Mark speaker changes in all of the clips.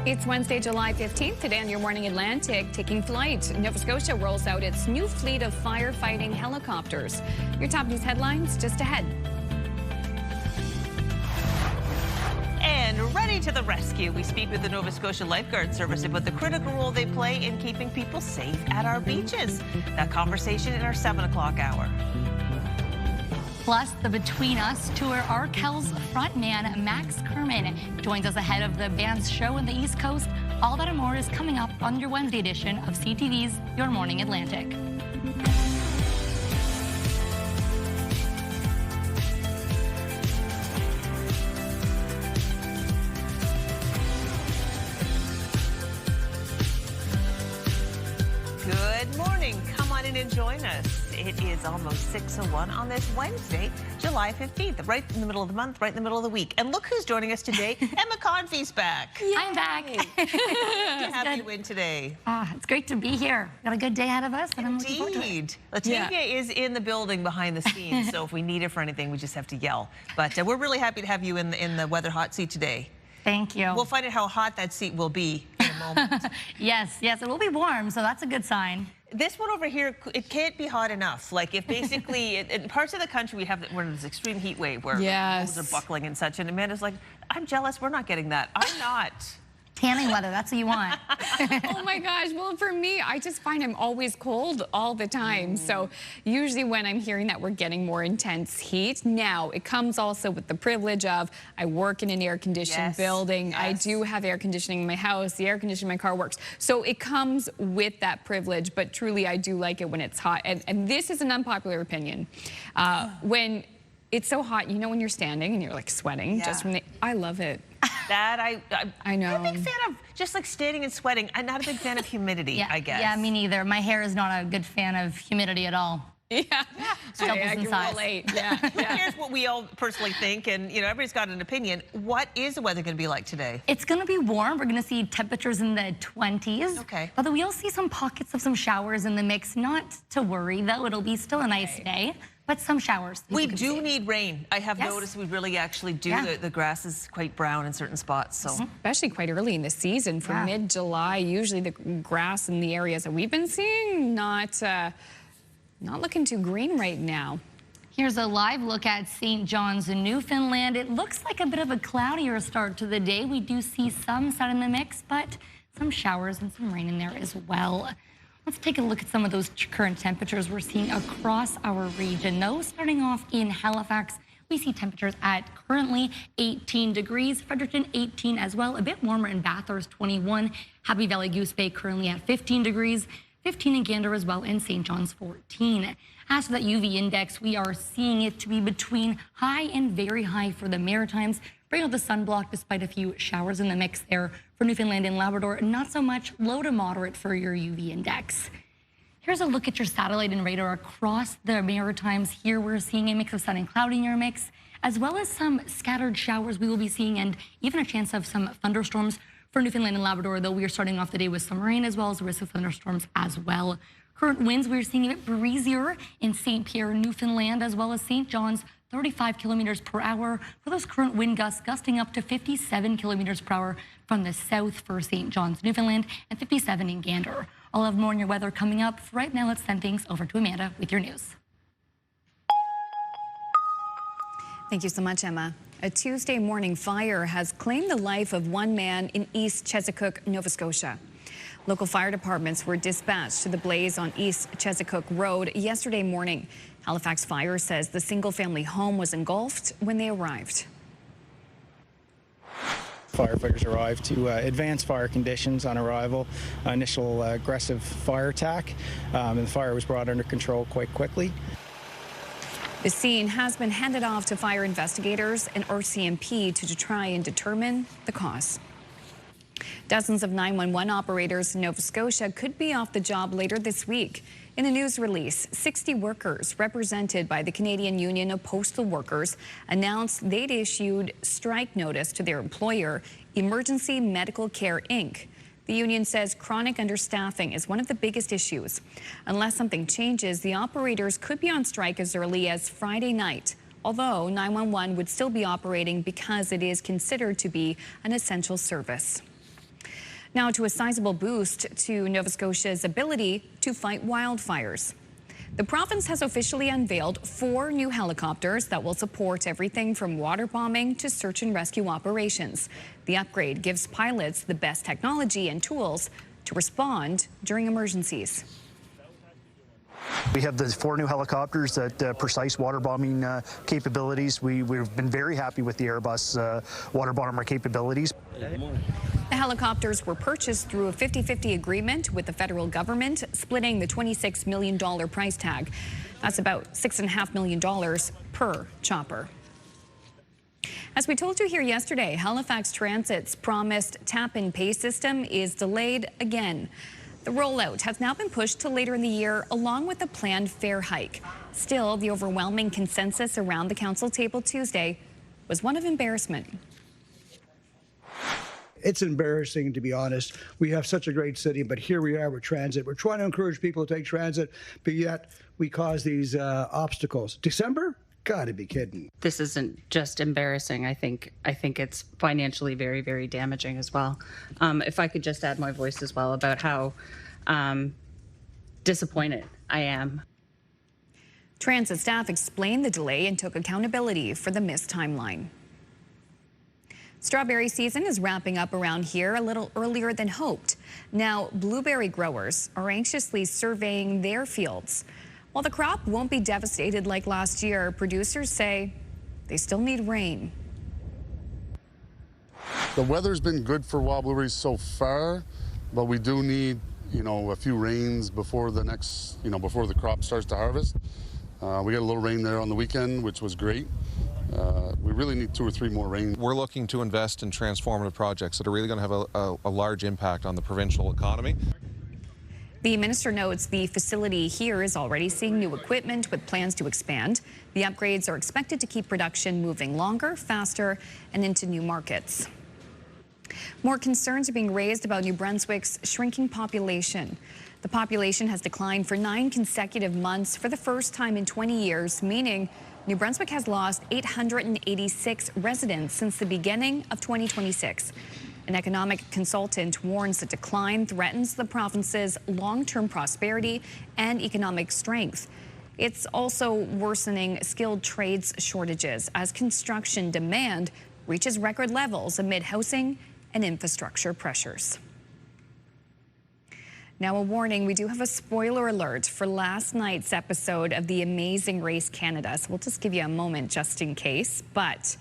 Speaker 1: It's Wednesday, July 15th. Today on Your Morning Atlantic, taking flight. Nova Scotia rolls out its new fleet of firefighting helicopters. Your top news headlines just ahead.
Speaker 2: And ready to the rescue, we speak with the Nova Scotia Lifeguard Service about the critical role they play in keeping people safe at our beaches. That conversation in our 7 o'clock hour.
Speaker 3: Plus, the Between Us tour, Arkel's frontman Max Kerman joins us ahead of the band's show on the East Coast. All that and more is coming up on your Wednesday edition of CTV's Your Morning Atlantic.
Speaker 2: Good morning. Come on in and join us. It is almost 6:01 on this Wednesday, July 15th, right in the middle of the month, right in the middle of the week. And look who's joining us today. Emma Confey's back.
Speaker 3: Yay. I'm back.
Speaker 2: Good to have you in today.
Speaker 3: It's great to be here. Got a good day ahead of us, and I'm looking forward to it.
Speaker 2: Latavia is in the building behind the scenes, so if we need her for anything, we just have to yell. But we're really happy to have you in the weather hot seat today.
Speaker 3: Thank you.
Speaker 2: We'll find out how hot that seat will be in a moment.
Speaker 3: Yes, it will be warm, so that's a good sign.
Speaker 2: This one over here, it can't be hot enough. Like if basically, in parts of the country, we're in this extreme heat wave where roads are buckling and such, and Amanda's like, I'm jealous, we're not getting that. I'm not.
Speaker 3: Tanning weather, that's what you want.
Speaker 1: Oh my gosh, well for me, I just find I'm always cold all the time. So usually when I'm hearing that we're getting more intense heat, now it comes also with the privilege of I work in an air-conditioned building. I do have air conditioning in my house, the air conditioning in my car works. So it comes with that privilege, but truly I do like it when it's hot. And this is an unpopular opinion. When it's so hot, you know when you're standing and you're like sweating just from I love it.
Speaker 2: That
Speaker 1: I know.
Speaker 2: I'm a big fan of just like standing and sweating. I'm not a big fan of humidity, I guess.
Speaker 3: Yeah, me neither. My hair is not a good fan of humidity at all.
Speaker 1: Yeah.
Speaker 3: So I can relate.
Speaker 2: Who cares what we all personally think? And, you know, everybody's got an opinion. What is the weather going to be like today?
Speaker 3: It's going to be warm. We're going to see temperatures in the 20s.
Speaker 2: Okay.
Speaker 3: Although we'll see some pockets of some showers in the mix. Not to worry, though. It'll be still a nice day. But some showers.
Speaker 2: We do need rain. I have noticed we really actually do. The grass is quite brown in certain spots. So
Speaker 1: especially quite early in the season for mid-July. Usually the grass in the areas that we've been seeing not looking too green right now.
Speaker 3: Here's a live look at St. John's in Newfoundland. It looks like a bit of a cloudier start to the day. We do see some sun in the mix, but some showers and some rain in there as well. Let's take a look at some of those current temperatures we're seeing across our region. Those starting off in Halifax, we see temperatures at currently 18 degrees. Fredericton 18 as well. A bit warmer in Bathurst 21. Happy Valley Goose Bay currently at 15 degrees. 15 in Gander as well, and St. John's 14. As for that UV index, we are seeing it to be between high and very high for the Maritimes. Bring out the sunblock despite a few showers in the mix there for Newfoundland and Labrador. Not so much low to moderate for your UV index. Here's a look at your satellite and radar across the Maritimes. Here we're seeing a mix of sun and cloud in your mix, as well as some scattered showers we will be seeing, and even a chance of some thunderstorms for Newfoundland and Labrador, though we are starting off the day with some rain as well as a risk of thunderstorms as well. Current winds, we're seeing a bit breezier in St. Pierre, Newfoundland, as well as St. John's, 35 kilometers per hour. For those current wind gusts gusting up to 57 kilometers per hour from the south for St. John's, Newfoundland, and 57 in Gander. I'll have more on your weather coming up. For right now, let's send things over to Amanda with your news.
Speaker 1: Thank you so much, Emma. A Tuesday morning fire has claimed the life of one man in East Chesapeake, Nova Scotia. Local fire departments were dispatched to the blaze on East Chesapeake Road yesterday morning. Halifax Fire says the single-family home was engulfed when they arrived.
Speaker 4: Firefighters arrived to advance fire conditions on arrival, initial aggressive fire attack, and the fire was brought under control quite quickly.
Speaker 1: The scene has been handed off to fire investigators and RCMP to try and determine the cause. Dozens of 911 operators in Nova Scotia could be off the job later this week. In a news release, 60 workers represented by the Canadian Union of Postal Workers announced they'd issued strike notice to their employer, Emergency Medical Care, Inc. The union says chronic understaffing is one of the biggest issues. Unless something changes, the operators could be on strike as early as Friday night, although 911 would still be operating because it is considered to be an essential service. Now to a sizable boost to Nova Scotia's ability to fight wildfires. The province has officially unveiled 4 new helicopters that will support everything from water bombing to search and rescue operations. The upgrade gives pilots the best technology and tools to respond during emergencies.
Speaker 5: We have the 4 new helicopters that precise water bombing capabilities. We've been very happy with the Airbus water bomber capabilities.
Speaker 1: The helicopters were purchased through a 50-50 agreement with the federal government, splitting the $26 million price tag. That's about $6.5 million per chopper. As we told you here yesterday, Halifax Transit's promised tap-and-pay system is delayed again. The rollout has now been pushed to later in the year, along with a planned fare hike. Still, the overwhelming consensus around the council table Tuesday was one of embarrassment.
Speaker 6: It's embarrassing, to be honest. We have such a great city, but here we are with transit. We're trying to encourage people to take transit, but yet we cause these obstacles. December? Gotta be kidding.
Speaker 7: This isn't just embarrassing. I think it's financially very, very damaging as well. If I could just add my voice as well about how disappointed I am.
Speaker 1: Transit staff explained the delay and took accountability for the missed timeline. Strawberry season is wrapping up around here a little earlier than hoped. Now, blueberry growers are anxiously surveying their fields. While the crop won't be devastated like last year, producers say they still need rain.
Speaker 8: The weather's been good for wild blueberries so far, but we do need, a few rains before the next, before the crop starts to harvest. We got a little rain there on the weekend, which was great. We really need 2 or 3 more rains.
Speaker 9: We're looking to invest in transformative projects that are really going to have a large impact on the provincial economy.
Speaker 1: The minister notes the facility here is already seeing new equipment with plans to expand. The upgrades are expected to keep production moving longer, faster, and into new markets. More concerns are being raised about New Brunswick's shrinking population. The population has declined for 9 consecutive months for the first time in 20 years, meaning New Brunswick has lost 886 residents since the beginning of 2026. An economic consultant warns the decline threatens the province's long-term prosperity and economic strength. It's also worsening skilled trades shortages as construction demand reaches record levels amid housing and infrastructure pressures. Now, a warning, we do have a spoiler alert for last night's episode of The Amazing Race Canada, so we'll just give you a moment just in case, but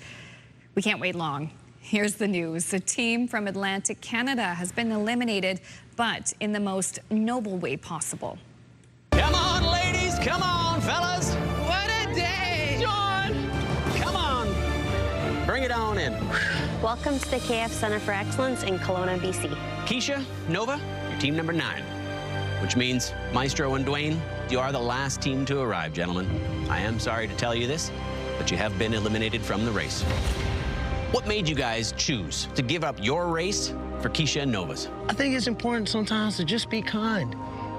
Speaker 1: we can't wait long. Here's the news. A team from Atlantic, Canada has been eliminated, but in the most noble way possible.
Speaker 10: Come on, ladies. Come on, fellas. What a day. John, come on. Bring it on in.
Speaker 11: Welcome to the KF Center for Excellence in Kelowna, BC.
Speaker 10: Keisha, Nova, you're team number 9, which means Maestro and Dwayne, you are the last team to arrive, gentlemen. I am sorry to tell you this, but you have been eliminated from the race. What made you guys choose to give up your race for Keisha and Nova's?
Speaker 12: I think it's important sometimes to just be kind.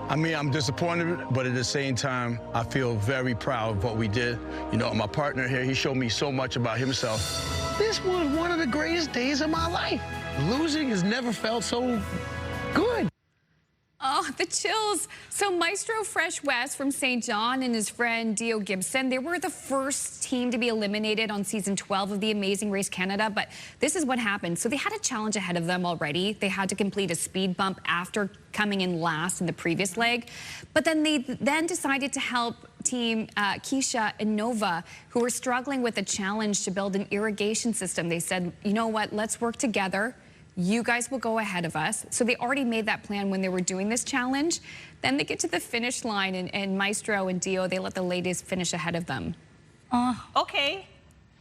Speaker 12: I mean, I'm disappointed, but at the same time, I feel very proud of what we did. My partner here, he showed me so much about himself. This was one of the greatest days of my life. Losing has never felt so good.
Speaker 1: Oh, the chills. So Maestro Fresh West from St. John and his friend Dio Gibson, they were the first team to be eliminated on season 12 of The Amazing Race Canada, but this is what happened. So they had a challenge ahead of them already. They had to complete a speed bump after coming in last in the previous leg, but then they decided to help team Keisha and Nova, who were struggling with a challenge to build an irrigation system. They said, you know what, let's work together. You guys will go ahead of us. So they already made that plan when they were doing this challenge. Then they get to the finish line, and Maestro and Dio, they let the ladies finish ahead of them.
Speaker 2: Okay.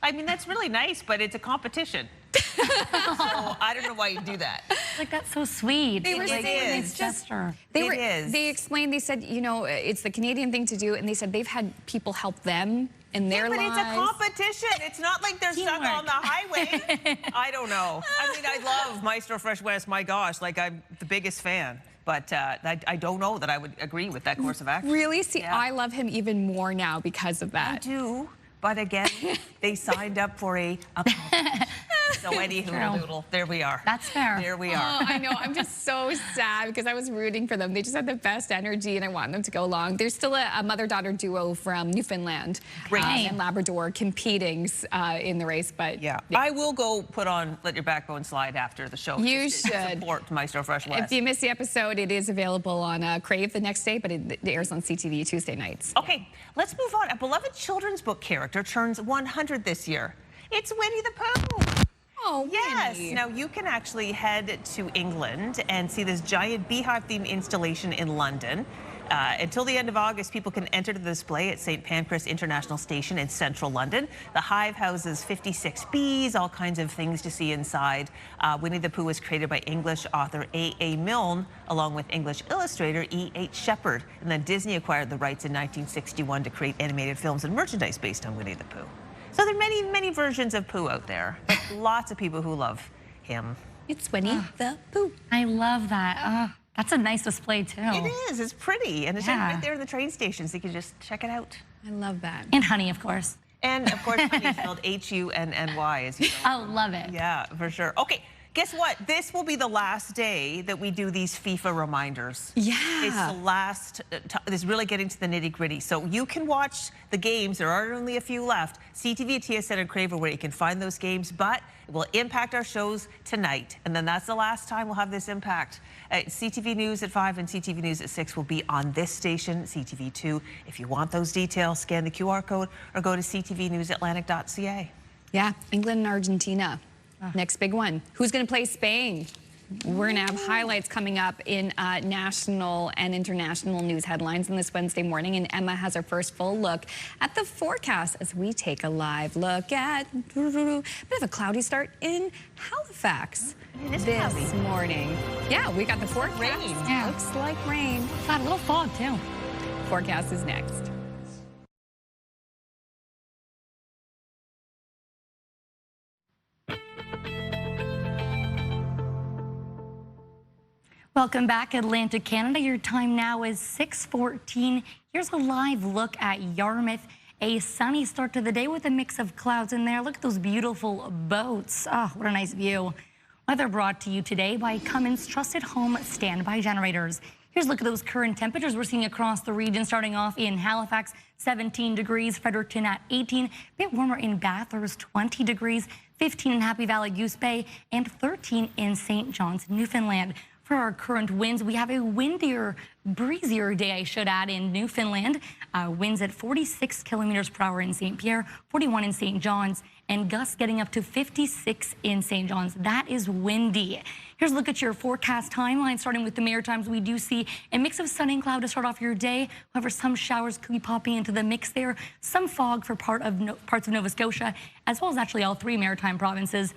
Speaker 2: I mean, that's really nice, but it's a competition. So I don't know why you do that.
Speaker 3: Like, that's so sweet.
Speaker 1: They were saying
Speaker 3: it's gesture.
Speaker 1: They explained, they said, it's the Canadian thing to do, and they said they've had people help them in their lives.
Speaker 2: But it's a competition. It's not like they're stuck on the highway. I don't know. I mean, I love Maestro Fresh West. My gosh, like, I'm the biggest fan. But I don't know that I would agree with that course of action.
Speaker 1: Really? See, yeah. I love him even more now because of that.
Speaker 2: I do. But again, they signed up for a competition. So So any hoodle-doodle, there we are.
Speaker 3: That's fair.
Speaker 2: There we are.
Speaker 1: Oh, I know. I'm just so sad because I was rooting for them. They just had the best energy, and I want them to go along. There's still a mother-daughter duo from Newfoundland and Labrador competing in the race, but
Speaker 2: yeah. I will go put on Let Your Backbone Slide after the show.
Speaker 1: You should.
Speaker 2: Support Maestro Fresh West.
Speaker 1: If you missed the episode, it is available on Crave the next day, but it airs on CTV Tuesday nights.
Speaker 2: Okay, let's move on. A beloved children's book character turns 100 this year. It's Winnie the Pooh.
Speaker 1: Oh,
Speaker 2: yes.
Speaker 1: Winnie.
Speaker 2: Now, you can actually head to England and see this giant beehive-themed installation in London. Until the end of August, people can enter the display at St. Pancras International Station in central London. The hive houses 56 bees, all kinds of things to see inside. Winnie the Pooh was created by English author A.A. Milne, along with English illustrator E.H. Shepard. And then Disney acquired the rights in 1961 to create animated films and merchandise based on Winnie the Pooh. So there are many, many versions of Pooh out there, but lots of people who love him.
Speaker 1: It's Winnie the Pooh.
Speaker 3: I love that. That's a nice display, too.
Speaker 2: It is. It's pretty. And it's right there in the train station, so you can just check it out.
Speaker 1: I love that.
Speaker 3: And honey, of course.
Speaker 2: And, of course, honey spelled H-U-N-N-Y, as you know.
Speaker 3: Oh, love it.
Speaker 2: Yeah, for sure. Okay. Guess what? This will be the last day that we do these FIFA reminders.
Speaker 1: Yeah.
Speaker 2: It's the last, it's really getting to the nitty-gritty. So you can watch the games. There are only a few left. CTV, TSN, and Crave are where you can find those games, but it will impact our shows tonight. And then that's the last time we'll have this impact. CTV News at 5 and CTV News at 6 will be on this station, CTV2. If you want those details, scan the QR code or go to ctvnewsatlantic.ca.
Speaker 1: Yeah, England and Argentina. Next big one. Who's going to play Spain? We're going to have highlights coming up in national and international news headlines on this Wednesday morning. And Emma has our first full look at the forecast as we take a live look at a bit of a cloudy start in Halifax this morning. Yeah, we got the forecast.
Speaker 2: Rain.
Speaker 1: Yeah. Looks like rain.
Speaker 3: Got a little fog, too.
Speaker 1: Forecast is next.
Speaker 3: Welcome back, Atlantic Canada. Your time now is 6:14. Here's a live look at Yarmouth. A sunny start to the day with a mix of clouds in there. Look at those beautiful boats. Oh, what a nice view. Weather brought to you today by Cummins Trusted Home Standby Generators. Here's a look at those current temperatures we're seeing across the region, starting off in Halifax, 17 degrees, Fredericton at 18, a bit warmer in Bathurst, 20 degrees, 15 in Happy Valley, Goose Bay, and 13 in St. John's, Newfoundland. For our current winds, we have a windier, breezier day, I should add, in Newfoundland. Winds at 46 kilometers per hour in St. Pierre, 41 in St. John's, and gusts getting up to 56 in St. John's. That is windy. Here's a look at your forecast timeline. Starting with the Maritimes, we do see a mix of sun and cloud to start off your day. However, some showers could be popping into the mix there. Some fog for parts of Nova Scotia, as well as actually all three Maritime provinces.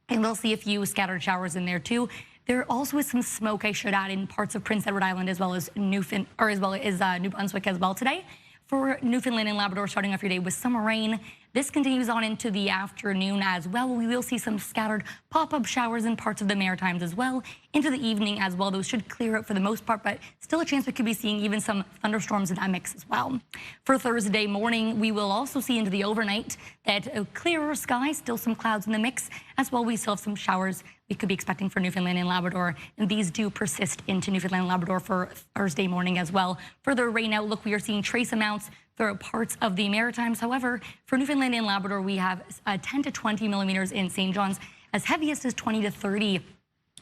Speaker 3: And we'll see a few scattered showers in there, too. There also is some smoke, I should add, in parts of Prince Edward Island as well as New Brunswick as well today. For Newfoundland and Labrador, starting off your day with some rain. This continues on into the afternoon as well. We will see some scattered pop-up showers in parts of the Maritimes as well. Into the evening as well. Those should clear up for the most part, but still a chance we could be seeing even some thunderstorms in that mix as well. For Thursday morning, we will also see into the overnight that a clearer sky, still some clouds in the mix. As well, we still have some showers we could be expecting for Newfoundland and Labrador, and these do persist into Newfoundland and Labrador for Thursday morning as well. For the rain outlook, we are seeing trace amounts throughout parts of the Maritimes. However, for Newfoundland and Labrador, we have 10 to 20 millimeters in St. John's, as heaviest as 20 to 30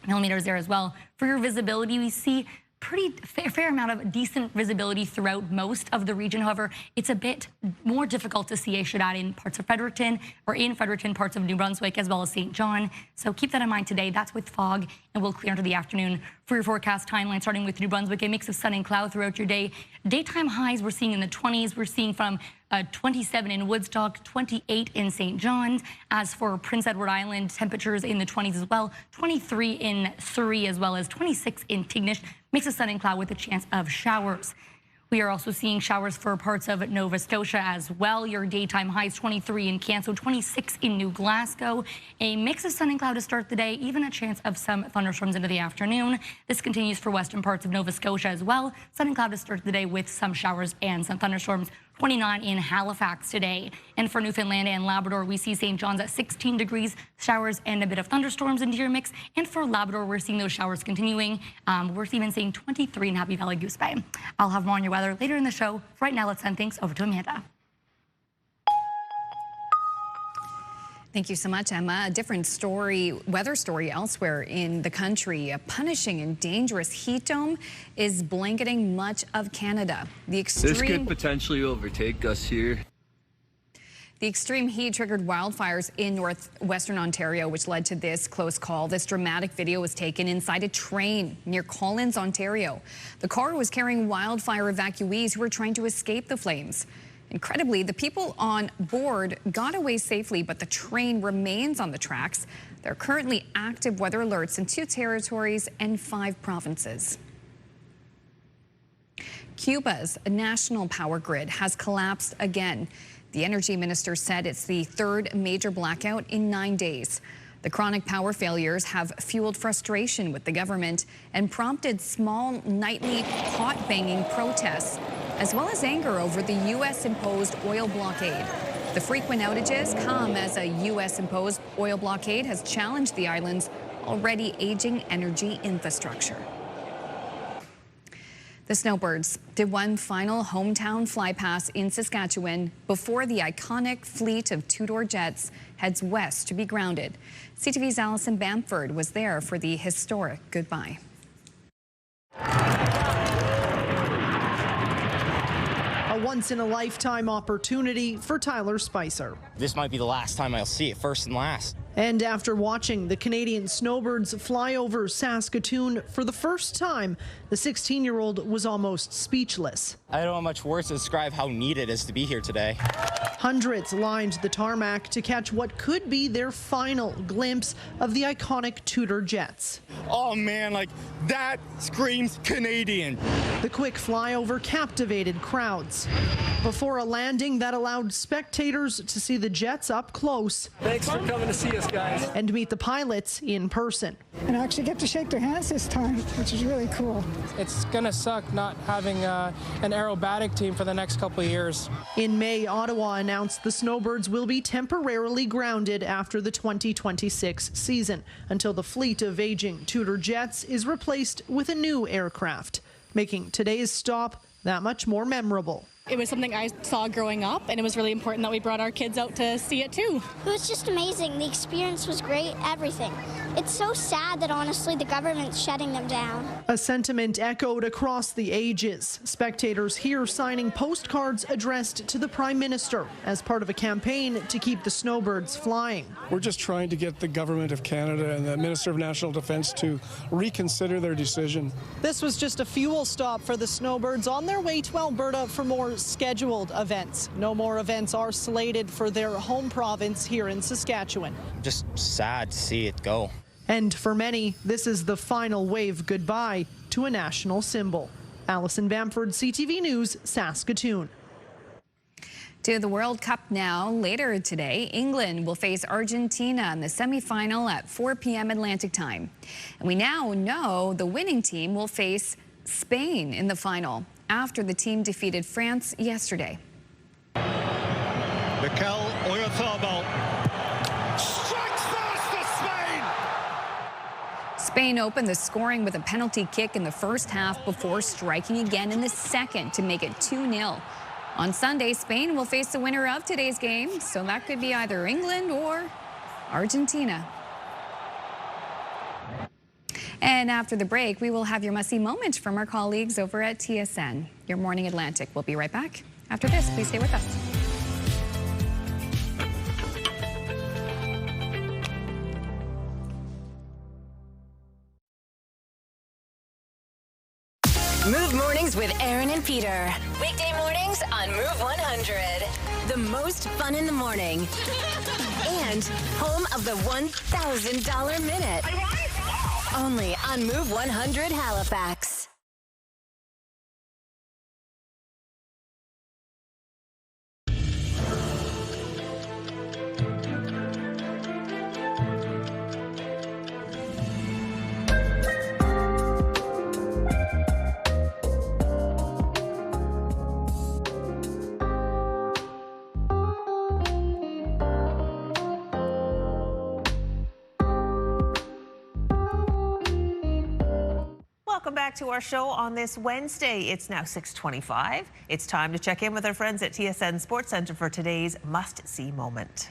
Speaker 3: millimeters there as well. For your visibility, we see pretty fair amount of decent visibility throughout most of the region. However, it's a bit more difficult to see, I should add, in parts of Fredericton or in Fredericton, parts of New Brunswick, as well as St. John. So keep that in mind today. That's with fog, and we'll clear into the afternoon. For your forecast timeline, starting with New Brunswick, a mix of sun and cloud throughout your day. Daytime highs we're seeing in the 20s. We're seeing from 27 in Woodstock, 28 in St. John's. As for Prince Edward Island, temperatures in the 20s as well, 23 in Surrey as well as 26 in Tignish. Mix of sun and cloud with a chance of showers. We are also seeing showers for parts of Nova Scotia as well. Your daytime highs 23 in Canso, 26 in New Glasgow. A mix of sun and cloud to start the day, even a chance of some thunderstorms into the afternoon. This continues for western parts of Nova Scotia as well. Sun and cloud to start the day with some showers and some thunderstorms. 29 in Halifax today. And for Newfoundland and Labrador, we see St. John's at 16 degrees, showers and a bit of thunderstorms into your mix. And for Labrador, we're seeing those showers continuing. We're even seeing 23 in Happy Valley Goose Bay. I'll have more on your weather later in the show. Right now, let's send things over to Amanda.
Speaker 1: Thank you so much, Emma. A different story, weather story elsewhere in the country. A punishing and dangerous heat dome is blanketing much of Canada. This
Speaker 13: could potentially overtake us here.
Speaker 1: The extreme heat triggered wildfires in northwestern Ontario, which led to this close call. This dramatic video was taken inside a train near Collins, Ontario. The car was carrying wildfire evacuees who were trying to escape the flames. Incredibly, the people on board got away safely, but the train remains on the tracks. There are currently active weather alerts in 2 territories and 5 provinces. Cuba's national power grid has collapsed again. The energy minister said it's the 3rd major blackout in 9 days. The chronic power failures have fueled frustration with the government and prompted small nightly pot-banging protests, as well as anger over the U.S.-imposed oil blockade. The frequent outages come as a U.S.-imposed oil blockade has challenged the island's already aging energy infrastructure. The Snowbirds did one final hometown flypast in Saskatchewan before the iconic fleet of two-door jets heads west to be grounded. CTV's Allison Bamford was there for the historic goodbye.
Speaker 14: A once-in-a-lifetime opportunity for Tyler Spicer.
Speaker 15: This might be the last time I'll see it, first and last.
Speaker 14: And after watching the Canadian Snowbirds fly over Saskatoon for the first time, the 16-year-old was almost speechless.
Speaker 15: I don't have much words to describe how neat it is to be here today.
Speaker 14: Hundreds lined the tarmac to catch what could be their final glimpse of the iconic Tudor jets.
Speaker 15: Oh man, like that screams Canadian.
Speaker 14: The quick flyover captivated crowds before a landing that allowed spectators to see the jets up close.
Speaker 16: Thanks for coming to see us, guys.
Speaker 14: And meet the pilots in person.
Speaker 17: And I actually get to shake their hands this time, which is really cool.
Speaker 18: It's gonna suck not having an aerobatic team for the next couple of years.
Speaker 14: In May, Ottawa announced the Snowbirds will be temporarily grounded after the 2026 season until the fleet of aging Tudor jets is replaced with a new aircraft, making today's stop that much more memorable.
Speaker 19: It was something I saw growing up, and it was really important that we brought our kids out to see it too.
Speaker 20: It was just amazing. The experience was great, everything. It's so sad that honestly the government's shutting them down.
Speaker 14: A sentiment echoed across the ages. Spectators here signing postcards addressed to the Prime Minister as part of a campaign to keep the Snowbirds flying.
Speaker 21: We're just trying to get the Government of Canada and the Minister of National Defence to reconsider their decision.
Speaker 14: This was just a fuel stop for the Snowbirds on their way to Alberta for more scheduled events. No more events are slated for their home province here in Saskatchewan.
Speaker 15: Just sad to see it go.
Speaker 14: And for many, this is the final wave goodbye to a national symbol. Allison Bamford, CTV News, Saskatoon.
Speaker 1: To the World Cup now. Later today, England will face Argentina in the semifinal at 4 p.m. Atlantic time. And we now know the winning team will face Spain in the final after the team defeated France yesterday.
Speaker 22: Mikel Oyarzabal strikes first for Spain.
Speaker 1: Spain opened the scoring with a penalty kick in the first half before striking again in the second to make it 2-0. On Sunday, Spain will face the winner of today's game, so that could be either England or Argentina. And after the break, we will have your must-see moment from our colleagues over at TSN. Your Morning Atlantic. We'll be right back. After this, please stay with us.
Speaker 23: Move Mornings with Aaron and Peter. Weekday mornings on Move 100. The most fun in the morning. And home of the $1,000 minute. Only on Move 100 Halifax.
Speaker 2: back to our show on this Wednesday. It's now 6:25. It's time to check in with our friends at TSN Sports Centre for today's must-see moment.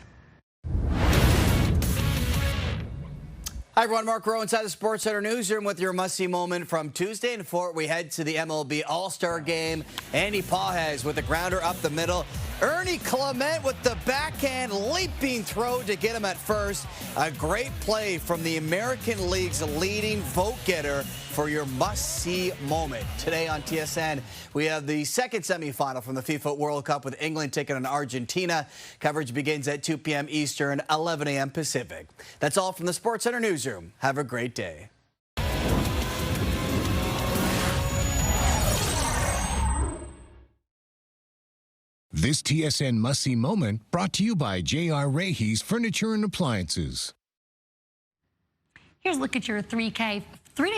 Speaker 4: Hi everyone, Mark Rowe inside the Sports Center newsroom with your must-see moment from Tuesday. In Fort, we head to the MLB All-Star Game. Andy Pages with the grounder up the middle. Ernie Clement with the backhand leaping throw to get him at first. A great play from the American League's leading vote getter for your must-see moment. Today on TSN, we have the second semifinal from the FIFA World Cup with England taking on Argentina. Coverage begins at 2 p.m. Eastern, 11 a.m. Pacific. That's all from the Sports Center newsroom. Have a great day.
Speaker 5: This TSN must-see moment brought to you by J.R. Rahe's Furniture and Appliances.
Speaker 3: Here's a look at your 3-day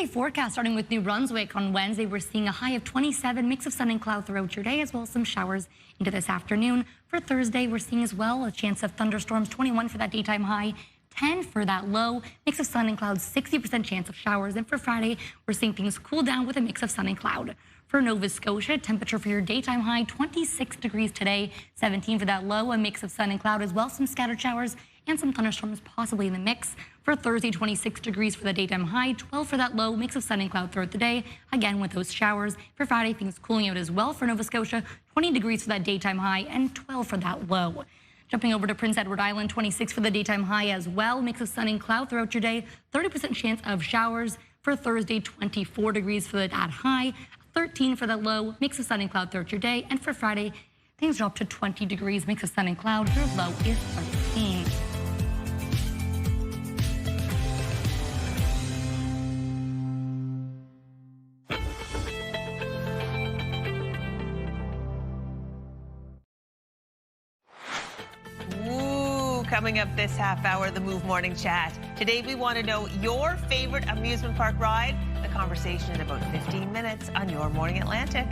Speaker 3: forecast starting with New Brunswick. On Wednesday, we're seeing a high of 27, mix of sun and cloud throughout your day, as well as some showers into this afternoon. For Thursday, we're seeing as well a chance of thunderstorms, 21 for that daytime high, 10 for that low, mix of sun and clouds, 60% chance of showers. And for Friday, we're seeing things cool down with a mix of sun and cloud. For Nova Scotia, temperature for your daytime high, 26 degrees today, 17 for that low, a mix of sun and cloud as well, some scattered showers and some thunderstorms possibly in the mix. For Thursday, 26 degrees for the daytime high, 12 for that low, mix of sun and cloud throughout the day, again with those showers. For Friday, things cooling out as well for Nova Scotia, 20 degrees for that daytime high and 12 for that low. Jumping over to Prince Edward Island, 26 for the daytime high as well, mix of sun and cloud throughout your day, 30% chance of showers. For Thursday, 24 degrees for that high, 13 for that low, mix of sun and cloud throughout your day. And for Friday, things drop to 20 degrees, mix of sun and cloud. Your low is 13.
Speaker 2: Coming up this half hour, the Move Morning Chat. Today, we want to know your favorite amusement park ride. The conversation in about 15 minutes on Your Morning Atlantic.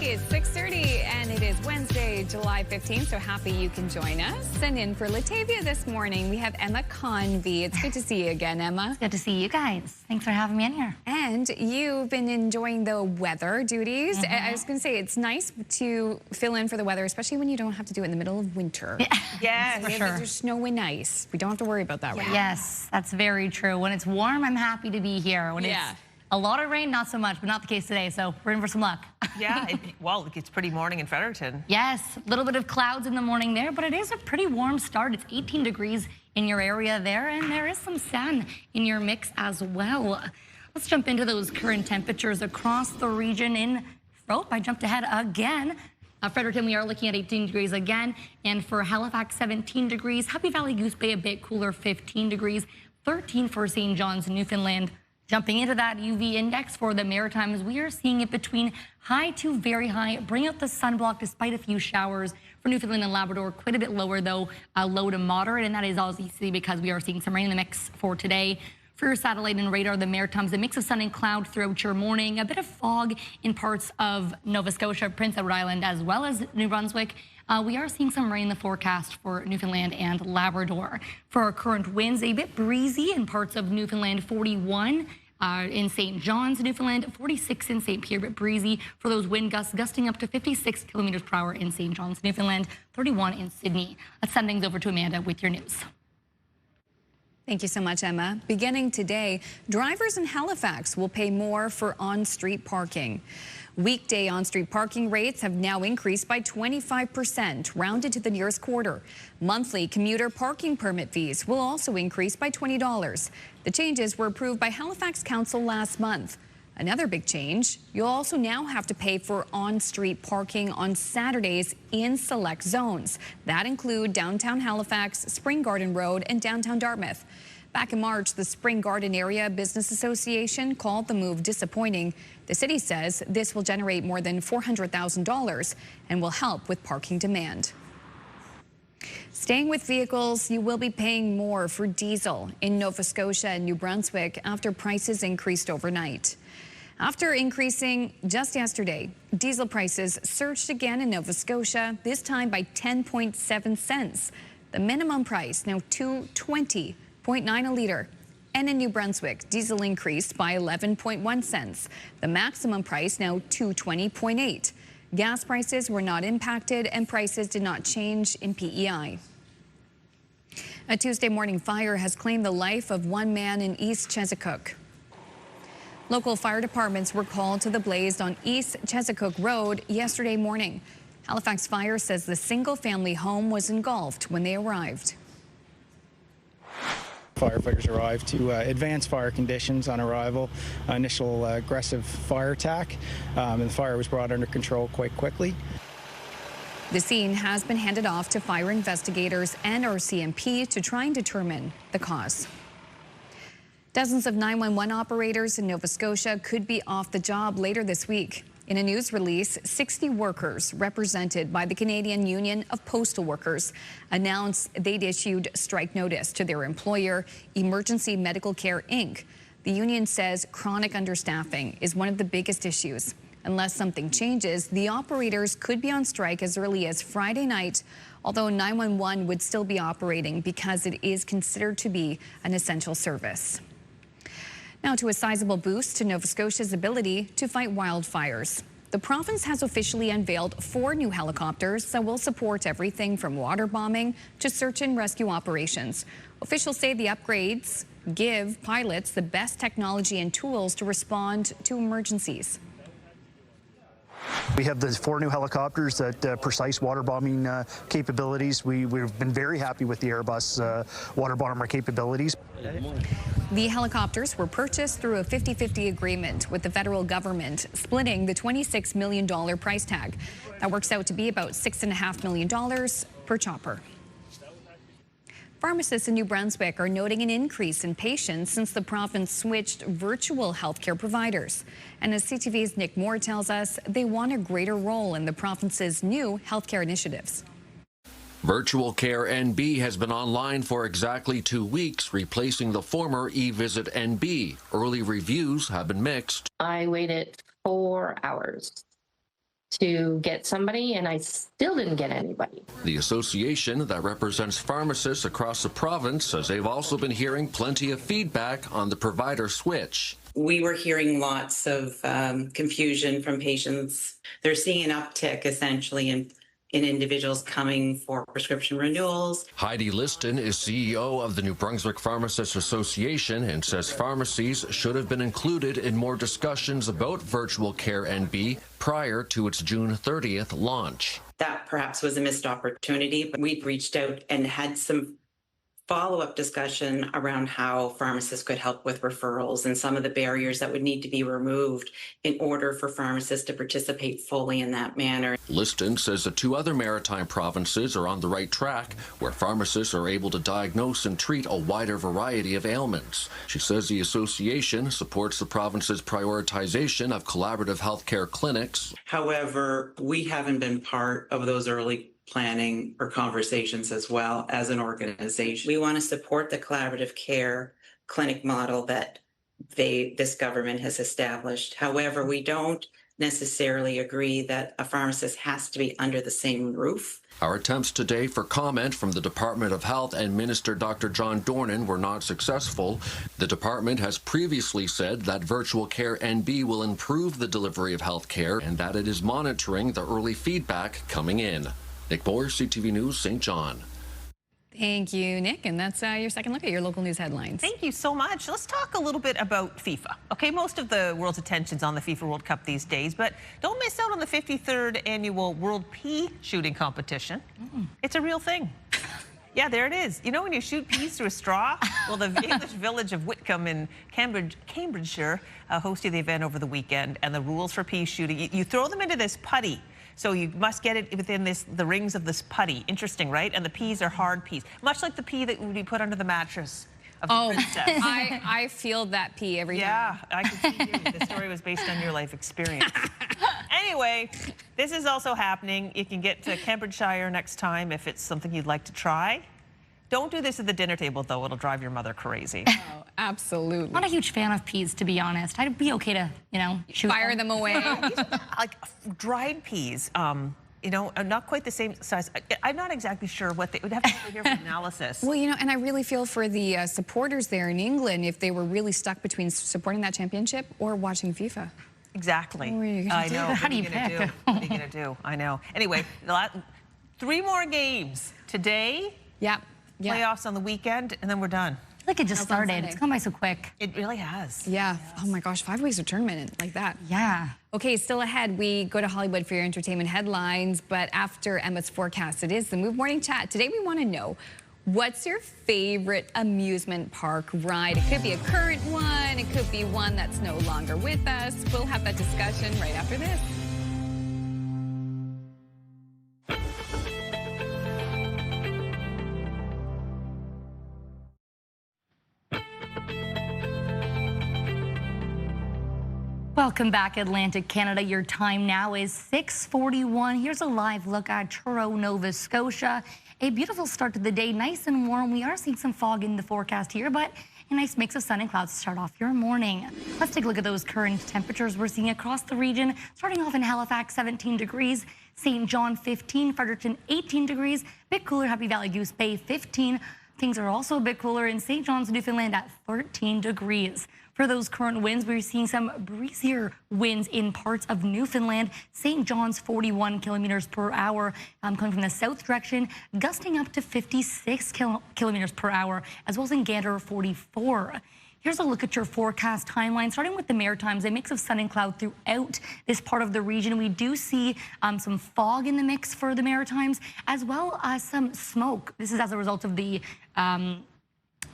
Speaker 1: It's 6:30 and it is Wednesday, July 15th, so happy you can join us. And in for Latavia this morning, we have Emma Convey. It's good to see you again, Emma.
Speaker 3: It's good to see you guys. Thanks for having me in here.
Speaker 1: And you've been enjoying the weather duties. I was going to say, it's nice to fill in for the weather, especially when you don't have to do it in the middle of winter.
Speaker 3: Yes, for sure.
Speaker 1: There's snow and ice. We don't have to worry about that right now.
Speaker 3: Yes, that's very true. When it's warm, I'm happy to be here. When it's a lot of rain, not so much, but not the case today, so we're in for some luck.
Speaker 2: Yeah, well, it's pretty morning in Fredericton.
Speaker 3: Yes, a little bit of clouds in the morning there, but it is a pretty warm start. It's 18 degrees in your area there, and there is some sun in your mix as well. Let's jump into those current temperatures across the region in I jumped ahead again. Fredericton, we are looking at 18 degrees again, and for Halifax, 17 degrees. Happy Valley, Goose Bay, a bit cooler, 15 degrees. 13 for St. John's, Newfoundland. Jumping into that UV index for the Maritimes, we are seeing it between high to very high. Bring out the sunblock despite a few showers. For Newfoundland and Labrador, quite a bit lower though, low to moderate, and that is obviously because we are seeing some rain in the mix for today. For your satellite and radar, the Maritimes, a mix of sun and cloud throughout your morning, a bit of fog in parts of Nova Scotia, Prince Edward Island, as well as New Brunswick. We are seeing some rain in the forecast for Newfoundland and Labrador. For our current winds, a bit breezy in parts of Newfoundland, 41 in St. John's, Newfoundland, 46 in St. Pierre, but breezy for those wind gusts, gusting up to 56 kilometers per hour in St. John's, Newfoundland, 31 in Sydney. Let's send things over to Amanda with your news.
Speaker 1: Thank you so much, Emma. Beginning today, drivers in Halifax will pay more for on-street parking. Weekday on-street parking rates have now increased by 25%, rounded to the nearest quarter. Monthly commuter parking permit fees will also increase by $20. The changes were approved by Halifax Council last month. Another big change, you'll also now have to pay for on-street parking on Saturdays in select zones. That include downtown Halifax, Spring Garden Road, and downtown Dartmouth. Back in March, the Spring Garden Area Business Association called the move disappointing. The city says this will generate more than $400,000 and will help with parking demand. Staying with vehicles, you will be paying more for diesel in Nova Scotia and New Brunswick after prices increased overnight. After increasing just yesterday, diesel prices surged again in Nova Scotia, this time by 10.7 cents. The minimum price now $2.20.9 a litre. And in New Brunswick, diesel increased by 11.1 cents. The maximum price now $2.20.8. Gas prices were not impacted and prices did not change in PEI. A Tuesday morning fire has claimed the life of one man in East Chesapeake. Local fire departments were called to the blaze on East Chesapeake Road yesterday morning. Halifax Fire says the single-family home was engulfed when they arrived.
Speaker 6: Firefighters arrived to advance fire conditions on arrival, initial aggressive fire attack, and the fire was brought under control quite quickly.
Speaker 1: The scene has been handed off to fire investigators and RCMP to try and determine the cause. Dozens of 911 operators in Nova Scotia could be off the job later this week. In a news release, 60 workers represented by the Canadian Union of Postal Workers announced they'd issued strike notice to their employer, Emergency Medical Care, Inc. The union says chronic understaffing is one of the biggest issues. Unless something changes, the operators could be on strike as early as Friday night, although 911 would still be operating because it is considered to be an essential service. Now to a sizable boost to Nova Scotia's ability to fight wildfires. The province has officially unveiled 4 new helicopters that will support everything from water bombing to search and rescue operations. Officials say the upgrades give pilots the best technology and tools to respond to emergencies.
Speaker 7: We have the 4 new helicopters that precise water bombing capabilities. We've been very happy with the Airbus water bomber capabilities.
Speaker 1: The helicopters were purchased through a 50-50 agreement with the federal government, splitting the $26 million price tag. That works out to be about $6.5 million per chopper. Pharmacists in New Brunswick are noting an increase in patients since the province switched virtual healthcare providers. And as CTV's Nick Moore tells us, they want a greater role in the province's new healthcare initiatives.
Speaker 8: Virtual Care NB has been online for exactly 2 weeks, replacing the former eVisit NB. Early reviews have been mixed.
Speaker 24: I waited 4 hours to get somebody, and I still didn't get anybody.
Speaker 8: The association that represents pharmacists across the province says they've also been hearing plenty of feedback on the provider switch.
Speaker 25: We were hearing lots of confusion from patients. They're seeing an uptick essentially in individuals coming for prescription renewals.
Speaker 8: Heidi Liston is CEO of the New Brunswick Pharmacists Association and says pharmacies should have been included in more discussions about Virtual Care NB prior to its June 30th launch.
Speaker 25: That perhaps was a missed opportunity, but we'd reached out and had some follow-up discussion around how pharmacists could help with referrals and some of the barriers that would need to be removed in order for pharmacists to participate fully in that manner.
Speaker 8: Liston says the 2 other maritime provinces are on the right track, where pharmacists are able to diagnose and treat a wider variety of ailments. She says the association supports the province's prioritization of collaborative healthcare clinics.
Speaker 25: However, we haven't been part of those early planning or conversations as well as an organization. We want to support the collaborative care clinic model that this government has established. However, we don't necessarily agree that a pharmacist has to be under the same roof.
Speaker 8: Our attempts today for comment from the Department of Health and Minister Dr. John Dornan were not successful. The department has previously said that Virtual Care NB will improve the delivery of health care and that it is monitoring the early feedback coming in. Nick Moore, CTV News, St. John.
Speaker 1: Thank you, Nick. And that's your second look at your local news headlines.
Speaker 2: Thank you so much. Let's talk a little bit about FIFA. Okay, most of the world's attention's on the FIFA World Cup these days, but don't miss out on the 53rd annual World Pea Shooting Competition. It's a real thing. Yeah, there it is. You know when you shoot peas through a straw? Well, the English village of Whitcomb in Cambridgeshire hosted the event over the weekend, and the rules for pea shooting, you throw them into this putty. So you must get it within the rings of this putty. Interesting, right? And the peas are hard peas, much like the pea that would be put under the mattress of the princess.
Speaker 1: I feel that pea every time.
Speaker 2: Yeah, I can see you. The story was based on your life experience. Anyway, this is also happening. You can get to Cambridgeshire next time if it's something you'd like to try. Don't do this at the dinner table, though. It'll drive your mother crazy.
Speaker 1: Oh, absolutely.
Speaker 3: Not a huge fan of peas, to be honest. I'd be okay to, shoot
Speaker 1: fire them away.
Speaker 2: Like dried peas, not quite the same size. I'm not exactly sure what they would have to go here for analysis.
Speaker 1: Well, and I really feel for the supporters there in England if they were really stuck between supporting that championship or watching FIFA.
Speaker 2: Exactly.
Speaker 1: I
Speaker 2: know.
Speaker 3: How do you pick?
Speaker 2: What are you going to do? I know. Anyway, 3 more games today.
Speaker 1: Yeah.
Speaker 2: Playoffs on the weekend, and then we're done.
Speaker 3: I feel like it just started. It's gone by so quick.
Speaker 2: It really has.
Speaker 1: Yeah. Oh my gosh, 5 weeks of tournament like that.
Speaker 3: Yeah.
Speaker 1: Okay, still ahead. We go to Hollywood for your entertainment headlines, but after Emma's forecast, it is the Move Morning Chat. Today we want to know, what's your favorite amusement park ride? It could be a current one. It could be one that's no longer with us. We'll have that discussion right after this.
Speaker 3: Welcome back, Atlantic Canada. Your time now is 6:41. Here's a live look at Truro, Nova Scotia. A beautiful start to the day, nice and warm. We are seeing some fog in the forecast here, but a nice mix of sun and clouds to start off your morning. Let's take a look at those current temperatures we're seeing across the region. Starting off in Halifax, 17 degrees. St. John, 15. Fredericton, 18 degrees. Bit cooler, Happy Valley Goose Bay, 15. Things are also a bit cooler in St. John's, Newfoundland at 13 degrees. For those current winds, we're seeing some breezier winds in parts of Newfoundland. St. John's, 41 kilometers per hour, coming from the south direction, gusting up to 56 kilometers per hour, as well as in Gander, 44. Here's a look at your forecast timeline, starting with the Maritimes, a mix of sun and cloud throughout this part of the region. We do see some fog in the mix for the Maritimes, as well as some smoke. This is as a result of the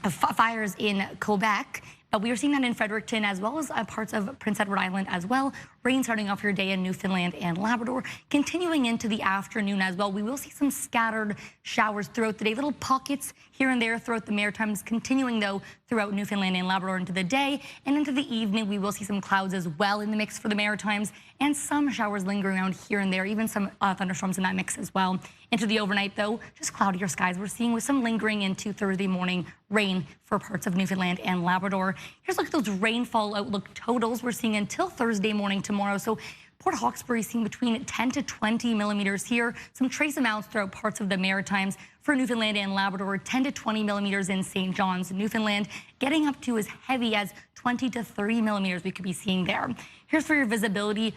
Speaker 3: fires in Quebec. But we are seeing that in Fredericton, as well as parts of Prince Edward Island as well. Rain starting off your day in Newfoundland and Labrador, continuing into the afternoon as well. We will see some scattered showers throughout the day, little pockets here and there throughout the Maritimes, continuing though throughout Newfoundland and Labrador into the day. And into the evening, we will see some clouds as well in the mix for the Maritimes, and some showers lingering around here and there, even some thunderstorms in that mix as well. Into the overnight, though, just cloudier skies we're seeing, with some lingering into Thursday morning rain for parts of Newfoundland and Labrador. Here's a look at those rainfall outlook totals we're seeing until Thursday morning tomorrow. So Port Hawkesbury seeing between 10 to 20 millimeters here. Some trace amounts throughout parts of the Maritimes. For Newfoundland and Labrador, 10 to 20 millimeters in St. John's, Newfoundland, getting up to as heavy as 20 to 30 millimeters we could be seeing there. Here's for your visibility.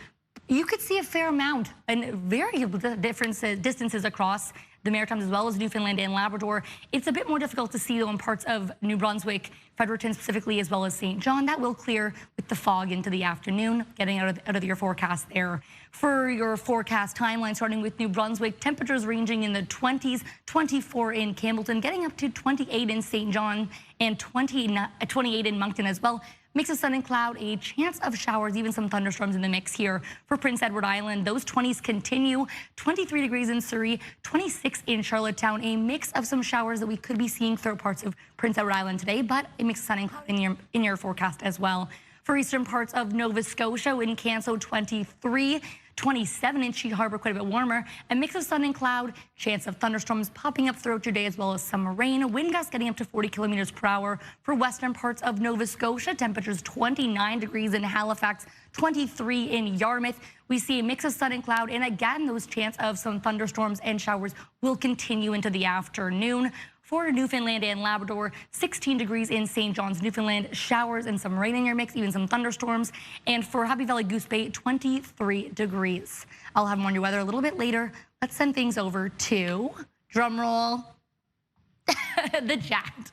Speaker 3: You could see a fair amount and very different distances across the Maritimes, as well as Newfoundland and Labrador. It's a bit more difficult to see, though, in parts of New Brunswick, Fredericton specifically, as well as St. John. That will clear with the fog into the afternoon, getting out of your forecast there. For your forecast timeline, starting with New Brunswick, temperatures ranging in the 20s, 24 in Campbellton, getting up to 28 in St. John, and 28 in Moncton as well. Mix of sun and cloud, a chance of showers, even some thunderstorms in the mix here. For Prince Edward Island, those 20s continue. 23 degrees in Surrey, 26 in Charlottetown. A mix of some showers that we could be seeing throughout parts of Prince Edward Island today, but a mix of sun and cloud in your forecast as well. For eastern parts of Nova Scotia, in Canso, 23. 27 in Sheet Harbor, quite a bit warmer. A mix of sun and cloud, chance of thunderstorms popping up throughout your day, as well as some rain. Wind gusts getting up to 40 kilometers per hour. For western parts of Nova Scotia, temperatures 29 degrees in Halifax, 23 in Yarmouth. We see a mix of sun and cloud, and again, those chance of some thunderstorms and showers will continue into the afternoon. For Newfoundland and Labrador, 16 degrees in St. John's, Newfoundland, showers and some rain in your mix, even some thunderstorms. And for Happy Valley Goose Bay, 23 degrees. I'll have more on your weather a little bit later. Let's send things over to, drumroll, the chat.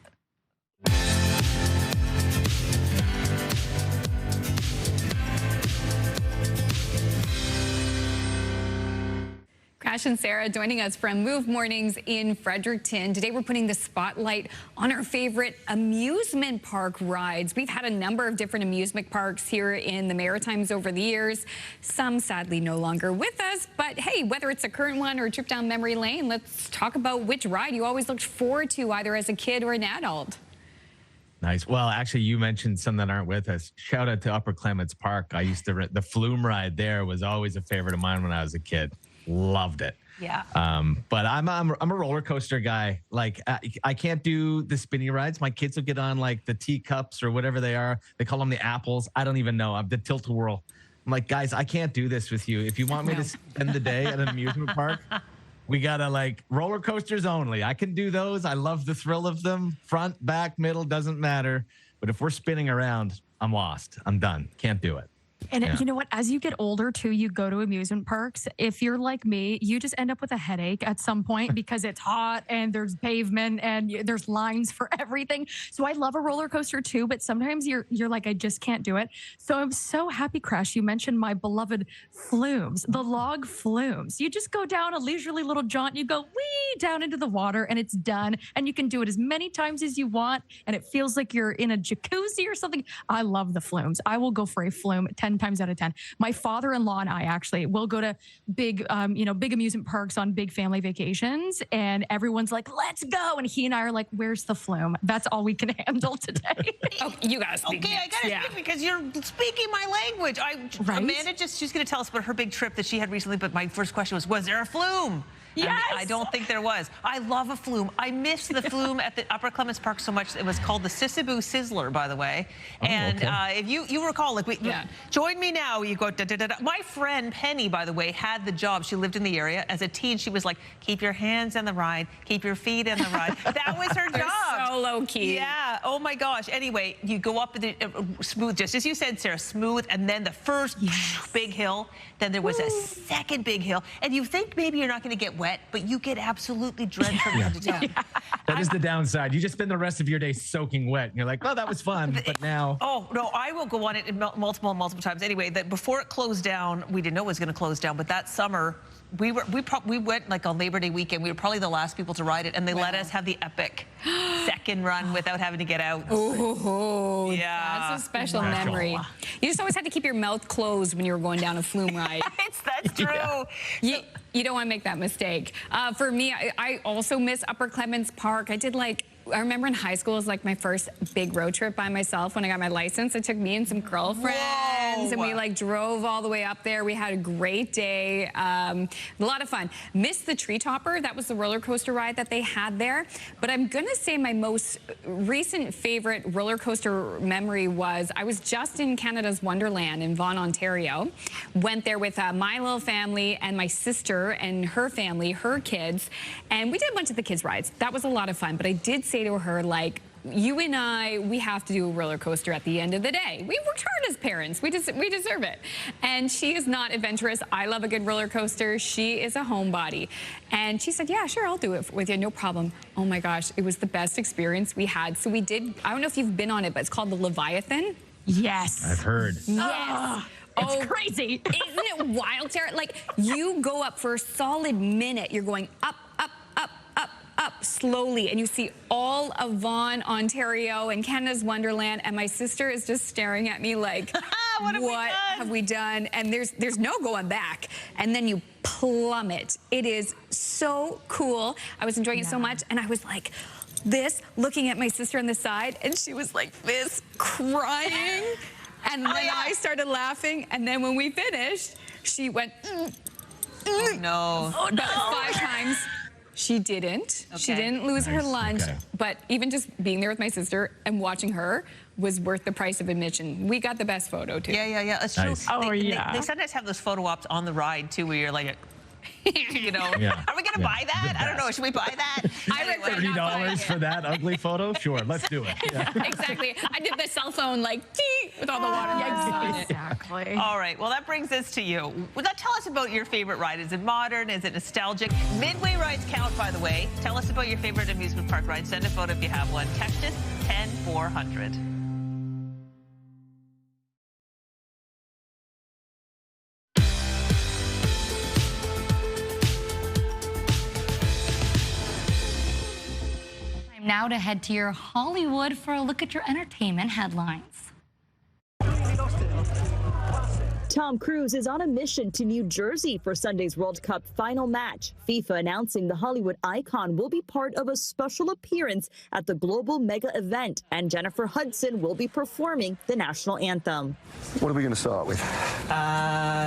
Speaker 1: Crash and Sarah joining us from Move Mornings in Fredericton. Today we're putting the spotlight on our favorite amusement park rides. We've had a number of different amusement parks here in the Maritimes over the years. Some sadly no longer with us, but hey, whether it's a current one or a trip down memory lane, let's talk about which ride you always looked forward to, either as a kid or an adult.
Speaker 9: Nice. Well, actually, you mentioned some that aren't with us. Shout out to Upper Clements Park. I used to rent the flume ride there. Was always a favorite of mine when I was a kid. Loved it.
Speaker 2: Yeah.
Speaker 9: But I'm a roller coaster guy. Like I can't do the spinny rides. My kids will get on like the teacups or whatever they are. They call them the apples. I don't even know. I'm the tilt-a-whirl. I'm like, guys, I can't do this with you. If you want me to spend the day at an amusement park, we gotta like roller coasters only. I can do those. I love the thrill of them. Front, back, middle, doesn't matter. But if we're spinning around, I'm lost. I'm done. Can't do it.
Speaker 10: And you know what? As you get older, too, you go to amusement parks. If you're like me, you just end up with a headache at some point because it's hot and there's pavement and there's lines for everything. So I love a roller coaster, too, but sometimes you're like, I just can't do it. So I'm so happy, Crash, you mentioned my beloved flumes, the log flumes. You just go down a leisurely little jaunt. You go wee down into the water and it's done. And you can do it as many times as you want. And it feels like you're in a jacuzzi or something. I love the flumes. I will go for a flume 10 times out of 10. My father-in-law and I actually will go to big amusement parks on big family vacations, and everyone's like, "Let's go!" And he and I are like, "Where's the flume?" That's all we can handle today.
Speaker 1: Oh, you guys.
Speaker 2: Okay, I gotta speak because you're speaking my language. Amanda she's gonna tell us about her big trip that she had recently. But my first question was there a flume?
Speaker 10: Yes.
Speaker 2: I don't think there was. I love a flume. I miss the flume at the Upper Clements Park so much. It was called the Sisiboo Sizzler, by the way. And if you recall, like, join me now. You go, da, da, da, da. My friend Penny, by the way, had the job. She lived in the area. As a teen, she was like, keep your hands in the ride, keep your feet in the ride. That was her job.
Speaker 1: So low key.
Speaker 2: Yeah. Oh my gosh. Anyway, you go up the smooth, just as you said, Sarah, smooth, and then the first big hill. Then there was a second big hill, and you think maybe you're not going to get wet, but you get absolutely drenched from head to toe.
Speaker 9: That is the downside. You just spend the rest of your day soaking wet, and you're like, "Oh, that was fun," but now.
Speaker 2: Oh no, I will go on it multiple times. Anyway, that before it closed down, we didn't know it was going to close down, but that summer. We went like on Labor Day weekend. We were probably the last people to ride it, and they let us have the epic second run without having to get out.
Speaker 1: Oh,
Speaker 2: yeah,
Speaker 1: that's a special memory. You just always had to keep your mouth closed when you were going down a flume ride.
Speaker 2: That's true.
Speaker 1: Yeah. You don't want to make that mistake. For me, I also miss Upper Clements Park. I remember in high school, it was like my first big road trip by myself when I got my license. It took me and some girlfriends, and we like drove all the way up there. We had a great day, a lot of fun. Missed the Tree Topper. That was the roller coaster ride that they had there. But I'm gonna say my most recent favorite roller coaster memory was I was just in Canada's Wonderland in Vaughan, Ontario. Went there with my little family and my sister and her family, her kids, and we did a bunch of the kids' rides. That was a lot of fun. But I did say to her, like, you and I, we have to do a roller coaster at the end of the day. We worked hard as parents. We deserve it. And she is not adventurous. I love a good roller coaster. She is a homebody. And she said, yeah, sure, I'll do it with you. No problem. Oh my gosh, it was the best experience we had. So we did, I don't know if you've been on it, but it's called the Leviathan.
Speaker 10: Yes.
Speaker 9: I've heard.
Speaker 1: Yes.
Speaker 10: It's crazy.
Speaker 1: Isn't it wild, Sarah? Like, you go up for a solid minute. You're going up, up, up, up, up slowly, and you see all of Vaughan, Ontario, and Canada's Wonderland, and my sister is just staring at me like, what have we done? And there's no going back. And then you plummet. It is so cool. I was enjoying it so much, and I was like, this, looking at my sister on the side, and she was like this, crying. And then I started laughing, and then when we finished, she went,
Speaker 2: no.
Speaker 1: Oh, no. 5 times. She didn't. Okay. She didn't lose her lunch. Okay. But even just being there with my sister and watching her was worth the price of admission. We got the best photo, too.
Speaker 2: Yeah. It's true.
Speaker 10: Oh,
Speaker 2: they sometimes have those photo ops on the ride, too, where you're like, you know, are we going to buy that? I don't know. Should we buy that?
Speaker 1: I read
Speaker 9: $30 for that ugly photo? Sure, let's do it. Yeah.
Speaker 1: Exactly. I did the cell phone like with all the watermarks on it.
Speaker 10: Exactly.
Speaker 2: All right. Well, that brings us to you. Well, now tell us about your favorite ride. Is it modern? Is it nostalgic? Midway rides count, by the way. Tell us about your favorite amusement park ride. Send a photo if you have one. Text us 10400.
Speaker 3: Now to head to your Hollywood for a look at your entertainment headlines.
Speaker 11: Tom Cruise is on a mission to New Jersey for Sunday's World Cup final match. FIFA announcing the Hollywood icon will be part of a special appearance at the global mega event, and Jennifer Hudson will be performing the national anthem.
Speaker 12: What are we going to start with?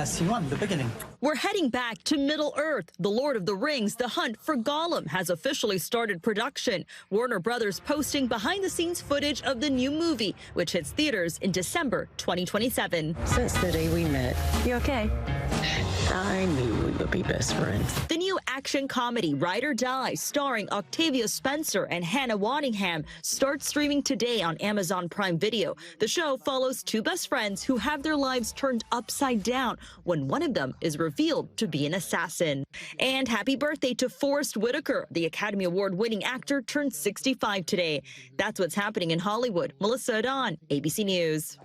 Speaker 11: Scene 1, the beginning. We're heading back to Middle-earth. The Lord of the Rings, The Hunt for Gollum, has officially started production. Warner Brothers posting behind-the-scenes footage of the new movie, which hits theaters in December 2027.
Speaker 13: Since the day we met.
Speaker 11: You okay?
Speaker 13: I knew we would be best friends.
Speaker 11: The new action comedy Ride or Die, starring Octavia Spencer and Hannah Waddingham, starts streaming today on Amazon Prime Video. The show follows two best friends who have their lives turned upside down when one of them is revealed to be an assassin. And happy birthday to Forrest Whitaker. The Academy Award-winning actor turned 65 today. That's what's happening in Hollywood. Melissa Adon, ABC News.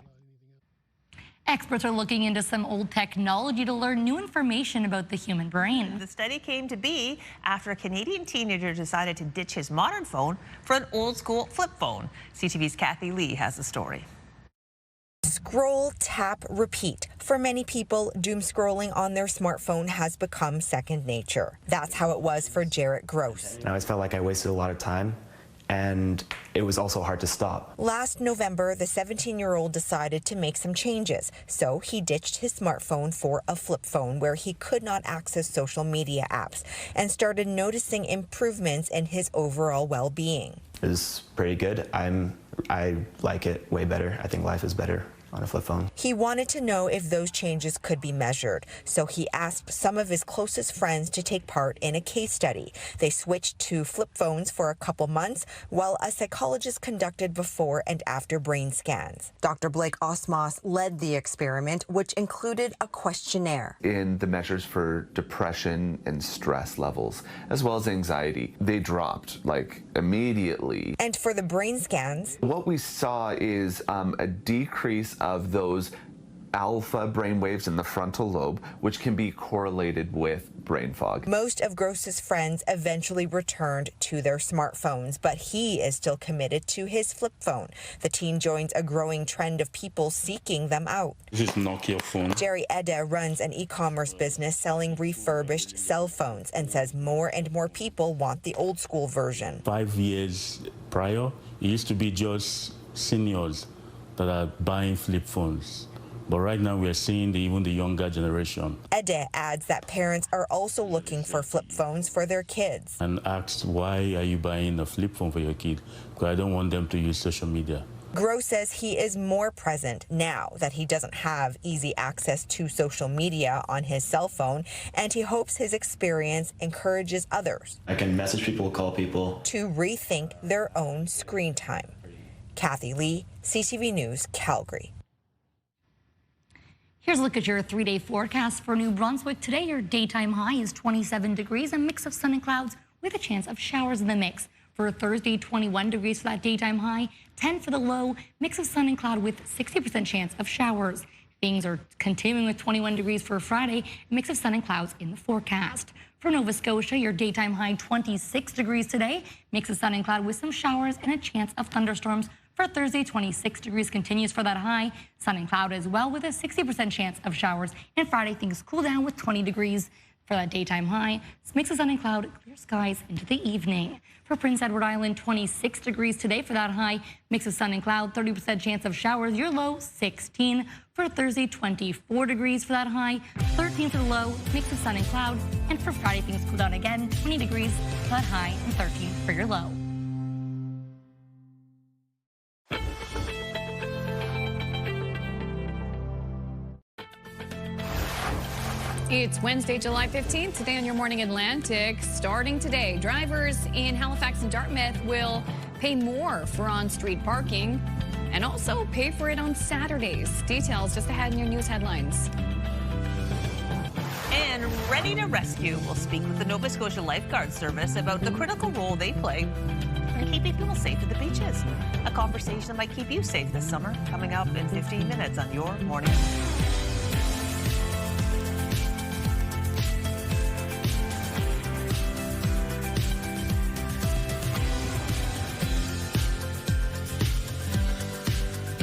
Speaker 3: Experts are looking into some old technology to learn new information about the human brain.
Speaker 2: The study came to be after a Canadian teenager decided to ditch his modern phone for an old-school flip phone. CTV's Kathy Lee has the story.
Speaker 16: Scroll, tap, repeat. For many people, doom scrolling on their smartphone has become second nature. That's how it was for Jarrett Gross.
Speaker 17: I always felt like I wasted a lot of time, and it was also hard to stop.
Speaker 16: Last November, the 17-year-old decided to make some changes, so he ditched his smartphone for a flip phone where he could not access social media apps and started noticing improvements in his overall well-being.
Speaker 17: It was pretty good. I like it way better. I think life is better on a flip phone.
Speaker 16: He wanted to know if those changes could be measured, so he asked some of his closest friends to take part in a case study. They switched to flip phones for a couple months while a psychologist conducted before and after brain scans. Dr. Blake Osmos led the experiment, which included a questionnaire.
Speaker 26: In the measures for depression and stress levels, as well as anxiety, they dropped like immediately.
Speaker 16: And for the brain scans,
Speaker 26: what we saw is a decrease of those alpha brain waves in the frontal lobe, which can be correlated with brain fog.
Speaker 16: Most of Gross's friends eventually returned to their smartphones, but he is still committed to his flip phone. The teen joins a growing trend of people seeking them out.
Speaker 27: This is Nokia phone.
Speaker 16: Jerry Ede runs an e-commerce business selling refurbished cell phones and says more and more people want the old school version.
Speaker 27: 5 years prior, it used to be just seniors that are buying flip phones. But right now we are seeing even the younger generation.
Speaker 16: Ede adds that parents are also looking for flip phones for their kids.
Speaker 27: And asked, why are you buying a flip phone for your kid? Because I don't want them to use social media.
Speaker 16: Gross says he is more present now that he doesn't have easy access to social media on his cell phone, and he hopes his experience encourages others.
Speaker 17: I can message people, call people.
Speaker 16: To rethink their own screen time. Kathy Lee, CTV News, Calgary.
Speaker 3: Here's a look at your 3-day forecast for New Brunswick. Today, your daytime high is 27 degrees, a mix of sun and clouds with a chance of showers in the mix. For Thursday, 21 degrees for that daytime high, 10 for the low, mix of sun and cloud with 60% chance of showers. Things are continuing with 21 degrees for Friday, a mix of sun and clouds in the forecast. For Nova Scotia, your daytime high 26 degrees today, mix of sun and cloud with some showers and a chance of thunderstorms. For Thursday, 26 degrees continues for that high, sun and cloud as well with a 60% chance of showers. And Friday, things cool down with 20 degrees for that daytime high. Mix of sun and cloud, clear skies into the evening. For Prince Edward Island, 26 degrees today for that high, mix of sun and cloud, 30% chance of showers. Your low, 16. For Thursday, 24 degrees for that high, 13 for the low, mix of sun and cloud. And for Friday, things cool down again, 20 degrees for that high and 13 for your low.
Speaker 1: It's Wednesday, July 15th. Today on Your Morning Atlantic. Starting today, drivers in Halifax and Dartmouth will pay more for on-street parking and also pay for it on Saturdays. Details just ahead in your news headlines.
Speaker 2: And Ready to Rescue will speak with the Nova Scotia Lifeguard Service about the critical role they play in keeping people safe at the beaches. A conversation that might keep you safe this summer, coming up in 15 minutes on Your Morning.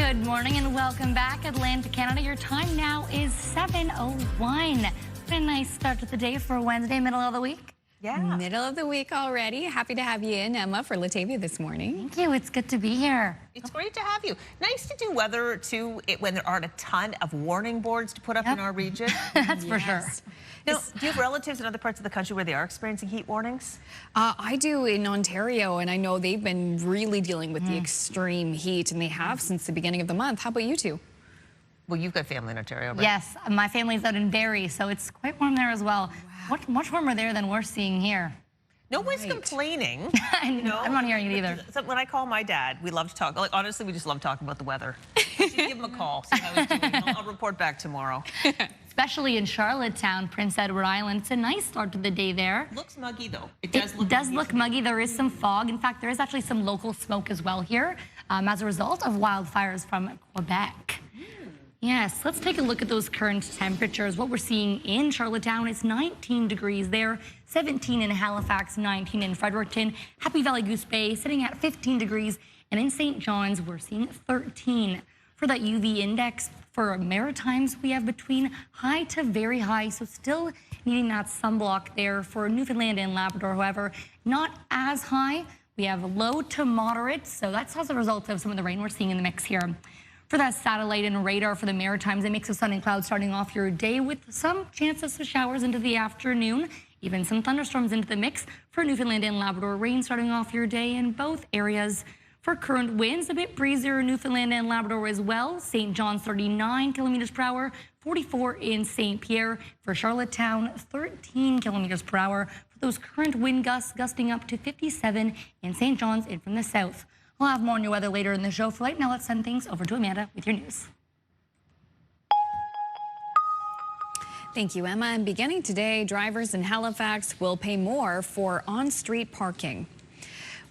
Speaker 3: Good morning and welcome back, Atlantic, Canada. Your time now is 7:01. What a nice start to the day for Wednesday, middle of the week.
Speaker 1: Yeah. Middle of the week already. Happy to have you in, Emma, for Latavia this morning.
Speaker 3: Thank you. It's good to be here.
Speaker 2: It's great to have you. Nice to do weather, too, when there aren't a ton of warning boards to put up in our region.
Speaker 3: That's for sure.
Speaker 2: Now, do you have relatives in other parts of the country where they are experiencing heat warnings?
Speaker 1: I do in Ontario, and I know they've been really dealing with the extreme heat, and they have since the beginning of the month. How about you two?
Speaker 2: Well, you've got family in Ontario, right?
Speaker 3: Yes, my family's out in Barrie, so it's quite warm there as well. Wow. Much warmer there than we're seeing here.
Speaker 2: No one's complaining.
Speaker 3: I'm not hearing it either.
Speaker 2: So when I call my dad, we love to talk. Like, honestly, we just love talking about the weather. I should give him a call, see how he's doing. I'll report back tomorrow.
Speaker 3: Especially in Charlottetown, Prince Edward Island. It's a nice start to the day there.
Speaker 2: Looks muggy, though.
Speaker 3: It does look muggy. There is some fog. In fact, there is actually some local smoke as well here as a result of wildfires from Quebec. Yes, let's take a look at those current temperatures. What we're seeing in Charlottetown is 19 degrees there, 17 in Halifax, 19 in Fredericton. Happy Valley Goose Bay sitting at 15 degrees. And in St. John's, we're seeing 13. For that UV index for Maritimes, we have between high to very high, so still needing that sunblock there. For Newfoundland and Labrador, however, not as high. We have low to moderate, so that's as a result of some of the rain we're seeing in the mix here. For that satellite and radar for the Maritimes, a mix of sun and clouds starting off your day with some chances of showers into the afternoon, even some thunderstorms into the mix. For Newfoundland and Labrador, rain starting off your day in both areas. For current winds, a bit breezier in Newfoundland and Labrador as well. St. John's 39 kilometers per hour, 44 in St. Pierre. For Charlottetown, 13 kilometers per hour. For those current wind gusts gusting up to 57 in St. John's and from the south. We'll have more on your weather later in the show. For right now, let's send things over to Amanda with your news.
Speaker 1: Thank you, Emma. And beginning today, drivers in Halifax will pay more for on-street parking.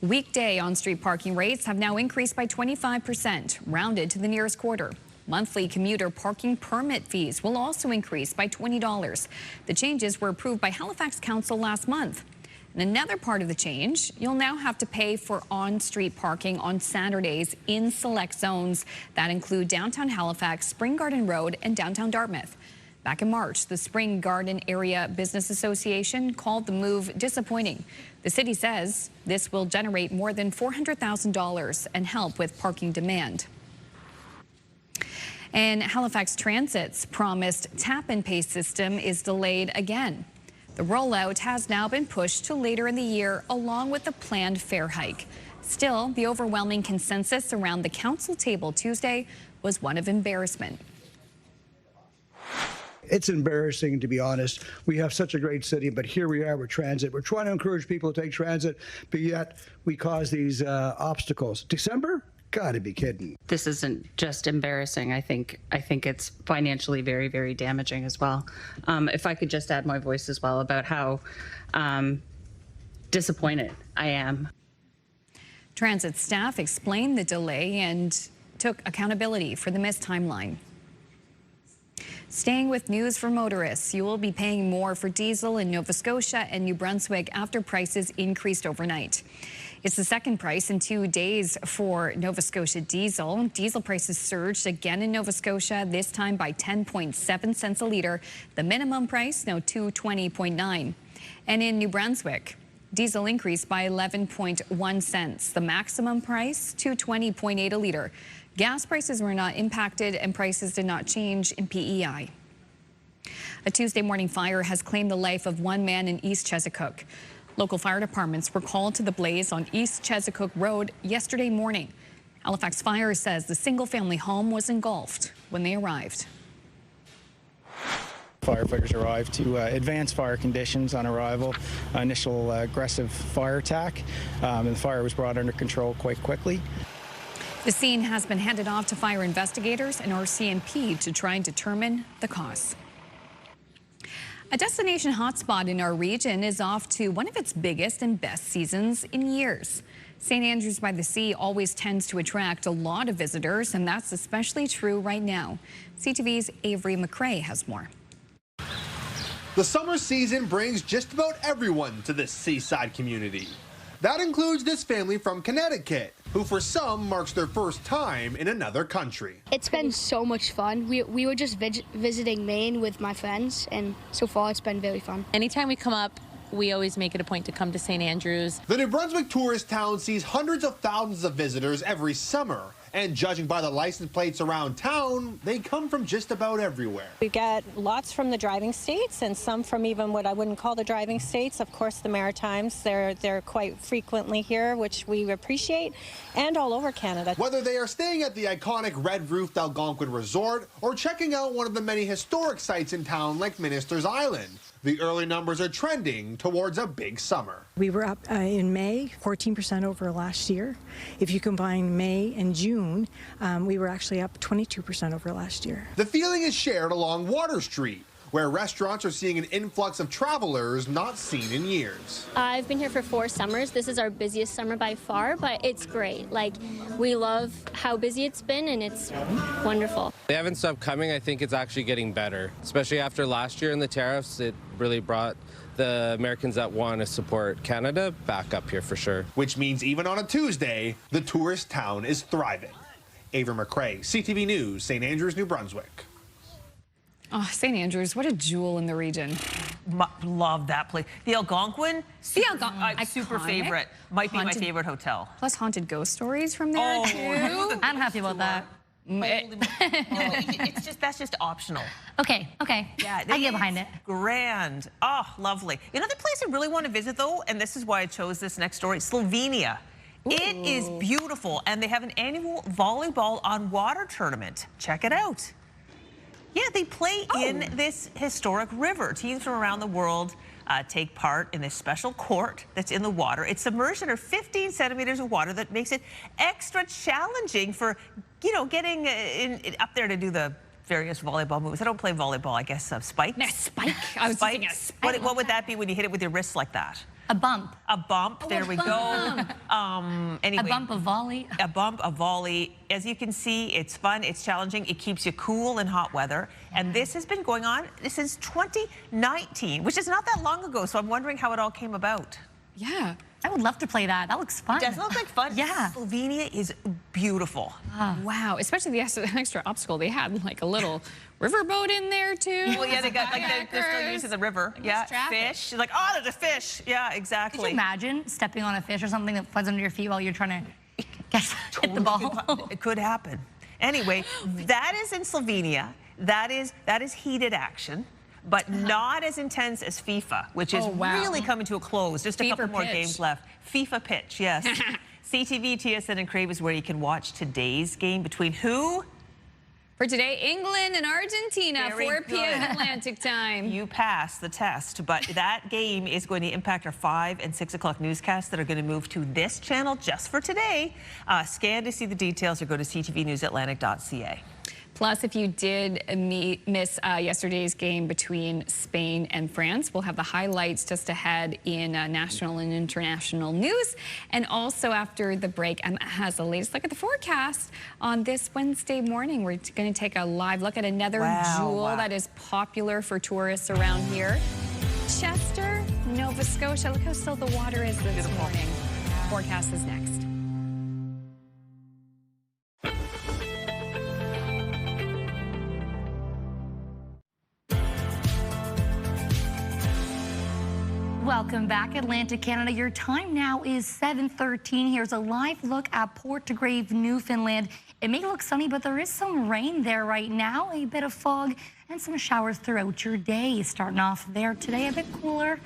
Speaker 1: Weekday on-street parking rates have now increased by 25%, rounded to the nearest quarter. Monthly commuter parking permit fees will also increase by $20. The changes were approved by Halifax Council last month. And another part of the change, you'll now have to pay for on-street parking on Saturdays in select zones that include downtown Halifax, Spring Garden Road, and downtown Dartmouth. Back in March, the Spring Garden Area Business Association called the move disappointing. The city says this will generate more than $400,000 and help with parking demand. And Halifax Transit's promised tap and pay system is delayed again. The rollout has now been pushed to later in the year, along with the planned fare hike. Still, the overwhelming consensus around the council table Tuesday was one of embarrassment.
Speaker 12: It's embarrassing, to be honest. We have such a great city, but here we are with transit. We're trying to encourage people to take transit, but yet we cause these obstacles. December? Gotta be kidding.
Speaker 14: This isn't just embarrassing. I think it's financially very, very damaging as well. If I could just add my voice as well about how disappointed I am.
Speaker 1: Transit staff explained the delay and took accountability for the missed timeline. Staying with news for motorists, you will be paying more for diesel in Nova Scotia and New Brunswick after prices increased overnight. It's the second price in 2 days for Nova Scotia diesel. Diesel prices surged again in Nova Scotia, this time by 10.7 cents a litre. The minimum price now $2.20.9. And in New Brunswick, diesel increased by 11.1 cents. The maximum price $2.20.8 a litre. Gas prices were not impacted and prices did not change in PEI. A Tuesday morning fire has claimed the life of one man in East Chesapeake. Local fire departments were called to the blaze on East Chesapeake Road yesterday morning. Halifax Fire says the single-family home was engulfed when they arrived.
Speaker 6: Firefighters arrived to advance fire conditions on arrival, initial aggressive fire attack, and the fire was brought under control quite quickly.
Speaker 1: The scene has been handed off to fire investigators and RCMP to try and determine the cause. A destination hotspot in our region is off to one of its biggest and best seasons in years. St. Andrews by the Sea always tends to attract a lot of visitors, and that's especially true right now. CTV's Avery McRae has more.
Speaker 15: The summer season brings just about everyone to this seaside community. That includes this family from Connecticut. who for some marks their first time in another country.
Speaker 4: It's been so much fun. We were just visiting Maine with my friends, and so far it's been very fun.
Speaker 18: Anytime we come up, we always make it a point to come to St. Andrews.
Speaker 15: The New Brunswick tourist town sees hundreds of thousands of visitors every summer. And judging by the license plates around town, they come from just about everywhere.
Speaker 19: We get lots from the driving states and some from even what I wouldn't call the driving states. Of course, the Maritimes, they're quite frequently here, which we appreciate, and all over Canada.
Speaker 15: Whether they are staying at the iconic red-roofed Algonquin Resort or checking out one of the many historic sites in town like Minister's Island, the early numbers are trending towards a big summer.
Speaker 20: We were up in May, 14% over last year. If you combine May and June, we were actually up 22% over last year.
Speaker 15: The feeling is shared along Water Street, where restaurants are seeing an influx of travelers not seen in years.
Speaker 4: I've been here for 4 summers. This is our busiest summer by far, but it's great. Like, we love how busy it's been, and it's wonderful.
Speaker 21: They haven't stopped coming. I think it's actually getting better, especially after last year and the tariffs. It really brought the Americans that want to support Canada back up here for sure.
Speaker 15: Which means even on a Tuesday, the tourist town is thriving. Ava McRae, CTV News, St. Andrews, New Brunswick.
Speaker 1: Oh, St. Andrews, what a jewel in the region.
Speaker 2: Love that place. The Algonquin, super
Speaker 1: Iconic.
Speaker 2: favorite. Might be my favorite hotel.
Speaker 1: Plus haunted ghost stories from there, too.
Speaker 3: I'm happy about that.
Speaker 2: That's just optional.
Speaker 3: Okay.
Speaker 2: Yeah,
Speaker 3: I get behind it.
Speaker 2: Grand. Oh, lovely. Another place I really want to visit, though, and this is why I chose this next story, Slovenia. Ooh. It is beautiful, and they have an annual volleyball on water tournament. Check it out. Yeah, they play in this historic river. Teams from around the world take part in this special court that's in the water. It's submerged under 15 centimeters of water that makes it extra challenging for, getting up there to do the various volleyball moves. I don't play volleyball, I guess. Spike?
Speaker 1: No, spike. I was thinking a spike.
Speaker 2: What would that be when you hit it with your wrists like that?
Speaker 3: A bump.
Speaker 2: A bump. There we go. Anyway,
Speaker 3: a bump, a volley.
Speaker 2: A bump, a volley. As you can see, it's fun, it's challenging, it keeps you cool in hot weather. And this has been going on since 2019, which is not that long ago. So I'm wondering how it all came about.
Speaker 1: Yeah.
Speaker 3: I would love to play that. That looks fun.
Speaker 2: Doesn't it look like fun?
Speaker 3: Yeah.
Speaker 2: Slovenia is beautiful.
Speaker 1: Wow. Especially the extra obstacle. They had like a little riverboat in there too.
Speaker 2: Well, yeah, they got they're still using the river. Yeah, fish. Like, oh, there's a fish. Yeah, exactly.
Speaker 3: Could you imagine stepping on a fish or something that flies under your feet while you're trying to hit the ball?
Speaker 2: It could happen. Anyway, that is in Slovenia. That is heated action, but not as intense as FIFA, which is really coming to a close. Just a couple more games left. FIFA pitch, yes. CTV, TSN, and Crave is where you can watch today's game between who?
Speaker 1: For today, England and Argentina, 4 p.m. Atlantic time.
Speaker 2: You passed the test, but that game is going to impact our 5 and 6 o'clock newscasts that are going to move to this channel just for today. Scan to see the details or go to ctvnewsatlantic.ca.
Speaker 1: Plus, if you did miss yesterday's game between Spain and France, we'll have the highlights just ahead in national and international news. And also after the break, Emma has the latest look at the forecast on this Wednesday morning. We're going to take a live look at another jewel that is popular for tourists around here. Chester, Nova Scotia. Look how still the water is this morning. Forecast is next.
Speaker 3: Welcome back, Atlantic Canada. Your time now is 7:13. Here's a live look at Portagrave, Newfoundland. It may look sunny, but there is some rain there right now, a bit of fog, and some showers throughout your day. Starting off there today, a bit cooler.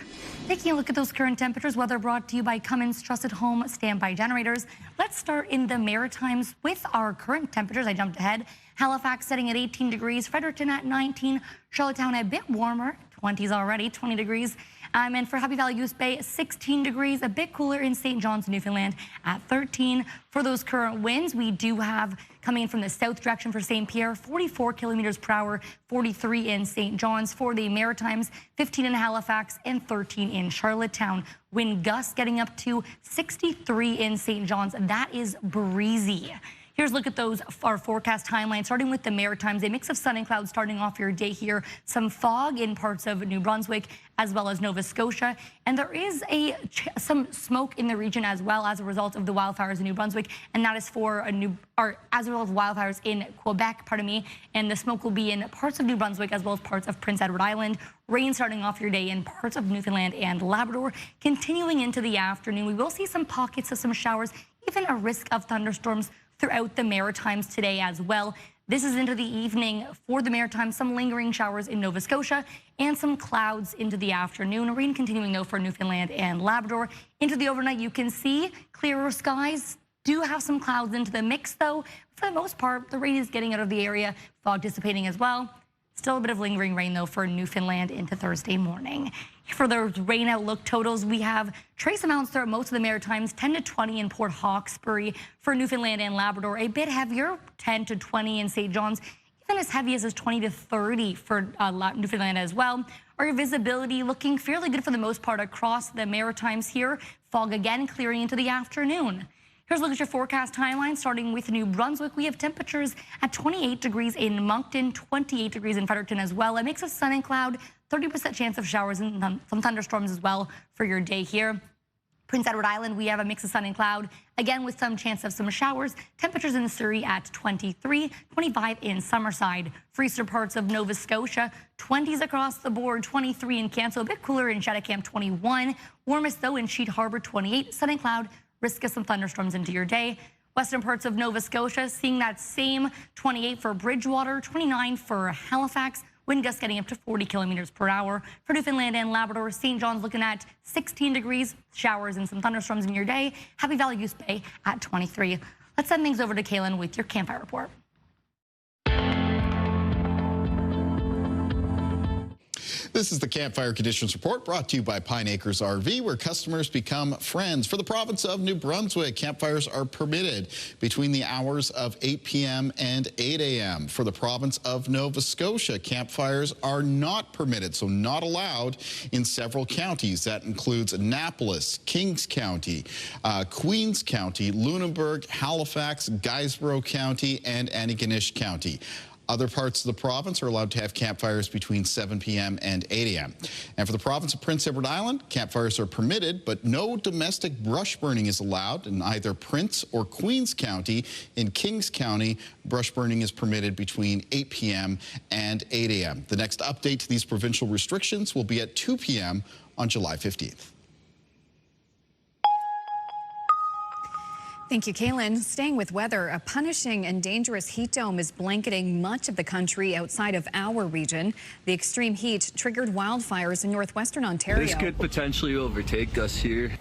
Speaker 3: Taking a look at those current temperatures, weather brought to you by Cummins Trusted Home Standby Generators. Let's start in the Maritimes with our current temperatures. I jumped ahead. Halifax setting at 18 degrees, Fredericton at 19, Charlottetown a bit warmer, 20s already, 20 degrees. And for Happy Valley Goose Bay, 16 degrees, a bit cooler in St. John's, Newfoundland at 13. For those current winds, we do have coming in from the south direction for St. Pierre, 44 kilometers per hour, 43 in St. John's. For the Maritimes, 15 in Halifax and 13 in Charlottetown. Wind gusts getting up to 63 in St. John's. That is breezy. Here's a look at our forecast timeline, starting with the Maritimes. A mix of sun and clouds starting off your day here. Some fog in parts of New Brunswick as well as Nova Scotia. And there is some smoke in the region as well as a result of the wildfires in New Brunswick. And that is for as a result of wildfires in Quebec, pardon me. And the smoke will be in parts of New Brunswick as well as parts of Prince Edward Island. Rain starting off your day in parts of Newfoundland and Labrador. Continuing into the afternoon, we will see some pockets of some showers, even a risk of thunderstorms throughout the Maritimes today as well. This is into the evening for the Maritimes, some lingering showers in Nova Scotia and some clouds into the afternoon. Rain continuing though for Newfoundland and Labrador. Into the overnight, you can see clearer skies. Do have some clouds into the mix though. For the most part, the rain is getting out of the area, fog dissipating as well. Still a bit of lingering rain though for Newfoundland into Thursday morning. For the rain outlook totals, we have trace amounts throughout most of the Maritimes, 10 to 20 in Port Hawkesbury. For Newfoundland and Labrador, a bit heavier, 10 to 20 in St. John's, even as heavy as 20 to 30 for Newfoundland as well. Our visibility looking fairly good for the most part across the Maritimes here. Fog again clearing into the afternoon. Here's a look at your forecast timeline, starting with New Brunswick. We have temperatures at 28 degrees in Moncton, 28 degrees in Fredericton as well. A mix of sun and cloud, 30% chance of showers and some thunderstorms as well for your day here. Prince Edward Island, we have a mix of sun and cloud, again with some chance of some showers. Temperatures in Surrey at 23, 25 in Summerside. For eastern parts of Nova Scotia, 20s across the board, 23 in Canso, a bit cooler in Cheticamp, 21. Warmest though in Sheet Harbour, 28, sun and cloud. Risk of some thunderstorms into your day. Western parts of Nova Scotia seeing that same 28 for Bridgewater, 29 for Halifax. Wind gusts getting up to 40 kilometers per hour. For Newfoundland and Labrador, St. John's looking at 16 degrees, showers and some thunderstorms in your day. Happy Valley Goose Bay at 23. Let's send things over to Kaylin with your campfire report.
Speaker 5: This is the Campfire Conditions Report brought to you by Pine Acres RV, where customers become friends. For the province of New Brunswick, campfires are permitted between the hours of 8 p.m. and 8 a.m. For the province of Nova Scotia, campfires are not permitted, so not allowed in several counties. That includes Annapolis, Kings County, Queens County, Lunenburg, Halifax, Guysborough County, and Antigonish County. Other parts of the province are allowed to have campfires between 7 p.m. and 8 a.m. And for the province of Prince Edward Island, campfires are permitted, but no domestic brush burning is allowed in either Prince or Queens County. In Kings County, brush burning is permitted between 8 p.m. and 8 a.m. The next update to these provincial restrictions will be at 2 p.m. on July 15th.
Speaker 1: Thank you, Kaylin. Staying with weather, a punishing and dangerous heat dome is blanketing much of the country outside of our region. The extreme heat triggered wildfires in northwestern Ontario.
Speaker 7: This could potentially overtake us here.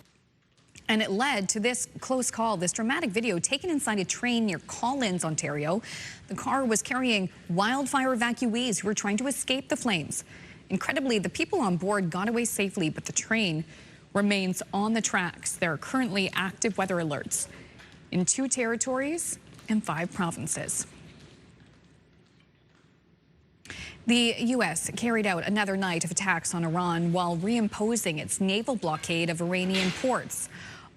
Speaker 1: And it led to this close call, this dramatic video taken inside a train near Collins, Ontario. The car was carrying wildfire evacuees who were trying to escape the flames. Incredibly, the people on board got away safely, but the train remains on the tracks. There are currently active weather alerts in 2 territories and 5 provinces. The U.S. carried out another night of attacks on Iran while reimposing its naval blockade of Iranian ports.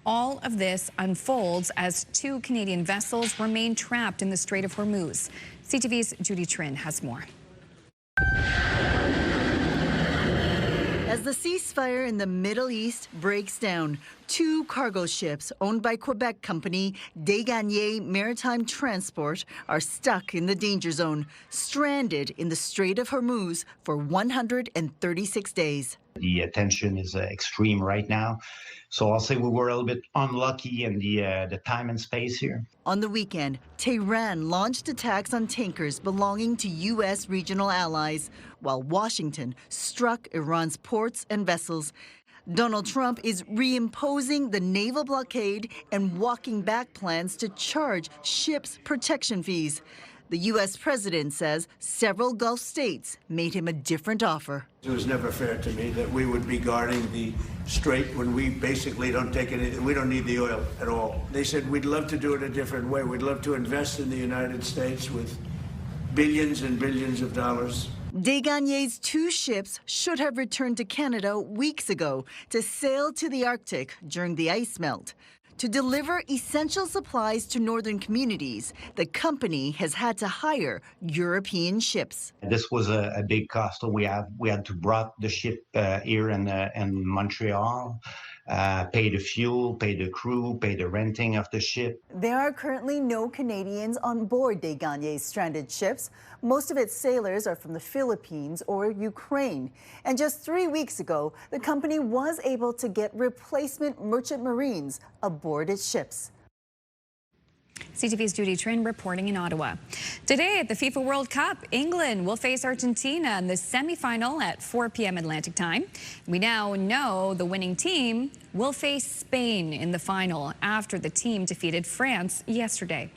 Speaker 1: All of this unfolds as 2 Canadian vessels remain trapped in the Strait of Hormuz. CTV's Judy Trin has more.
Speaker 8: As the ceasefire in the Middle East breaks down, 2 cargo ships owned by Quebec company Desgagnés Maritime Transport are stuck in the danger zone, stranded in the Strait of Hormuz for 136 days.
Speaker 22: The tension is extreme right now. So I'll say we were a little bit unlucky in the time and space here.
Speaker 8: On the weekend, Tehran launched attacks on tankers belonging to U.S. regional allies, while Washington struck Iran's ports and vessels. Donald Trump is reimposing the naval blockade and walking back plans to charge ships protection fees. The U.S. president says several Gulf states made him a different offer.
Speaker 23: It was never fair to me that we would be guarding the strait when we basically don't take any, we don't need the oil at all. They said we'd love to do it a different way. We'd love to invest in the United States with billions and billions of dollars.
Speaker 8: Desgagnés' 2 ships should have returned to Canada weeks ago to sail to the Arctic during the ice melt. To deliver essential supplies to northern communities, the company has had to hire European ships.
Speaker 22: This was a big cost. So we had to brought the ship here in Montreal, pay the fuel, pay the crew, pay the renting of the ship.
Speaker 8: There are currently no Canadians on board Des Gagnet's stranded ships. Most of its sailors are from the Philippines or Ukraine. And just 3 weeks ago, the company was able to get replacement merchant marines aboard its ships.
Speaker 1: CTV's Judy Trin reporting in Ottawa. Today at the FIFA World Cup, England will face Argentina in the semifinal at 4 p.m. Atlantic time. We now know the winning team will face Spain in the final after the team defeated France yesterday.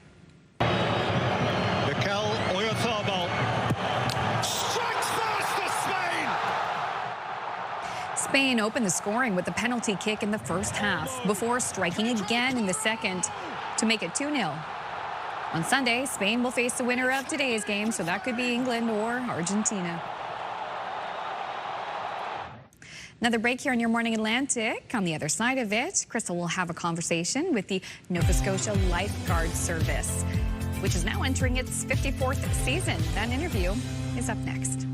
Speaker 1: Spain opened the scoring with a penalty kick in the first half before striking again in the second to make it 2-0. On Sunday, Spain will face the winner of today's game, so that could be England or Argentina. Another break here on Your Morning Atlantic. On the other side of it, Crystal will have a conversation with the Nova Scotia Lifeguard Service, which is now entering its 54th season. That interview is up next.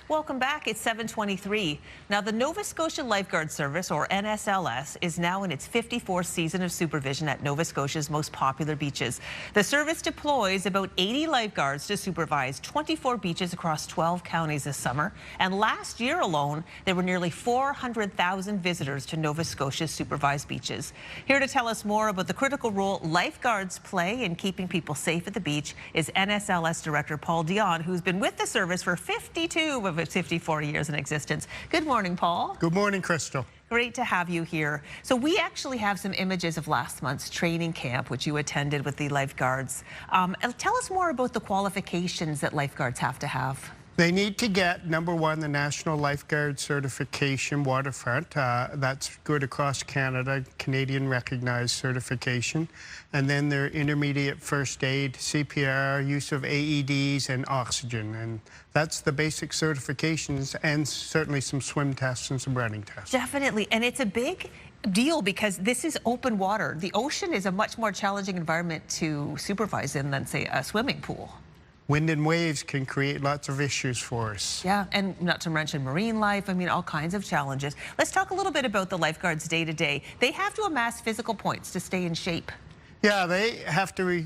Speaker 2: Welcome back. It's 7:23. Now, the Nova Scotia Lifeguard Service, or NSLS, is now in its 54th season of supervision at Nova Scotia's most popular beaches. The service deploys about 80 lifeguards to supervise 24 beaches across 12 counties this summer. And last year alone, there were nearly 400,000 visitors to Nova Scotia's supervised beaches. Here to tell us more about the critical role lifeguards play in keeping people safe at the beach is NSLS Director Paul Dion, who's been with the service for 52 of its 54 years in existence. Good morning, Paul.
Speaker 9: Good morning, Crystal.
Speaker 2: Great to have you here. So we actually have some images of last month's training camp, which you attended with the lifeguards. Tell us more about the qualifications that lifeguards have to have.
Speaker 9: They need to get, number one, the National Lifeguard Certification Waterfront. That's good across Canada, Canadian recognized certification. And then their intermediate first aid, CPR, use of AEDs, and oxygen. And that's the basic certifications, and certainly some swim tests and some running tests.
Speaker 2: Definitely. And it's a big deal because this is open water. The ocean is a much more challenging environment to supervise in than, say, a swimming pool.
Speaker 9: Wind and waves can create lots of issues for us.
Speaker 2: Yeah, and not to mention marine life, I mean, all kinds of challenges. Let's talk a little bit about the lifeguards day to day. They have to amass physical points to stay in shape.
Speaker 9: Yeah, they have to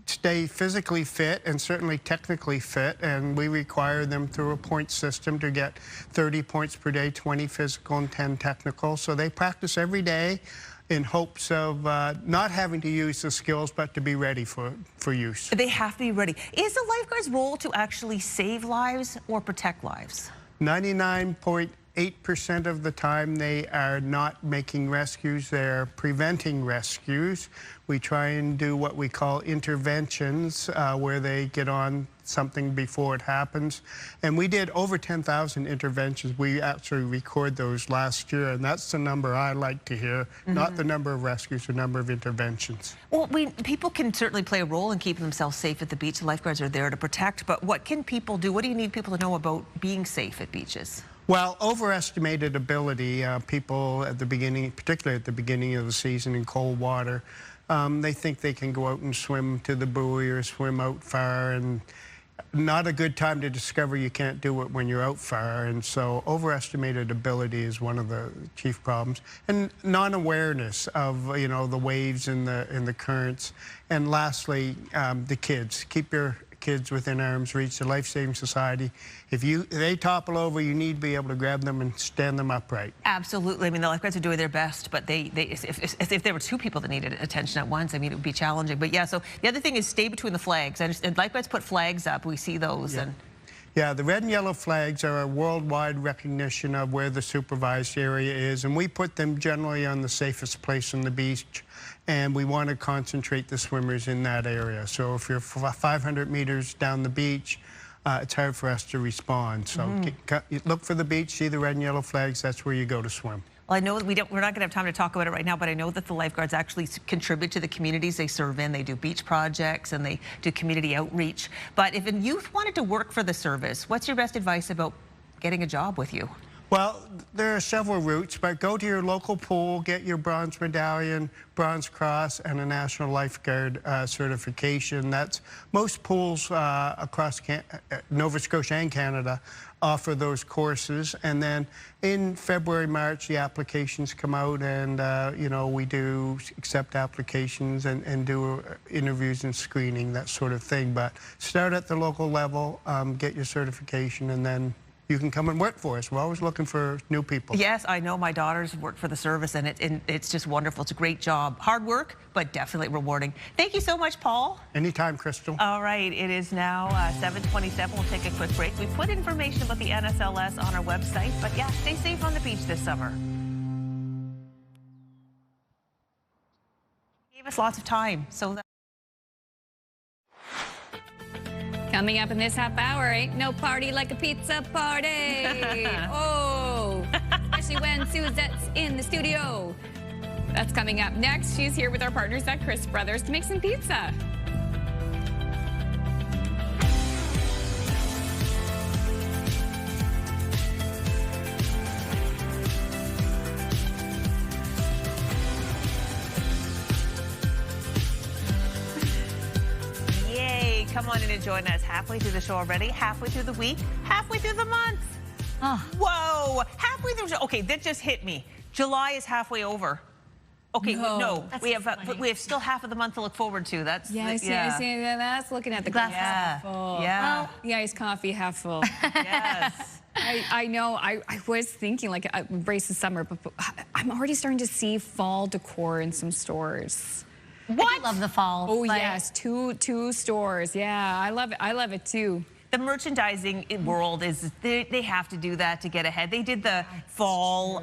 Speaker 9: stay physically fit and certainly technically fit, and we require them through a point system to get 30 points per day, 20 physical and 10 technical. So they practice every day in hopes of not having to use the skills, but to be ready for use.
Speaker 2: They have to be ready. Is the lifeguard's role to actually save lives or protect lives?
Speaker 9: 99.8% of the time they are not making rescues, they're preventing rescues. We try and do what we call interventions, where they get on something before it happens. And we did over 10,000 interventions. We actually record those last year, and that's the number I like to hear, not the number of rescues, the number of interventions.
Speaker 2: Well, people can certainly play a role in keeping themselves safe at the beach. The lifeguards are there to protect, but what can people do? What do you need people to know about being safe at beaches?
Speaker 9: Well, overestimated ability, people at the beginning, particularly at the beginning of the season in cold water, they think they can go out and swim to the buoy or swim out far, and not a good time to discover you can't do it when you're out far. And so overestimated ability is one of the chief problems, and non-awareness of, you know, the waves and the currents. And lastly, the kids. Keep your kids within arm's reach. The Life Saving Society, if they topple over, you need to be able to grab them and stand them upright.
Speaker 2: Absolutely. I mean, the lifeguards are doing their best, but if there were two people that needed attention at once, I mean, it would be challenging. But yeah, so the other thing is stay between the flags. And lifeguards put flags up. We see those.
Speaker 9: Yeah. Yeah, the red and yellow flags are a worldwide recognition of where the supervised area is, and we put them generally on the safest place on the beach, and we want to concentrate the swimmers in that area. So if you're 500 meters down the beach, it's hard for us to respond. So look for the beach, see the red and yellow flags, that's where you go to swim.
Speaker 2: Well, I know that we're not going to have time to talk about it right now, but I know that the lifeguards actually contribute to the communities they serve in. They do beach projects and they do community outreach. But if a youth wanted to work for the service, what's your best advice about getting a job with you?
Speaker 9: Well, there are several routes, but go to your local pool, get your bronze medallion, bronze cross, and a National Lifeguard certification. That's most pools across Nova Scotia and Canada offer those courses. And then in February, March, the applications come out, and you know, we do accept applications and do interviews and screening, that sort of thing. But start at the local level, get your certification, and then you can come and work for us. We're always looking for new people.
Speaker 2: Yes, I know my daughters work for the service, and it's just wonderful. It's a great job. Hard work, but definitely rewarding. Thank you so much, Paul.
Speaker 9: Anytime, Crystal.
Speaker 2: All right, it is now 7:27. We'll take a quick break. We put information about the NSLS on our website, but yeah, stay safe on the beach this summer. Gave us lots of time, so that
Speaker 1: Coming up in this half hour, ain't no party like a pizza party. Oh, especially when Suzette's in the studio. That's coming up next. She's here with our partners at Chris Brothers to make some pizza.
Speaker 2: come on in and join us halfway through the show already, halfway through the week, halfway through the month.
Speaker 3: Oh.
Speaker 2: Whoa, halfway through. Okay, that just hit me. July is halfway over. Okay, no, we have still half of the month to look forward to. That's
Speaker 1: I see. That's looking at the glass half full.
Speaker 2: Yeah.
Speaker 1: Well, the iced coffee half full.
Speaker 2: Yes.
Speaker 1: I know. I was thinking like embrace the summer, but I'm already starting to see fall decor in some stores.
Speaker 3: What? I love the fall.
Speaker 1: Oh yes, two stores. Yeah, I love it. I love it too.
Speaker 2: The merchandising world is they have to do that to get ahead. They did the fall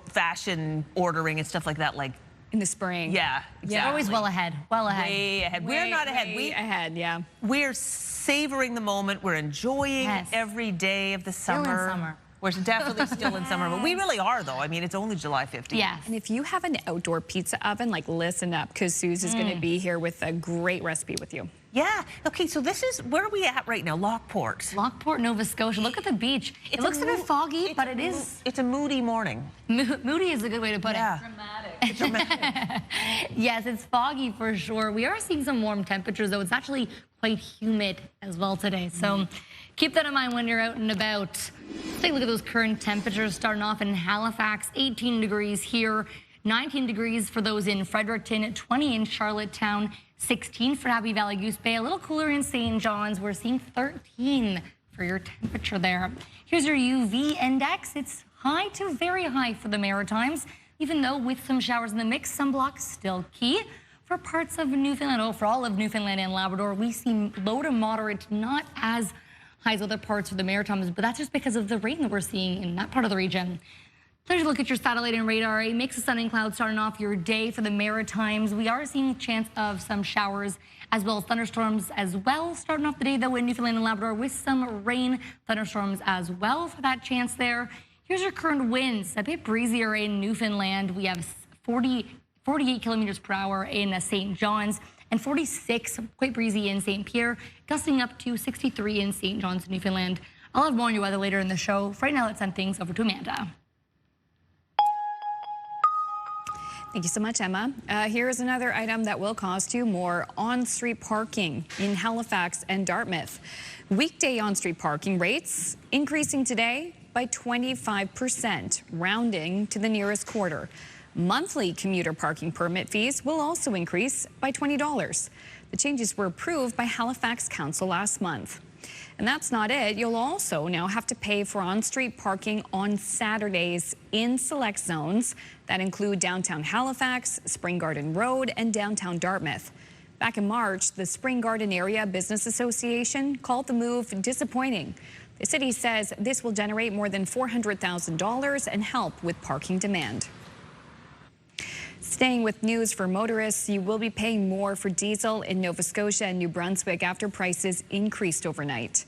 Speaker 2: fashion ordering and stuff like that, like
Speaker 1: in the spring.
Speaker 2: Yeah, exactly.
Speaker 3: Yeah, always well ahead. Well ahead.
Speaker 2: Way ahead. We're not ahead.
Speaker 1: Way ahead. Yeah.
Speaker 2: We're savoring the moment. We're enjoying every day of the summer.
Speaker 3: Still in summer.
Speaker 2: We're definitely still in summer, but we really are, though. I mean, it's only July 15th.
Speaker 1: Yes. And if you have an outdoor pizza oven, like, listen up, because Suze is going to be here with a great recipe with you.
Speaker 2: Yeah. Okay, so this is, where are we at right now? Lockport.
Speaker 3: Lockport, Nova Scotia. Look at the beach. It looks a bit foggy, but it is.
Speaker 2: It's a moody morning.
Speaker 3: Moody is a good way to put it.
Speaker 2: Dramatic. Dramatic.
Speaker 3: Yes, it's foggy for sure. We are seeing some warm temperatures, though. It's actually quite humid as well today. So keep that in mind when you're out and about. Let's take a look at those current temperatures, starting off in Halifax, 18 degrees here, 19 degrees for those in Fredericton, 20 in Charlottetown, 16 for Happy Valley Goose Bay, a little cooler in St. John's. We're seeing 13 for your temperature there. Here's your UV index. It's high to very high for the Maritimes, even though with some showers in the mix, sunblock still key. For parts of Newfoundland, for all of Newfoundland and Labrador, we see low to moderate, not as high as other parts of the Maritimes, but that's just because of the rain that we're seeing in that part of the region. Pleasure to look at your satellite and radar. A mix of sun and clouds starting off your day for the Maritimes. We are seeing a chance of some showers as well as thunderstorms as well. Starting off the day, though, in Newfoundland and Labrador with some rain, thunderstorms as well for that chance there. Here's your current winds. A bit breezier in Newfoundland. We have 48 kilometers per hour in St. John's and 46, quite breezy in St. Pierre, gusting up to 63 in St. John's, Newfoundland. I'll have more on your weather later in the show. For right now, let's send things over to Amanda.
Speaker 1: Thank you so much, Emma. Here is another item that will cost you more: on-street parking in Halifax and Dartmouth. Weekday on-street parking rates increasing today by 25%, rounding to the nearest quarter. Monthly commuter parking permit fees will also increase by $20. The changes were approved by Halifax Council last month. And that's not it. You'll also now have to pay for on-street parking on Saturdays in select zones that include downtown Halifax, Spring Garden Road, and downtown Dartmouth. Back in March, the Spring Garden Area Business Association called the move disappointing. The city says this will generate more than $400,000 and help with parking demand. Staying with news for motorists, you will be paying more for diesel in Nova Scotia and New Brunswick after prices increased overnight.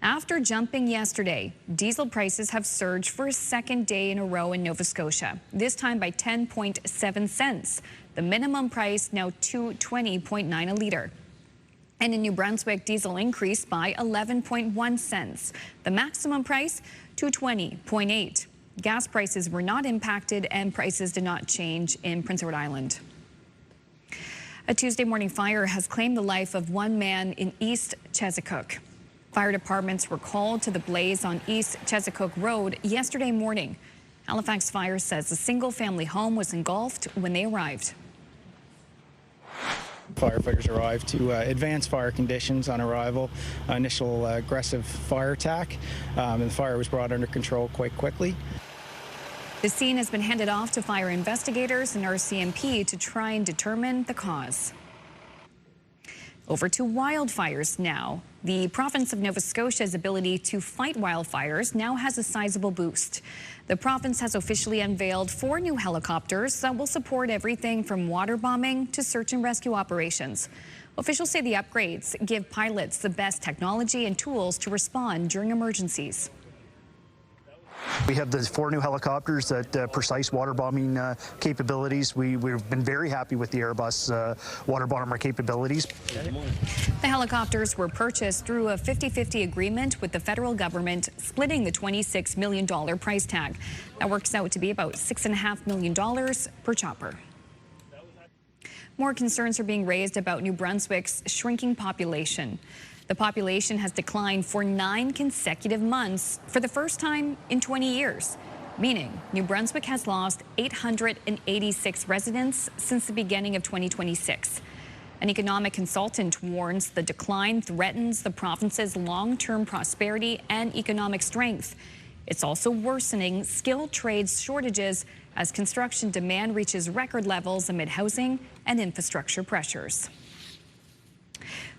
Speaker 1: After jumping yesterday, diesel prices have surged for a second day in a row in Nova Scotia, this time by 10.7 cents. The minimum price now $2.20.9 a litre. And in New Brunswick, diesel increased by 11.1 cents. The maximum price, $2.20.8. Gas prices were not impacted and prices did not change in Prince Edward Island. A Tuesday morning fire has claimed the life of one man in East Chesapeake. Fire departments were called to the blaze on East Chesapeake Road yesterday morning. Halifax Fire says a single-family home was engulfed when they arrived.
Speaker 6: Firefighters arrived to advance fire conditions on arrival, initial aggressive fire attack, and the fire was brought under control quite quickly.
Speaker 1: The scene has been handed off to fire investigators and RCMP to try and determine the cause. Over to wildfires now. The province of Nova Scotia's ability to fight wildfires now has a sizable boost. The province has officially unveiled 4 new helicopters that will support everything from water bombing to search and rescue operations. Officials say the upgrades give pilots the best technology and tools to respond during emergencies.
Speaker 10: We have the 4 new helicopters that precise water bombing capabilities. We've been very happy with the Airbus water bomber capabilities.
Speaker 1: The helicopters were purchased through a 50-50 agreement with the federal government, splitting the $26 million price tag. That works out to be about $6.5 million per chopper. More concerns are being raised about New Brunswick's shrinking population. The population has declined for 9 consecutive months for the first time in 20 years, meaning New Brunswick has lost 886 residents since the beginning of 2026. An economic consultant warns the decline threatens the province's long-term prosperity and economic strength. It's also worsening skilled trades shortages as construction demand reaches record levels amid housing and infrastructure pressures.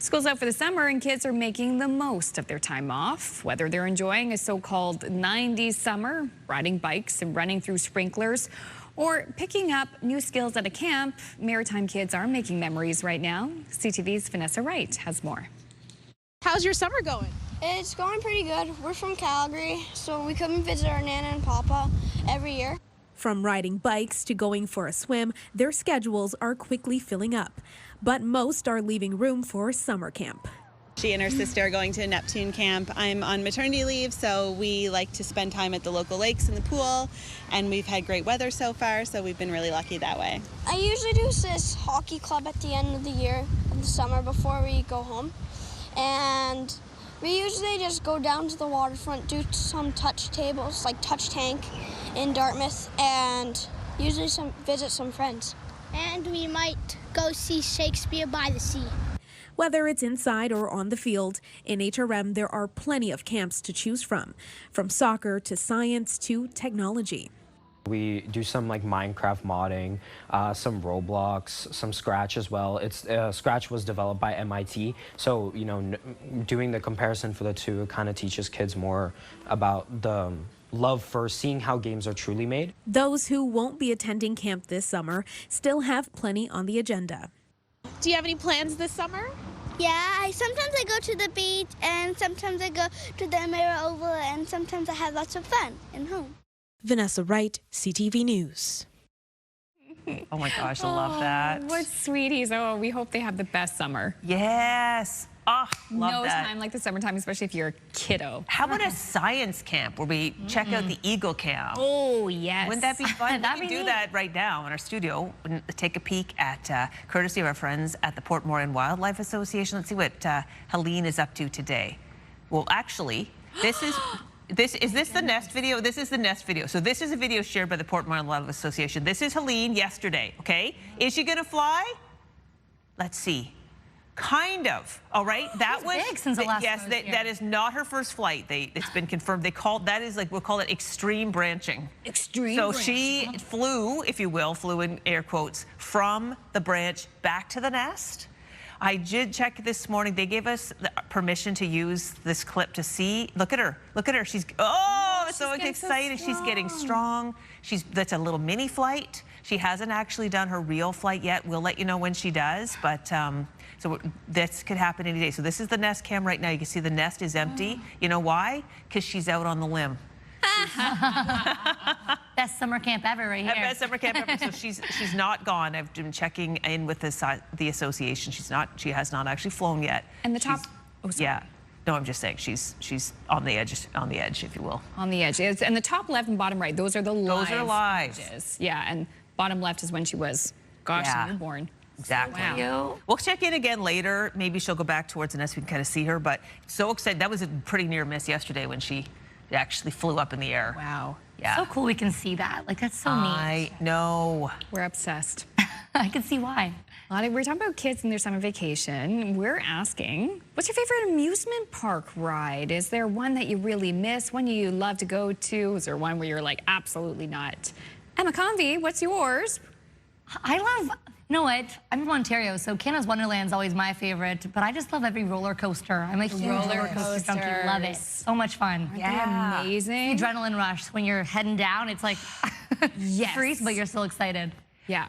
Speaker 1: School's out for the summer and kids are making the most of their time off. Whether they're enjoying a so-called 90s summer, riding bikes and running through sprinklers, or picking up new skills at a camp, Maritime kids are making memories right now. CTV's Vanessa Wright has more.
Speaker 11: How's your summer going?
Speaker 13: It's going pretty good. We're from Calgary, so we come and visit our Nana and Papa every year.
Speaker 11: From riding bikes to going for a swim, their schedules are quickly filling up. But most are leaving room for summer camp.
Speaker 24: She and her sister are going to Neptune camp. I'm on maternity leave, so we like to spend time at the local lakes and the pool, and we've had great weather so far, so we've been really lucky that way.
Speaker 13: I usually do this hockey club at the end of the year, of the summer, before we go home. And we usually just go down to the waterfront, do some touch tables, like touch tank in Dartmouth, and usually visit some friends.
Speaker 25: And we might go see Shakespeare by the sea.
Speaker 11: Whether it's inside or on the field, in HRM there are plenty of camps to choose from soccer to science to technology.
Speaker 26: We do some like Minecraft modding, some Roblox, some Scratch as well. Scratch was developed by MIT, so doing the comparison for the two kind of teaches kids more about the love for seeing how games are truly made.
Speaker 11: Those who won't be attending camp this summer still have plenty on the agenda. Do you have any plans this summer?
Speaker 25: Yeah, sometimes I go to the beach, and sometimes I go to the Emira Oval, and sometimes I have lots of fun at home.
Speaker 11: Vanessa Wright, CTV News.
Speaker 2: Oh my gosh, I love that.
Speaker 1: What sweeties. Oh, we hope they have the best summer.
Speaker 2: Yes. Oh, love
Speaker 1: no
Speaker 2: that.
Speaker 1: time like the summertime, especially if you're a kiddo.
Speaker 2: How about a science camp where we check out the Eagle Camp?
Speaker 1: Oh, yes.
Speaker 2: Wouldn't that be fun? We can do that right now in our studio. Take a peek at, courtesy of our friends at the Port Moran Wildlife Association. Let's see what Helene is up to today. Well, actually, is this the nest video? This is the nest video. So this is a video shared by the Port Moran Wildlife Association. This is Helene yesterday, okay? Is she gonna fly? Let's see. Kind of. All right, that was
Speaker 3: big since the last.
Speaker 2: Yes, that is not her first flight. It's been confirmed. They called that is like we'll call it extreme branching.
Speaker 1: Extreme.
Speaker 2: So
Speaker 1: branching.
Speaker 2: she flew, if you will, flew in air quotes from the branch back to the nest. I did check this morning. They gave us the permission to use this clip to see. Look at her. Look at her. She's so excited.
Speaker 1: So
Speaker 2: she's getting strong. That's a little mini flight. She hasn't actually done her real flight yet. We'll let you know when she does, but so this could happen any day. So this is the nest cam right now. You can see the nest is empty. You know why? Because she's out on the limb.
Speaker 3: Best summer camp ever right here.
Speaker 2: Best summer camp ever. So she's not gone. I've been checking in with the association. She has not actually flown yet.
Speaker 1: And the top.
Speaker 2: Yeah. No, I'm just saying she's on the edge, if you will.
Speaker 1: On the edge. And the top left and bottom right, those are the live.
Speaker 2: Those are live.
Speaker 1: Images. Yeah, and bottom left is when she was, a newborn.
Speaker 2: Exactly.
Speaker 1: Wow.
Speaker 2: We'll check in again later. Maybe she'll go back towards the nest. We can kind of see her. But so excited. That was a pretty near miss yesterday when she actually flew up in the air.
Speaker 1: Wow.
Speaker 2: Yeah.
Speaker 3: So cool we can see that. Like, that's so neat.
Speaker 2: I know.
Speaker 1: We're obsessed.
Speaker 3: I can see why.
Speaker 1: We're talking about kids and their summer vacation. We're asking, what's your favorite amusement park ride? Is there one that you really miss, one you love to go to? Is there one where you're like, absolutely not? Emma Convey, what's yours?
Speaker 3: I love, you know what? I'm from Ontario, so Canada's Wonderland's always my favorite, but I just love every roller coaster. I'm a huge roller coaster junkie. Love it. So much fun.
Speaker 1: Aren't they amazing?
Speaker 3: The adrenaline rush when you're heading down. It's like freeze, but you're still excited.
Speaker 1: Yeah.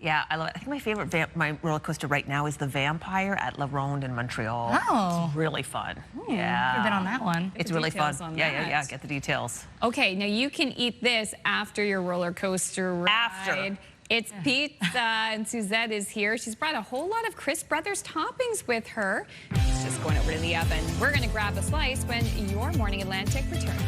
Speaker 2: Yeah, I love it. I think my favorite my roller coaster right now is the Vampire at La Ronde in Montreal.
Speaker 3: Oh.
Speaker 2: It's really fun.
Speaker 3: I've been on that one.
Speaker 2: It's really fun. Yeah. Get the details.
Speaker 1: Okay, now you can eat this after your roller coaster ride.
Speaker 2: After.
Speaker 1: It's pizza, and Suzette is here. She's brought a whole lot of Chris Brothers toppings with her. It's just going over to the oven. We're going to grab a slice when Your Morning Atlantic returns.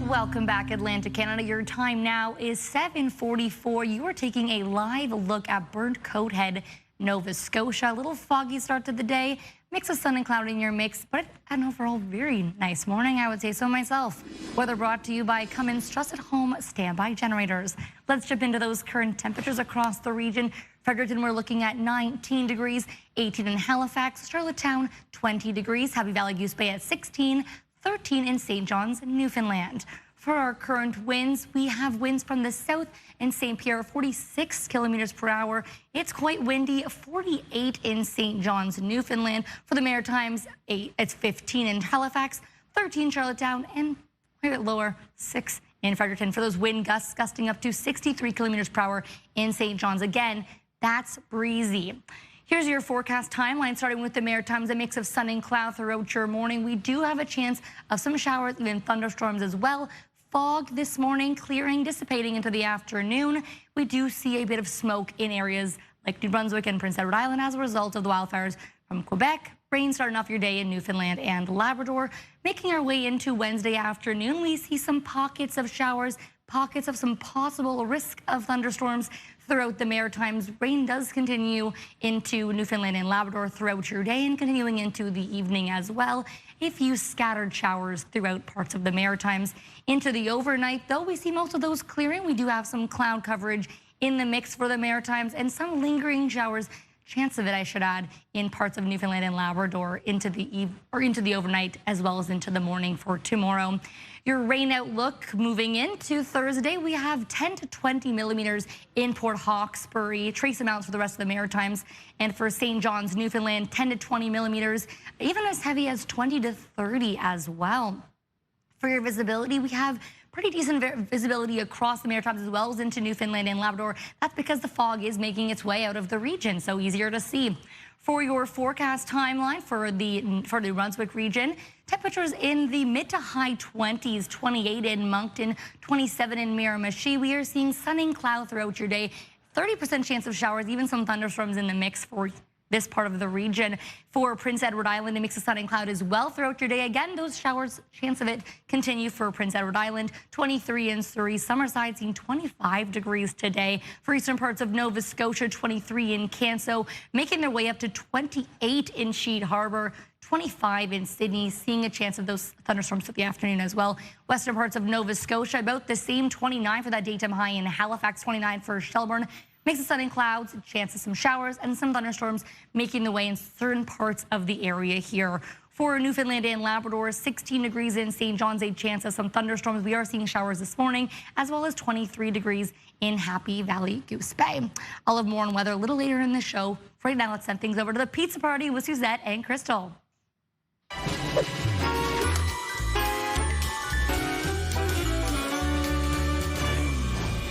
Speaker 3: Welcome back, Atlantic, Canada. Your time now is 7:44. You are taking a live look at Burnt Coat Head, Nova Scotia. A little foggy start to the day. Mix of sun and cloud in your mix, but an overall very nice morning, I would say so myself. Weather brought to you by Cummins Trusted Home Standby Generators. Let's jump into those current temperatures across the region. Fredericton, we're looking at 19 degrees, 18 in Halifax, Charlottetown, 20 degrees, Happy Valley Goose Bay at 16, 13 in St. John's, Newfoundland. For our current winds, we have winds from the south in St. Pierre, 46 kilometers per hour. It's quite windy, 48 in St. John's, Newfoundland. For the Maritimes, it's 15 in Halifax, 13 Charlottetown, and a bit lower, 6 in Fredericton. For those wind gusts gusting up to 63 kilometers per hour in St. John's. Again, that's breezy. Here's your forecast timeline, starting with the Maritimes, a mix of sun and cloud throughout your morning. We do have a chance of some showers, even thunderstorms as well. Fog this morning, clearing, dissipating into the afternoon. We do see a bit of smoke in areas like New Brunswick and Prince Edward Island as a result of the wildfires from Quebec. Rain starting off your day in Newfoundland and Labrador. Making our way into Wednesday afternoon, we see some pockets of showers, pockets of some possible risk of thunderstorms throughout the Maritimes. Rain does continue into Newfoundland and Labrador throughout your day and continuing into the evening as well. A few scattered showers throughout parts of the Maritimes. Into the overnight, though, we see most of those clearing. We do have some cloud coverage in the mix for the Maritimes and some lingering showers, chance of it, I should add, in parts of Newfoundland and Labrador into the overnight as well as into the morning for tomorrow. Your rain outlook moving into Thursday, we have 10 to 20 millimeters in Port Hawkesbury, trace amounts for the rest of the Maritimes, and for St. John's, Newfoundland, 10 to 20 millimeters, even as heavy as 20 to 30 as well. For your visibility, we have pretty decent visibility across the Maritimes as well as into Newfoundland and Labrador. That's because the fog is making its way out of the region, so easier to see. For your forecast timeline for the New Brunswick region, temperatures in the mid to high 20s, 28 in Moncton, 27 in Miramichi. We are seeing sun and cloud throughout your day, 30% chance of showers, even some thunderstorms in the mix for this part of the region. For Prince Edward Island, a mix of sun and cloud as well throughout your day. Again, those showers, chance of it, continue for Prince Edward Island. 23 in Surrey, Summerside, seeing 25 degrees today. For eastern parts of Nova Scotia, 23 in Canso, making their way up to 28 in Sheet Harbour. 25 in Sydney, seeing a chance of those thunderstorms for the afternoon as well. Western parts of Nova Scotia, about the same, 29 for that daytime high in Halifax, 29 for Shelburne. Mix of sun and clouds, chance of some showers and some thunderstorms making the way in certain parts of the area here. For Newfoundland and Labrador, 16 degrees in St. John's, a chance of some thunderstorms. We are seeing showers this morning, as well as 23 degrees in Happy Valley Goose Bay. I'll have more on weather a little later in the show. For right now, let's send things over to the pizza party with Suzette and Crystal.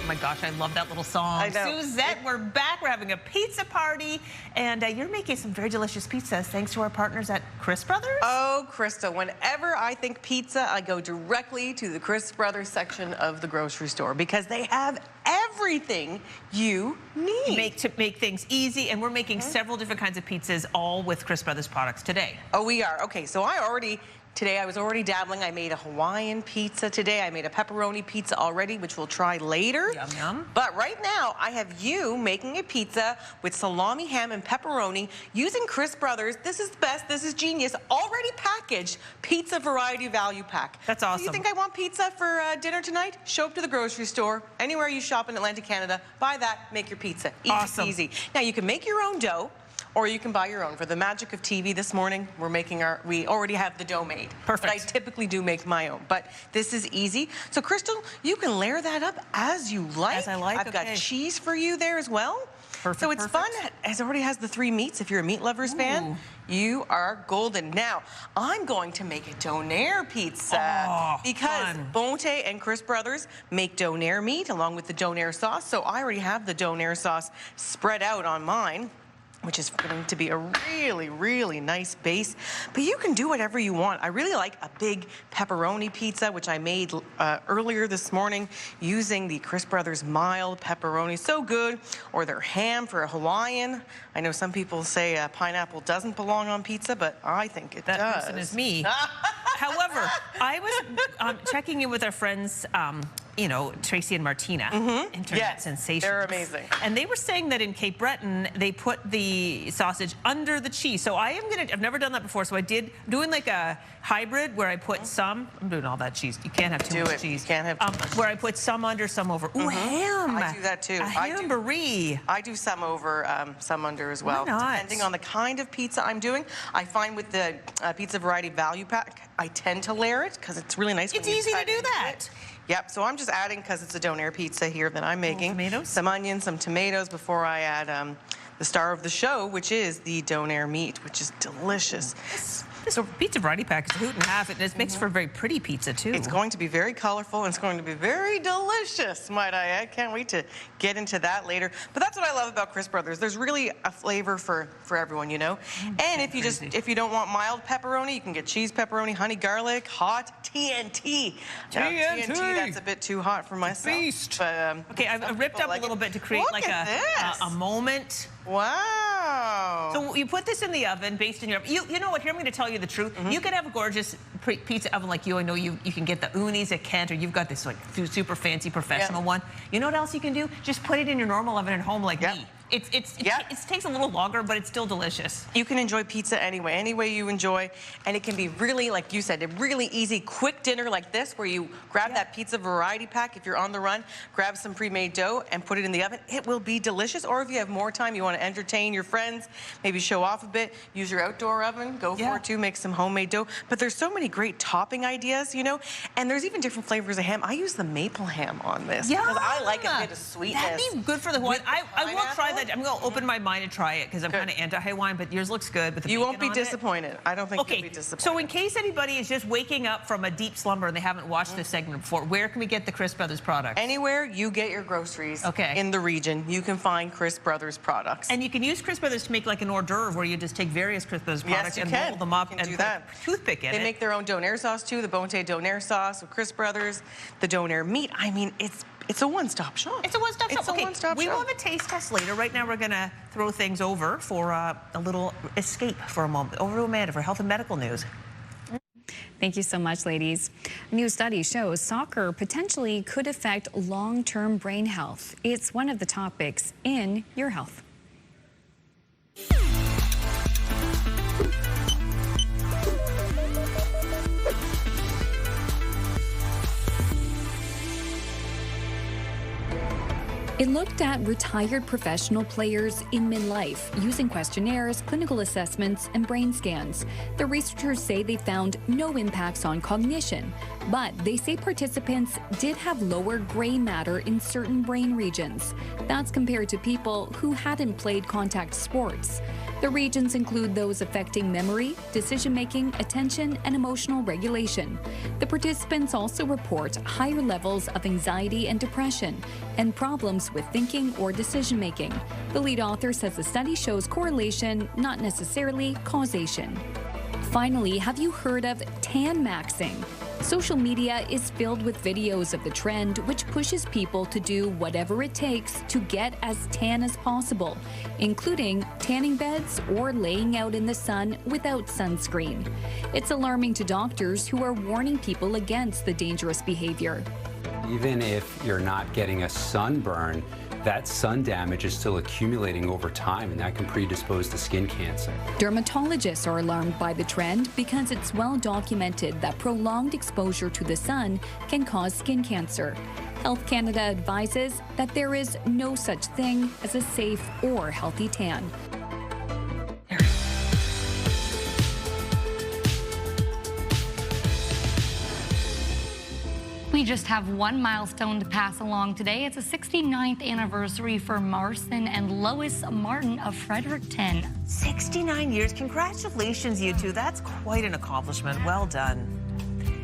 Speaker 2: My gosh, I love that little song.
Speaker 12: I know.
Speaker 2: Suzette, we're back. We're having a pizza party, and you're making some very delicious pizzas thanks to our partners at Chris Brothers.
Speaker 12: Oh, Krista, whenever I think pizza, I go directly to the Chris Brothers section of the grocery store because they have everything you need.
Speaker 2: To make things easy, and we're making several different kinds of pizzas, all with Chris Brothers products today.
Speaker 12: Oh, we are. Okay, so today I was already dabbling. I made a Hawaiian pizza today. I made a pepperoni pizza already, which we'll try later.
Speaker 2: Yum, yum.
Speaker 12: But right now, I have you making a pizza with salami, ham, and pepperoni using Chris Brothers. This is the best. This is genius. Already packaged pizza variety value pack.
Speaker 2: That's awesome.
Speaker 12: Do you think I want pizza for dinner tonight? Show up to the grocery store, anywhere you shop in Atlantic, Canada, buy that, make your pizza. Easy peasy. Now, you can make your own dough, or you can buy your own. For the magic of TV this morning, we already have the dough made.
Speaker 2: Perfect.
Speaker 12: But I typically do make my own, but this is easy. So Crystal, you can layer that up as you like.
Speaker 2: As I like,
Speaker 12: I've got cheese for you there as well.
Speaker 2: Perfect,
Speaker 12: so it's fun. It already has the 3 meats. If you're a Meat Lovers fan, you are golden. Now, I'm going to make a donair pizza because Bonte and Chris Brothers make donair meat along with the donair sauce. So I already have the donair sauce spread out on mine, which is going to be a really, really nice base. But you can do whatever you want. I really like a big pepperoni pizza, which I made earlier this morning using the Chris Brothers mild pepperoni. So good. Or their ham for a Hawaiian. I know some people say pineapple doesn't belong on pizza, but I think it does.
Speaker 2: That person is me. However, I was checking in with our friends, you know, Tracy and Martina, Internet Sensations.
Speaker 12: They're amazing.
Speaker 2: And they were saying that in Cape Breton, they put the sausage under the cheese. So I've never done that before, so doing like a hybrid where I put some, I'm doing all that cheese. You can't have too much cheese.
Speaker 12: You can't have too much.
Speaker 2: Where I put some under, some over. Ooh, ham.
Speaker 12: I do that too.
Speaker 2: A ham brie.
Speaker 12: I do some over, some under as well.
Speaker 2: Why not?
Speaker 12: Depending on the kind of pizza I'm doing. I find with the pizza variety value pack, I tend to layer it because it's really nice.
Speaker 2: It's easy to do that.
Speaker 12: Yep, so I'm just adding, because it's a donair pizza here that I'm making, some onions, some tomatoes before I add the star of the show, which is the donair meat, which is delicious.
Speaker 2: This pizza variety pack is a hoot and a half, and it makes for a very pretty pizza, too.
Speaker 12: It's going to be very colorful, and it's going to be very delicious, might I add. Can't wait to get into that later. But that's what I love about Chris Brothers. There's really a flavor for everyone, you know? And if you don't want mild pepperoni, you can get cheese pepperoni, honey garlic, hot TNT. TNT, that's a bit too hot for myself.
Speaker 2: Beast.
Speaker 12: But,
Speaker 2: okay, I've ripped up a little bit to create like a moment.
Speaker 12: Wow.
Speaker 2: So you put this in the oven, based in your oven. You know what, here I'm going to tell you the truth. You can have a gorgeous pizza oven like you. I know you can get the Unis at Kent, or you've got this like super fancy professional one. You know what else you can do? Just put it in your normal oven at home like me. It takes a little longer, but it's still delicious.
Speaker 12: You can enjoy pizza any way you enjoy, and it can be really, like you said, a really easy, quick dinner like this, where you grab that pizza variety pack if you're on the run, grab some pre-made dough and put it in the oven. It will be delicious. Or if you have more time, you want to entertain your friends, maybe show off a bit, use your outdoor oven, go for it too, make some homemade dough. But there's so many great topping ideas, you know, and there's even different flavors of ham. I use the maple ham on this because I like a bit of sweetness.
Speaker 2: That'd be good for the Hawaiian. I will try that. I'm going to open my mind and try it because I'm kind of anti-Hawaiian, but yours looks good. With the
Speaker 12: you won't be disappointed. I don't think you'll be disappointed.
Speaker 2: So in case anybody is just waking up from a deep slumber and they haven't watched this segment before, where can we get the Chris Brothers products?
Speaker 12: Anywhere you get your groceries in the region, you can find Chris Brothers products.
Speaker 2: And you can use Chris Brothers to make like an hors d'oeuvre where you just take various Chris Brothers products and roll them up and put a toothpick in it.
Speaker 12: They make their own donair sauce too, the Bonte donair sauce with Chris Brothers, the donair meat. I mean, it's a one-stop shop.
Speaker 2: It's a one-stop shop.
Speaker 12: It's a one-stop shop.
Speaker 2: We will have a taste test later. Right now, we're going to throw things over for a little escape for a moment. Over to Amanda for health and medical news.
Speaker 1: Thank you so much, ladies. A new study shows soccer potentially could affect long-term brain health. It's one of the topics in Your Health. It looked at retired professional players in midlife using questionnaires, clinical assessments, and brain scans. The researchers say they found no impacts on cognition, but they say participants did have lower gray matter in certain brain regions. That's compared to people who hadn't played contact sports. The regions include those affecting memory, decision-making, attention, and emotional regulation. The participants also report higher levels of anxiety and depression and problems with thinking or decision-making. The lead author says the study shows correlation, not necessarily causation. Finally, have you heard of tan maxing? Social media is filled with videos of the trend, which pushes people to do whatever it takes to get as tan as possible, including tanning beds or laying out in the sun without sunscreen. It's alarming to doctors who are warning people against the dangerous behavior.
Speaker 14: Even if you're not getting a sunburn, that sun damage is still accumulating over time, and that can predispose to skin cancer.
Speaker 1: Dermatologists are alarmed by the trend because it's well documented that prolonged exposure to the sun can cause skin cancer. Health Canada advises that there is no such thing as a safe or healthy tan.
Speaker 3: We just have one milestone to pass along today. It's a 69th anniversary for Marcin and Lois Martin of Fredericton.
Speaker 2: 69 years. Congratulations, you two. That's quite an accomplishment. Well done.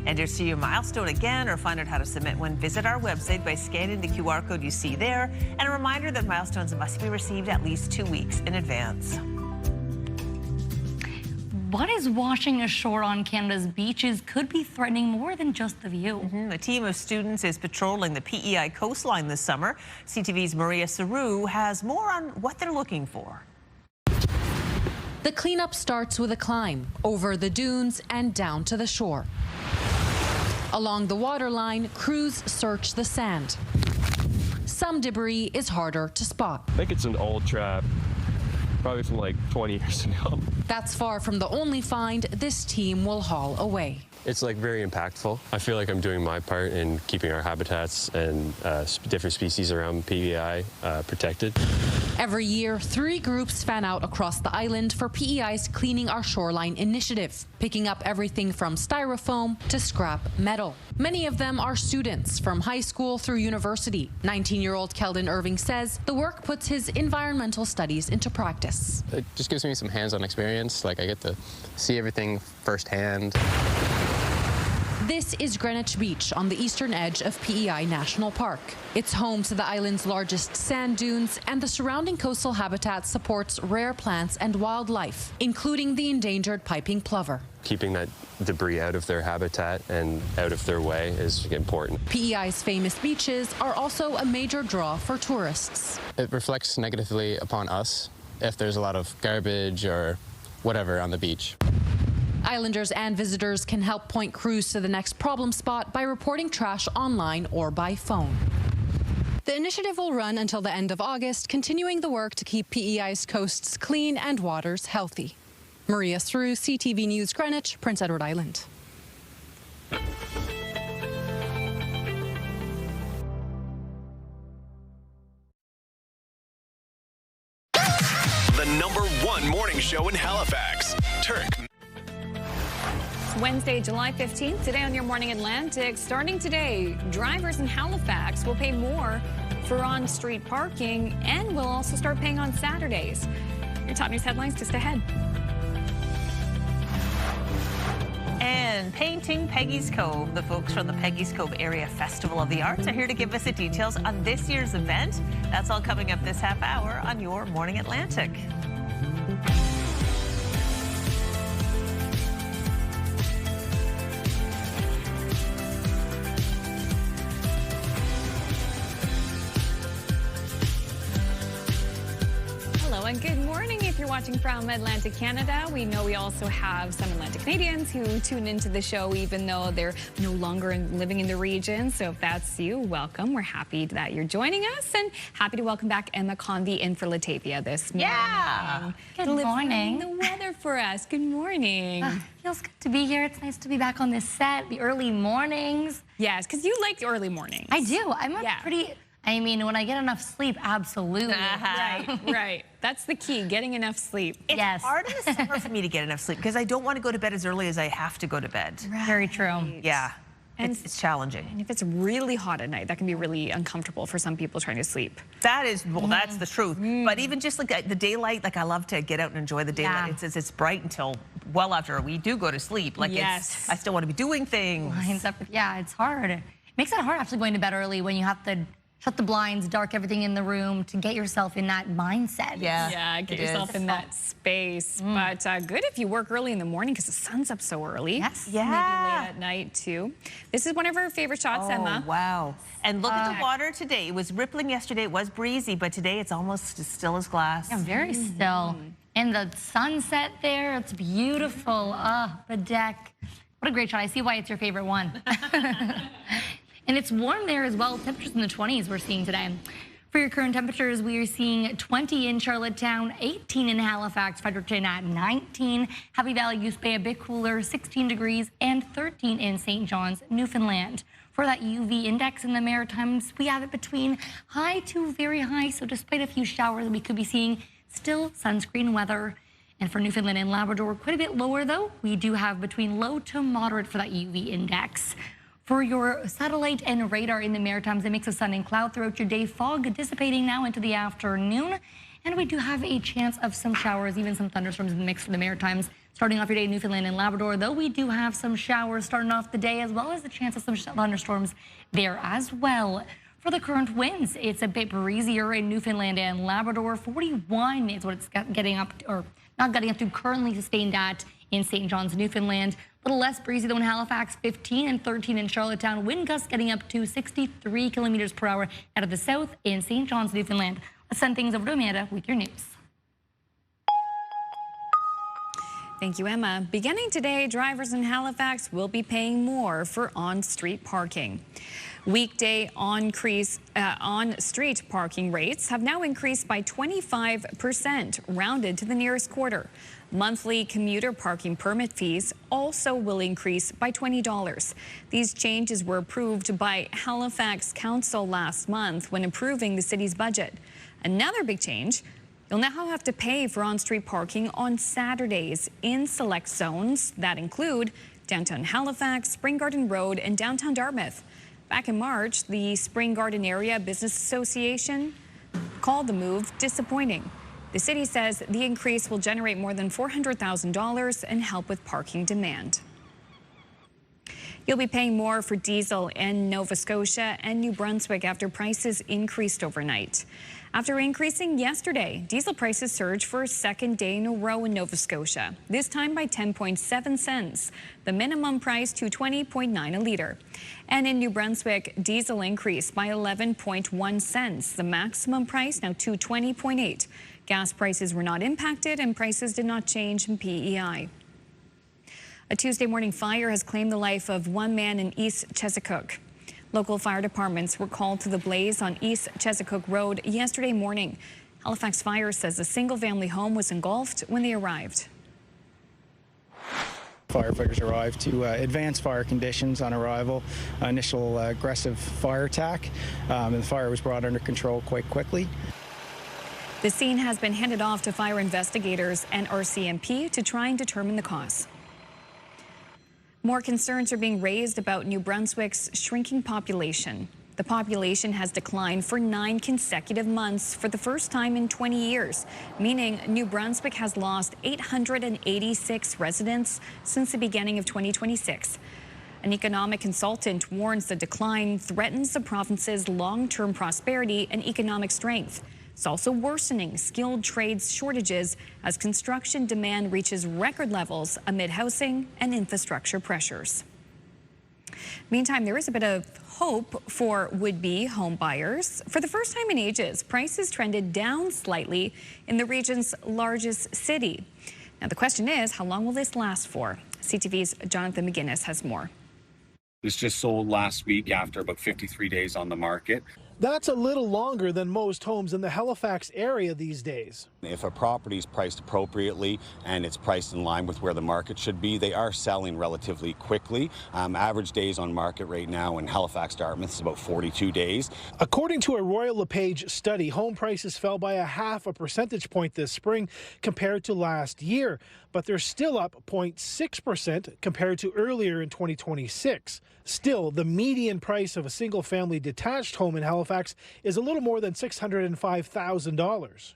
Speaker 2: And to see your milestone again or find out how to submit one, visit our website by scanning the QR code you see there. And a reminder that milestones must be received at least 2 weeks in advance.
Speaker 3: What is washing ashore on Canada's beaches could be threatening more than just the view.
Speaker 2: A team of students is patrolling the PEI coastline this summer. CTV's Maria Saru has more on what they're looking for.
Speaker 16: The cleanup starts with a climb over the dunes and down to the shore. Along the waterline, crews search the sand. Some debris is harder to spot.
Speaker 17: I think it's an old trap. Probably from like 20 years ago.
Speaker 16: That's far from the only find this team will haul away.
Speaker 17: It's like very impactful. I feel like I'm doing my part in keeping our habitats and different species around PEI protected.
Speaker 16: Every year, 3 groups fan out across the island for PEI's Cleaning Our Shoreline initiative, picking up everything from styrofoam to scrap metal. Many of them are students from high school through university. 19-year-old Keldon Irving says the work puts his environmental studies into practice.
Speaker 18: It just gives me some hands-on experience. Like I get to see everything firsthand.
Speaker 16: This is Greenwich Beach on the eastern edge of PEI National Park. It's home to the island's largest sand dunes, and the surrounding coastal habitat supports rare plants and wildlife, including the endangered piping plover.
Speaker 17: Keeping that debris out of their habitat and out of their way is important.
Speaker 16: PEI's famous beaches are also a major draw for tourists.
Speaker 18: It reflects negatively upon us if there's a lot of garbage or whatever on the beach.
Speaker 16: Islanders and visitors can help point crews to the next problem spot by reporting trash online or by phone.
Speaker 19: The initiative will run until the end of August, continuing the work to keep PEI's coasts clean and waters healthy. Maria Saru, CTV News Greenwich, Prince Edward Island.
Speaker 20: The #1 morning show in Halifax. Turk.
Speaker 1: Wednesday, July 15th, today on Your Morning Atlantic. Starting today, drivers in Halifax will pay more for on-street parking and will also start paying on Saturdays. Your top news headlines just ahead.
Speaker 2: And painting Peggy's Cove. The folks from the Peggy's Cove Area Festival of the Arts are here to give us the details on this year's event. That's all coming up this half hour on Your Morning Atlantic.
Speaker 1: And good morning if you're watching from Atlantic Canada. We know we also have some Atlantic Canadians who tune into the show even though they're no longer living in the region. So if that's you, welcome. We're happy that you're joining us and happy to welcome back Emma Convey in for Latavia this morning.
Speaker 3: Yeah. Good morning.
Speaker 1: The weather for us. Good morning.
Speaker 3: Feels good to be here. It's nice to be back on this set, the early mornings.
Speaker 1: Yes, because you like the early mornings.
Speaker 3: I do. I'm I mean, when I get enough sleep, absolutely.
Speaker 1: Right. That's the key, getting enough sleep.
Speaker 2: It's hard in the summer for me to get enough sleep because I don't want to go to bed as early as I have to go to bed.
Speaker 3: Very true.
Speaker 2: Yeah. And it's challenging.
Speaker 1: And if it's really hot at night, that can be really uncomfortable for some people trying to sleep.
Speaker 2: That is, well, that's the truth. But even just like the daylight, like I love to get out and enjoy the daylight. It's bright until well after we do go to sleep. Like I still want to be doing things.
Speaker 3: Yeah, it's hard. It makes it hard after going to bed early when you have to shut the blinds, dark everything in the room to get yourself in that mindset.
Speaker 1: Yeah, get yourself in that space. But good if you work early in the morning because the sun's up so early.
Speaker 3: Yes.
Speaker 1: Maybe late at night too. This is one of our favorite shots, Emma.
Speaker 2: Wow. And look at the water today. It was rippling yesterday. It was breezy, but today it's almost as still as glass.
Speaker 3: Yeah, very still. And the sunset there, it's beautiful. The deck. What a great shot. I see why it's your favorite one. And it's warm there as well. Temperatures in the 20s we're seeing today. For your current temperatures, we are seeing 20 in Charlottetown, 18 in Halifax, Fredericton at 19, Happy Valley, Goose Bay a bit cooler, 16 degrees, and 13 in St. John's, Newfoundland. For that UV index in the Maritimes, we have it between high to very high, so despite a few showers we could be seeing, still sunscreen weather. And for Newfoundland and Labrador, quite a bit lower though. We do have between low to moderate for that UV index. For your satellite and radar in the Maritimes, a mix of sun and cloud throughout your day. Fog dissipating now into the afternoon. And we do have a chance of some showers, even some thunderstorms in the mix for the Maritimes. Starting off your day in Newfoundland and Labrador, though we do have some showers starting off the day, as well as the chance of some thunderstorms there as well. For the current winds, it's a bit breezier in Newfoundland and Labrador. 41 is what it's getting up, or not getting up to, currently sustained at in St. John's, Newfoundland. A little less breezy though in Halifax, 15 and 13 in Charlottetown. Wind gusts getting up to 63 kilometers per hour out of the south in St. John's, Newfoundland. Let's send things over to Amanda with your news.
Speaker 1: Thank you, Emma. Beginning today, drivers in Halifax will be paying more for on-street parking. Weekday on-street parking rates have now increased by 25%, rounded to the nearest quarter. Monthly commuter parking permit fees also will increase by $20. These changes were approved by Halifax Council last month when approving the city's budget. Another big change, you'll now have to pay for on-street parking on Saturdays in select zones that include downtown Halifax, Spring Garden Road, and downtown Dartmouth. Back in March, the Spring Garden Area Business Association called the move disappointing. The city says the increase will generate more than $400,000 and help with parking demand. You'll be paying more for diesel in Nova Scotia and New Brunswick after prices increased overnight. After increasing yesterday, diesel prices surged for a second day in a row in Nova Scotia, this time by 10.7 cents. The minimum price $2.20.9 a litre. And in New Brunswick, diesel increased by 11.1 cents. The maximum price now $2.20.8. Gas prices were not impacted and prices did not change in PEI. A Tuesday morning fire has claimed the life of one man in East Chesapeake. Local fire departments were called to the blaze on East Chesapeake Road yesterday morning. Halifax Fire says a single-family home was engulfed when they arrived.
Speaker 6: Firefighters arrived to advance fire conditions on arrival, initial aggressive fire attack, and the fire was brought under control quite quickly.
Speaker 1: The scene has been handed off to fire investigators and RCMP to try and determine the cause. More concerns are being raised about New Brunswick's shrinking population. The population has declined for 9 consecutive months for the first time in 20 years, meaning New Brunswick has lost 886 residents since the beginning of 2026. An economic consultant warns the decline threatens the province's long-term prosperity and economic strength. It's also worsening skilled trades shortages as construction demand reaches record levels amid housing and infrastructure pressures. Meantime, there is a bit of hope for would-be home buyers. For the first time in ages, prices trended down slightly in the region's largest city. Now, the question is, how long will this last for? CTV's Jonathan McGuinness has more.
Speaker 4: It was just sold last week after about 53 days on the market. That's a little longer than most homes in the Halifax area these days.
Speaker 5: If a property is priced appropriately and it's priced in line with where the market should be, they are selling relatively quickly. Average days on market right now in Halifax, Dartmouth is about 42 days.
Speaker 4: According to a Royal LePage study, home prices fell by 0.5 percentage point this spring compared to last year, but they're still up 0.6% compared to earlier in 2026. Still, the median price of a single-family detached home in Halifax is a little more than $605,000.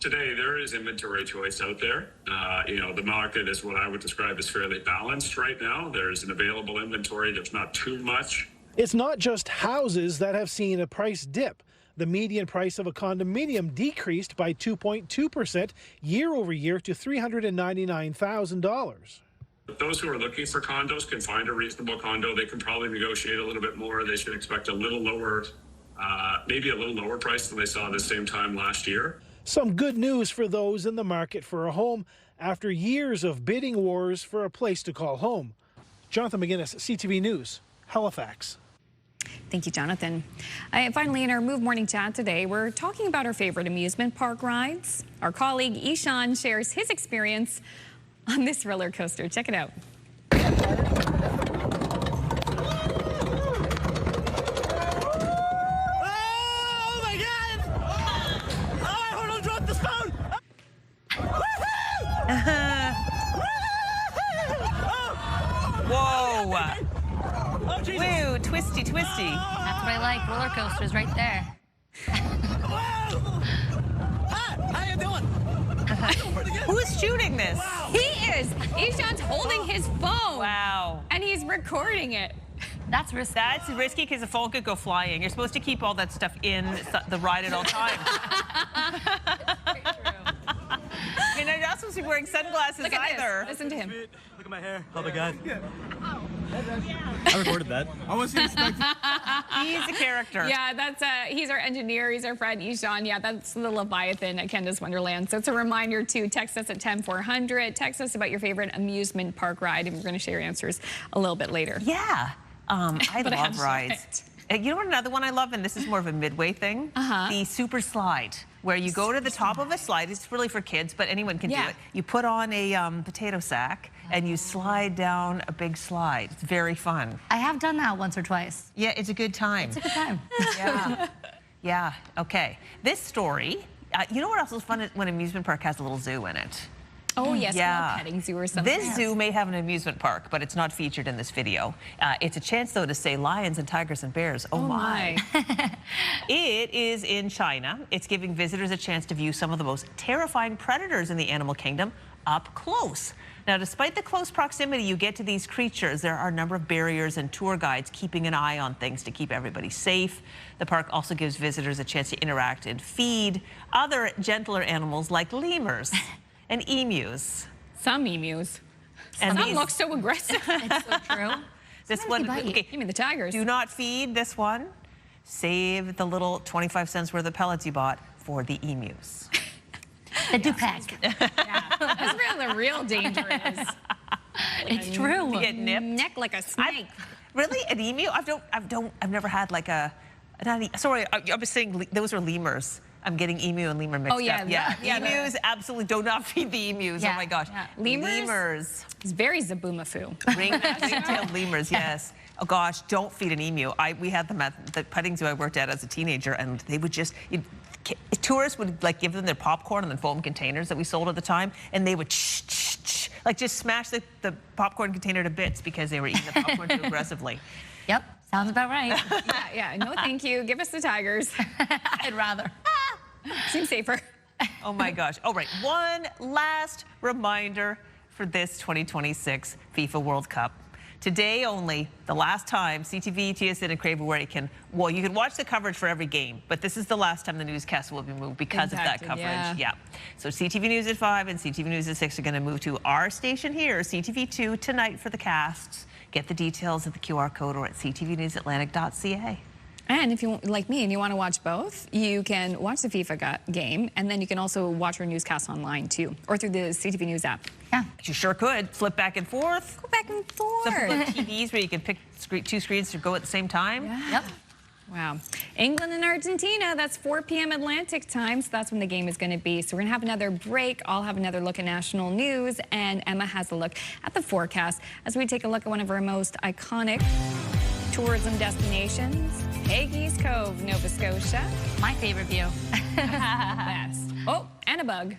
Speaker 7: Today, there is inventory choice out there. The market is what I would describe as fairly balanced right now. There's an available inventory. There's not too much.
Speaker 4: It's not just houses that have seen a price dip. The median price of a condominium decreased by 2.2% year over year to $399,000.
Speaker 7: Those who are looking for condos can find a reasonable condo. They can probably negotiate a little bit more. They should expect a little lower, maybe a little lower price than they saw at the same time last year.
Speaker 4: Some good news for those in the market for a home after years of bidding wars for a place to call home. Jonathan McGinnis, CTV News, Halifax.
Speaker 1: Thank you, Jonathan. Finally, in our Move Morning Chat today, we're talking about our favorite amusement park rides. Our colleague Ishan shares his experience on this roller coaster. Check it out.
Speaker 2: Whoa! Woo, twisty, twisty.
Speaker 3: That's what I like, roller coasters right there.
Speaker 2: How you doing? Who's shooting this?
Speaker 1: Wow. He is. Ishan's holding his phone.
Speaker 2: Wow.
Speaker 1: And he's recording it.
Speaker 3: That's risky.
Speaker 2: That's risky because the phone could go flying. You're supposed to keep all that stuff in the ride at all times. You're not supposed to be wearing sunglasses
Speaker 1: Look at
Speaker 2: either.
Speaker 1: This. Listen to him.
Speaker 15: Look at my hair. Oh my God. I recorded that. I wasn't expecting.
Speaker 2: He's a character.
Speaker 1: Yeah, that's he's our engineer. He's our friend Ishan. Yeah, that's the Leviathan at Canada's Wonderland. So it's a reminder to text us at 10400. Text us about your favorite amusement park ride, and we're going to share your answers a little bit later.
Speaker 2: Yeah, I love rides. You know what another one I love, and this is more of a midway thing? The super slide, where you go to the top of a slide. It's really for kids, but anyone can do it. You put on a potato sack, and you slide down a big slide. It's very fun.
Speaker 3: I have done that once or twice.
Speaker 2: Yeah, it's a good time.
Speaker 3: It's a good time.
Speaker 2: Yeah. Yeah, okay. This story, you know what else is fun when an amusement park has a little zoo in it?
Speaker 1: Oh, yes, a petting zoo or something.
Speaker 2: This zoo may have an amusement park, but it's not featured in this video. It's a chance, though, to say lions and tigers and bears. Oh, my. It is in China. It's giving visitors a chance to view some of the most terrifying predators in the animal kingdom up close. Now, despite the close proximity you get to these creatures, there are a number of barriers and tour guides keeping an eye on things to keep everybody safe. The park also gives visitors a chance to interact and feed other gentler animals like lemurs and emus.
Speaker 1: Some emus.
Speaker 2: And
Speaker 1: some look so aggressive.
Speaker 3: It's so true.
Speaker 2: This one, okay,
Speaker 1: you mean the tigers.
Speaker 2: Do not feed this one. Save the little 25 cents worth of pellets you bought for the emus.
Speaker 3: The Dupac.
Speaker 1: That's where the real danger is.
Speaker 3: It's true.
Speaker 2: You get nipped.
Speaker 1: Neck like a snake.
Speaker 2: Really? An emu? I've never had like a, sorry, I was saying those are lemurs. I'm getting emu and lemur mixed up. Yeah. Emus, absolutely do not feed the emus. Oh my gosh.
Speaker 1: Yeah. Lemurs. It's very zaboomafoo.
Speaker 2: Ring-tailed lemurs, yes. Oh gosh, don't feed an emu. We had them at the petting zoo I worked at as a teenager, and they would just, tourists would like give them their popcorn in the foam containers that we sold at the time, and they would like just smash the popcorn container to bits because they were eating the popcorn too aggressively.
Speaker 3: Yep, sounds about right.
Speaker 1: Yeah, no thank you. Give us the tigers.
Speaker 3: I'd rather.
Speaker 1: Seems safer.
Speaker 2: Oh my gosh. All right, one last reminder for this 2026 FIFA World Cup. Today only, the last time CTV, TSN, and Crave where you can watch the coverage for every game, but this is the last time the newscast will be moved because of that coverage. Yeah. So CTV News at 5 and CTV News at 6 are going to move to our station here, CTV2, tonight for the casts. Get the details at the QR code or at ctvnewsatlantic.ca.
Speaker 1: And if you, like me, and you want to watch both, you can watch the FIFA game, and then you can also watch our newscast online, too, or through the CTV News app.
Speaker 3: Yeah.
Speaker 2: You sure could. Flip back and forth.
Speaker 1: Go back and forth.
Speaker 2: Some people have TVs where you can pick two screens to go at the same time.
Speaker 1: Yeah. Wow. England and Argentina, that's 4 p.m. Atlantic time, so that's when the game is going to be. So we're going to have another break. I'll have another look at national news, and Emma has a look at the forecast as we take a look at one of our most iconic tourism destinations, Peggy's Cove, Nova Scotia.
Speaker 3: My favorite view.
Speaker 1: Best. Oh, and a bug.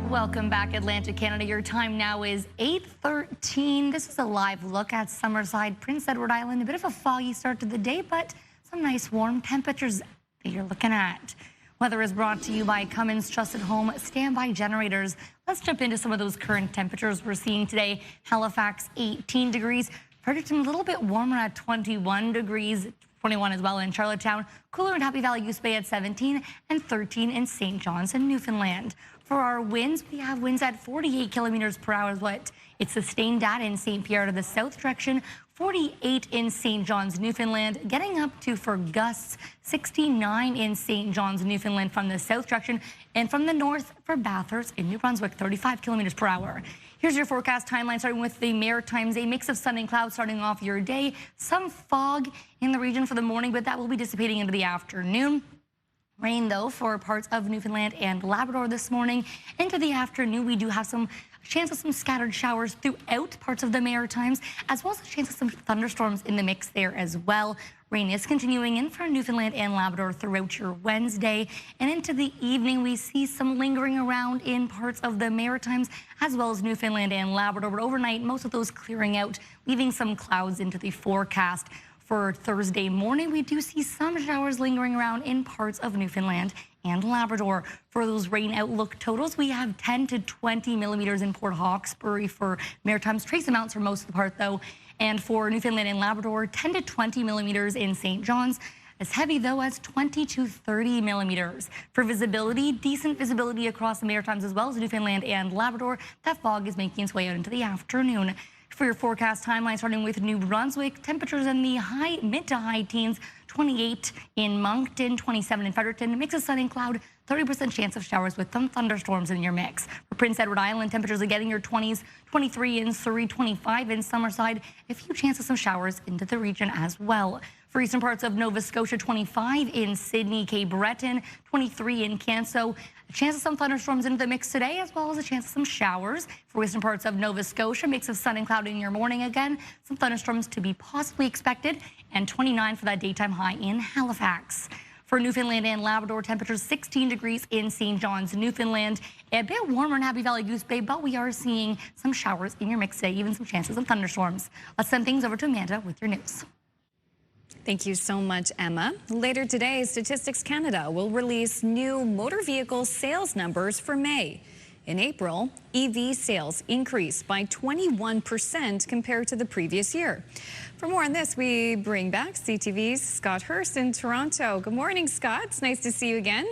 Speaker 3: Welcome back, Atlantic Canada. Your time now is 8:13. This is a live look at Summerside, Prince Edward Island. A bit of a foggy start to the day, but some nice warm temperatures that you're looking at. Weather is brought to you by Cummins Trusted Home Standby Generators. Let's jump into some of those current temperatures we're seeing today. Halifax, 18 degrees. Fredericton, a little bit warmer at 21 degrees. 21 as well in Charlottetown. Cooler in Happy Valley, Goose Bay at 17, and 13 in St. John's and Newfoundland. For our winds, we have winds at 48 kilometers per hour. It's sustained at in St. Pierre to the south direction, 48 in St. John's, Newfoundland, getting up to for gusts 69 in St. John's, Newfoundland from the south direction, and from the north for Bathurst in New Brunswick, 35 kilometers per hour. Here's your forecast timeline, starting with the Maritimes. A mix of sun and clouds starting off your day. Some fog in the region for the morning, but that will be dissipating into the afternoon. Rain, though, for parts of Newfoundland and Labrador this morning. Into the afternoon, we do have some chance of some scattered showers throughout parts of the Maritimes, as well as a chance of some thunderstorms in the mix there as well. Rain is continuing in for Newfoundland and Labrador throughout your Wednesday. And into the evening, we see some lingering around in parts of the Maritimes, as well as Newfoundland and Labrador. But overnight, most of those clearing out, leaving some clouds into the forecast. For Thursday morning, we do see some showers lingering around in parts of Newfoundland and Labrador. For those rain outlook totals, we have 10 to 20 millimeters in Port Hawkesbury for Maritimes. Trace amounts for most of the part, though. And for Newfoundland and Labrador, 10 to 20 millimeters in St. John's. As heavy, though, as 20 to 30 millimeters. For visibility, decent visibility across the Maritimes as well as Newfoundland and Labrador. That fog is making its way out into the afternoon. For your forecast timeline, starting with New Brunswick, temperatures in the mid to high teens, 28 in Moncton, 27 in Fredericton, a mix of sun and cloud, 30% chance of showers with some thunderstorms in your mix. For Prince Edward Island, temperatures are getting your 20s, 23 in Surrey, 25 in Summerside, a few chances of some showers into the region as well. For eastern parts of Nova Scotia, 25 in Sydney, Cape Breton, 23 in Canso. A chance of some thunderstorms into the mix today, as well as a chance of some showers. For western parts of Nova Scotia, mix of sun and cloud in your morning again. Some thunderstorms to be possibly expected, and 29 for that daytime high in Halifax. For Newfoundland and Labrador, temperatures 16 degrees in St. John's, Newfoundland. A bit warmer in Happy Valley, Goose Bay, but we are seeing some showers in your mix today, even some chances of thunderstorms. Let's send things over to Amanda with your news.
Speaker 1: Thank you so much, Emma. Later today, Statistics Canada will release new motor vehicle sales numbers for May. In April, EV sales increased by 21% compared to the previous year. For more on this, we bring back CTV's Scott Hurst in Toronto. Good morning, Scott. It's nice to see you again.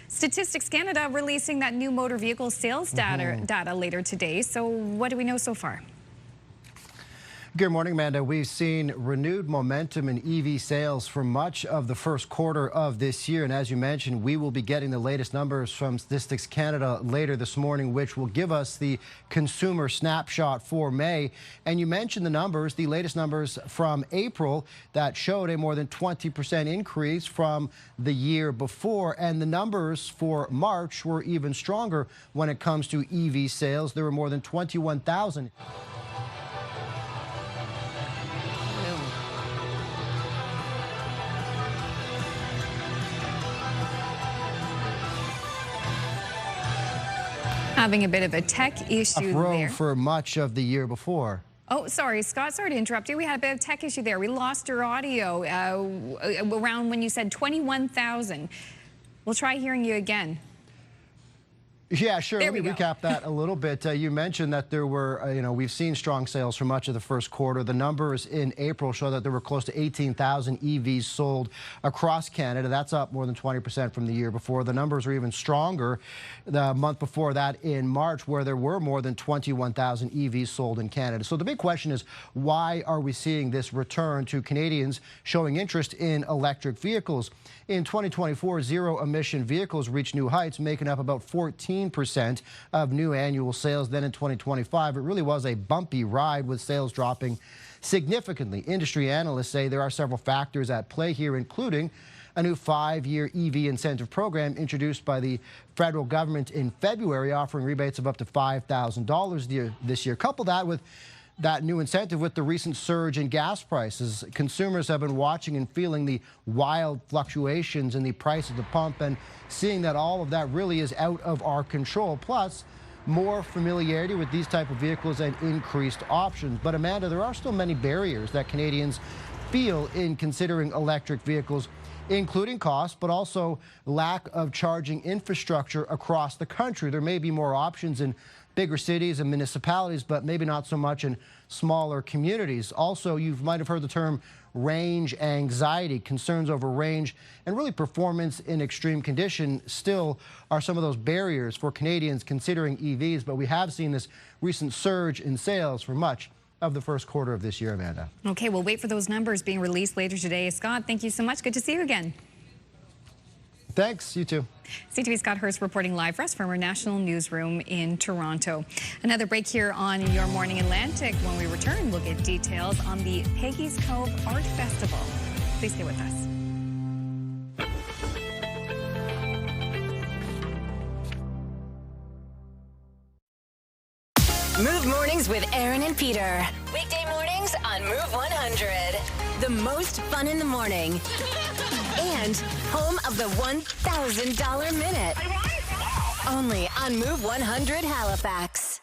Speaker 1: Statistics Canada releasing that new motor vehicle sales data later today. So what do we know so far?
Speaker 8: Good morning, Amanda. We've seen renewed momentum in EV sales for much of the first quarter of this year. And as you mentioned, we will be getting the latest numbers from Statistics Canada later this morning, which will give us the consumer snapshot for May. And you mentioned the numbers, the latest numbers from April that showed a more than 20% increase from the year before. And the numbers for March were even stronger when it comes to EV sales. There were more than 21,000.
Speaker 1: Having a bit of a tech issue there.
Speaker 8: For much of the year before.
Speaker 1: Oh, sorry, Scott. Sorry to interrupt you. We had a bit of a tech issue there. We lost your audio around when you said 21,000. We'll try hearing you again.
Speaker 8: Yeah, sure. Let me recap that a little bit. You mentioned that there were, we've seen strong sales for much of the first quarter. The numbers in April show that there were close to 18,000 EVs sold across Canada. That's up more than 20% from the year before. The numbers were even stronger the month before that in March, where there were more than 21,000 EVs sold in Canada. So the big question is, why are we seeing this return to Canadians showing interest in electric vehicles? In 2024, zero-emission vehicles reached new heights, making up about 14% of new annual sales. Then in 2025, it really was a bumpy ride, with sales dropping significantly. Industry analysts say there are several factors at play here, including a new 5-year EV incentive program introduced by the federal government in February, offering rebates of up to $5,000 this year. Couple that with that new incentive with the recent surge in gas prices. Consumers have been watching and feeling the wild fluctuations in the price of the pump and seeing that all of that really is out of our control. Plus, more familiarity with these type of vehicles and increased options. But Amanda, there are still many barriers that Canadians feel in considering electric vehicles, including cost, but also lack of charging infrastructure across the country. There may be more options in bigger cities and municipalities, but maybe not so much in smaller communities. Also, you might have heard the term range anxiety. Concerns over range and really performance in extreme condition still are some of those barriers for Canadians considering EVs, but we have seen this recent surge in sales for much of the first quarter of this year, Amanda.
Speaker 1: Okay, we'll wait for those numbers being released later today. Scott, thank you so much. Good to see you again.
Speaker 8: Thanks, you too.
Speaker 1: CTV Scott Hurst reporting live for us from our national newsroom in Toronto. Another break here on Your Morning Atlantic. When we return, we'll get details on the Peggy's Cove Art Festival. Please stay with us.
Speaker 9: Move Mornings with Aaron and Peter. Weekday mornings on Move 100. The most fun in the morning. And home of the $1,000 Minute. Only on Move 100 Halifax.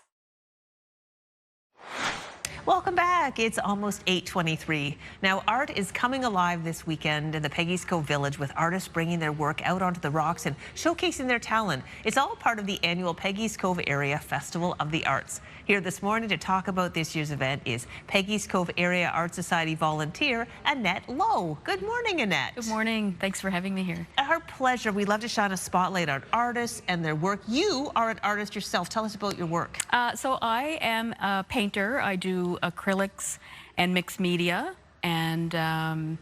Speaker 2: Welcome back. It's almost 8:23. Now, art is coming alive this weekend in the Peggy's Cove Village, with artists bringing their work out onto the rocks and showcasing their talent. It's all part of the annual Peggy's Cove Area Festival of the Arts. Here this morning to talk about this year's event is Peggy's Cove Area Art Society volunteer Annette Lowe. Good morning, Annette.
Speaker 10: Good morning. Thanks for having me here.
Speaker 2: Our pleasure. We love to shine a spotlight on artists and their work. You are an artist yourself. Tell us about your work.
Speaker 10: So I am a painter. I do acrylics and mixed media, and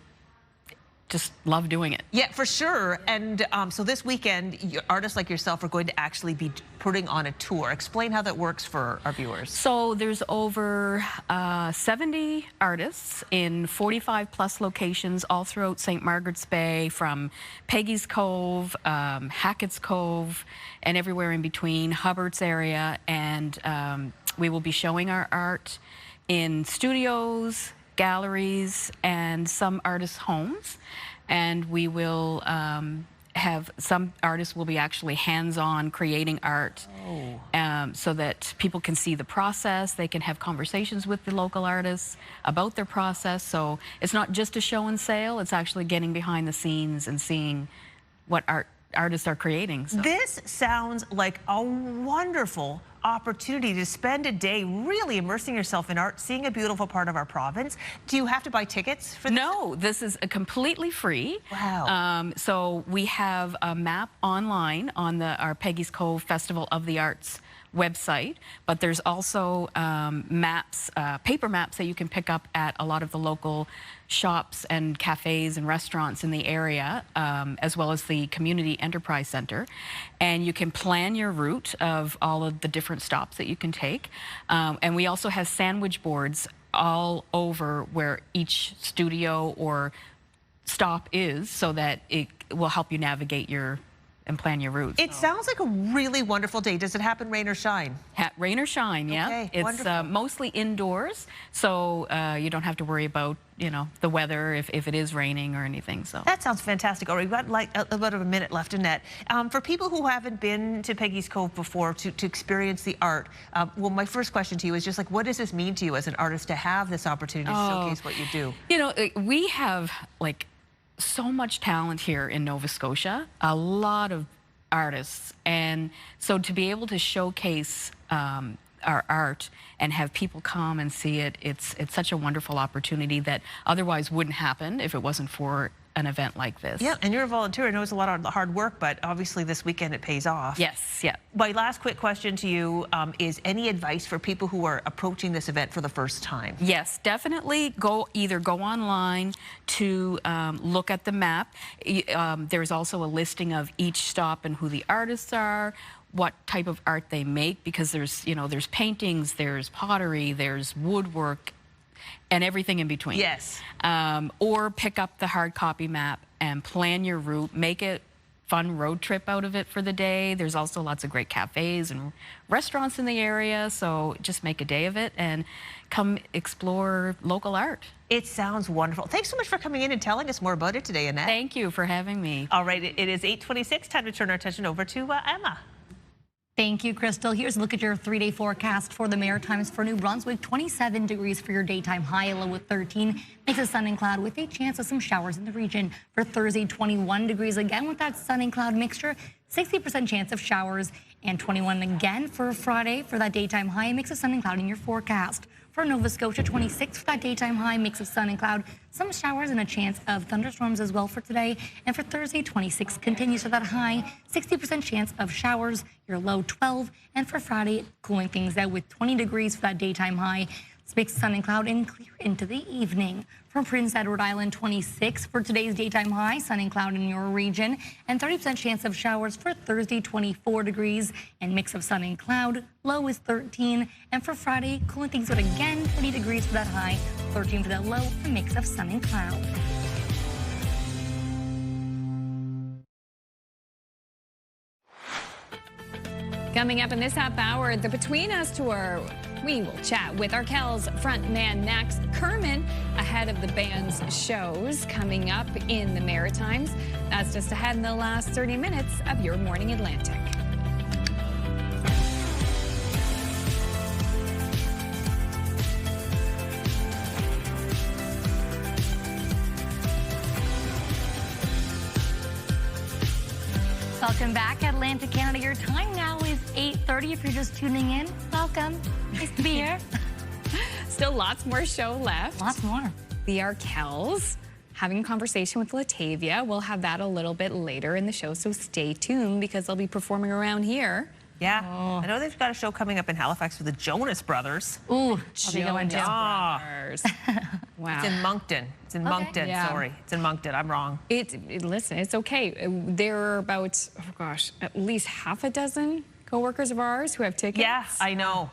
Speaker 10: just love doing it.
Speaker 2: Yeah, for sure. And so this weekend, artists like yourself are going to actually be putting on a tour. Explain how that works for our viewers.
Speaker 10: So there's over 70 artists in 45 plus locations all throughout St. Margaret's Bay, from Peggy's Cove, Hackett's Cove, and everywhere in between, Hubbard's area. And we will be showing our art in studios, galleries, and some artists' homes. And we will have some artists will be actually hands-on creating art, so that people can see the process. They can have conversations with the local artists about their process. So it's not just a show and sale, it's actually getting behind the scenes and seeing what artists are creating. So.
Speaker 2: This sounds like a wonderful opportunity to spend a day really immersing yourself in art, seeing a beautiful part of our province. Do you have to buy tickets for this?
Speaker 10: No, this is completely free.
Speaker 2: Wow.
Speaker 10: So we have a map online on our Peggy's Cove Festival of the Arts website, but there's also maps, paper maps that you can pick up at a lot of the local shops and cafes and restaurants in the area, as well as the Community Enterprise Center. And you can plan your route of all of the different stops that you can take. And we also have sandwich boards all over where each studio or stop is, so that it will help you navigate and plan your routes.
Speaker 2: It sounds like a really wonderful day. Does it happen rain or shine?
Speaker 10: Rain or shine, yeah.
Speaker 2: Okay,
Speaker 10: it's mostly indoors, so you don't have to worry about the weather if it is raining or anything. So
Speaker 2: that sounds fantastic. All right, we've got like about a minute left, Annette. For people who haven't been to Peggy's Cove before to experience the art, well, my first question to you is just like, what does this mean to you as an artist to have this opportunity to showcase what you do?
Speaker 10: We have like so much talent here in Nova Scotia. A lot of artists. And so to be able to showcase our art and have people come and see it, it's such a wonderful opportunity that otherwise wouldn't happen if it wasn't for an event like this.
Speaker 2: Yeah, and you're a volunteer. I know it's a lot of hard work, but obviously this weekend it pays off.
Speaker 10: Yes, yeah.
Speaker 2: My last quick question to you is any advice for people who are approaching this event for the first time?
Speaker 10: Yes, definitely either go online to look at the map. There's also a listing of each stop and who the artists are, what type of art they make, because there's paintings, there's pottery, there's woodwork, and everything in between.
Speaker 2: Yes.
Speaker 10: Or pick up the hard copy map and plan your route. Make a fun road trip out of it for the day. There's also lots of great cafes and restaurants in the area, so just make a day of it and come explore local art.
Speaker 2: It sounds wonderful. Thanks so much for coming in and telling us more about it today, Annette.
Speaker 10: Thank you for having me.
Speaker 2: All right, it is 8:26. Time to turn our attention over to Emma.
Speaker 3: Thank you, Crystal. Here's a look at your 3-day forecast for the Maritimes. For New Brunswick, 27 degrees for your daytime high, a low of 13. Mix of sun and cloud with a chance of some showers in the region. For Thursday, 21 degrees again with that sun and cloud mixture, 60% chance of showers, and 21 again for Friday for that daytime high, mix of sun and cloud in your forecast. For Nova Scotia, 26 for that daytime high, mix of sun and cloud, some showers and a chance of thunderstorms as well for today. And for Thursday, 26 continues for that high, 60% chance of showers, your low 12. And for Friday, cooling things out with 20 degrees for that daytime high, mix of sun and cloud and clear into the evening. For Prince Edward Island, 26 for today's daytime high, sun and cloud in your region, and 30% chance of showers for Thursday, 24 degrees, and mix of sun and cloud, low is 13. And for Friday, cooling things out again, 20 degrees for that high, 13 for that low, a mix of sun and cloud.
Speaker 1: Coming up in this half hour, the Between Us Tour. We will chat with Arkel's frontman next. Kerman ahead of the band's shows coming up in the Maritimes. That's just ahead in the last 30 minutes of Your Morning Atlantic.
Speaker 3: Welcome back, Atlantic Canada. Your time now is 8:30. If you're just tuning in, welcome. Nice to be here.
Speaker 1: Still lots more show left.
Speaker 3: Lots more.
Speaker 1: The Arkels having a conversation with Latavia. We'll have that a little bit later in the show, so stay tuned because they'll be performing around here.
Speaker 2: Yeah, I know they've got a show coming up in Halifax with the Jonas Brothers.
Speaker 3: Ooh,
Speaker 1: Jonas Brothers. Wow.
Speaker 2: It's in Moncton. It's in Moncton,
Speaker 1: yeah.
Speaker 2: Sorry. It's in Moncton, I'm wrong.
Speaker 1: Listen, it's okay. There are about, oh gosh, at least half a dozen co-workers of ours who have tickets.
Speaker 2: Yeah, I know.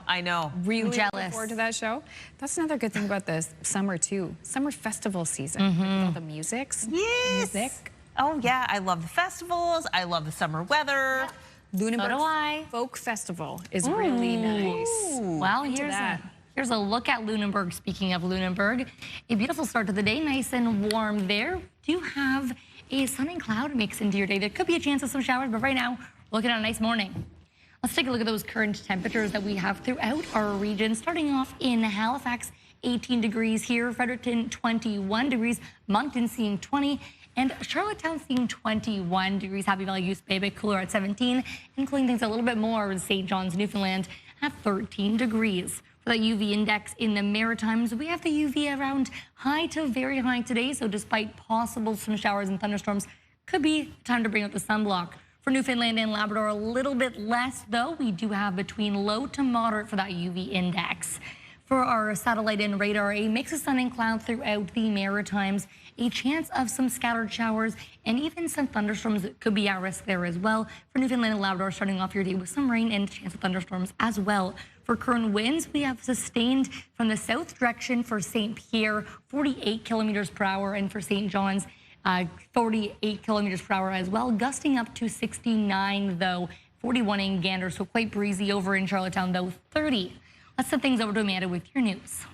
Speaker 1: Really
Speaker 3: jealous.
Speaker 1: looking forward to that show. That's another good thing about this summer too. Summer festival season. All the musics.
Speaker 2: Yes.
Speaker 1: Music.
Speaker 2: Oh yeah, I love the festivals. I love the summer weather.
Speaker 1: Lunenburg
Speaker 3: So do I.
Speaker 1: Folk Festival is really nice.
Speaker 3: Well, here's a look at Lunenburg. Speaking of Lunenburg, a beautiful start to the day, nice and warm there. Do you have a sun and cloud mix into your day? There could be a chance of some showers, but right now, looking at a nice morning. Let's take a look at those current temperatures that we have throughout our region. Starting off in Halifax, 18 degrees here, Fredericton 21 degrees, Moncton seeing 20, and Charlottetown seeing 21 degrees. Happy Valley, Goose Bay, a bit cooler at 17, and cooling things a little bit more in St. John's, Newfoundland at 13 degrees. For that UV index in the Maritimes, we have the UV around high to very high today, so despite possible some showers and thunderstorms, could be time to bring out the sunblock. For Newfoundland and Labrador, a little bit less, though. We do have between low to moderate for that UV index. For our satellite and radar, a mix of sun and cloud throughout the Maritimes, a chance of some scattered showers and even some thunderstorms that could be at risk there as well. For Newfoundland and Labrador, starting off your day with some rain and a chance of thunderstorms as well. For current winds, we have sustained from the south direction for St. Pierre, 48 kilometers per hour, and for St. John's, 48 kilometers per hour as well, gusting up to 69 though, 41 in Gander, so quite breezy over in Charlottetown though, 30. Let's send things over to Amanda with your news.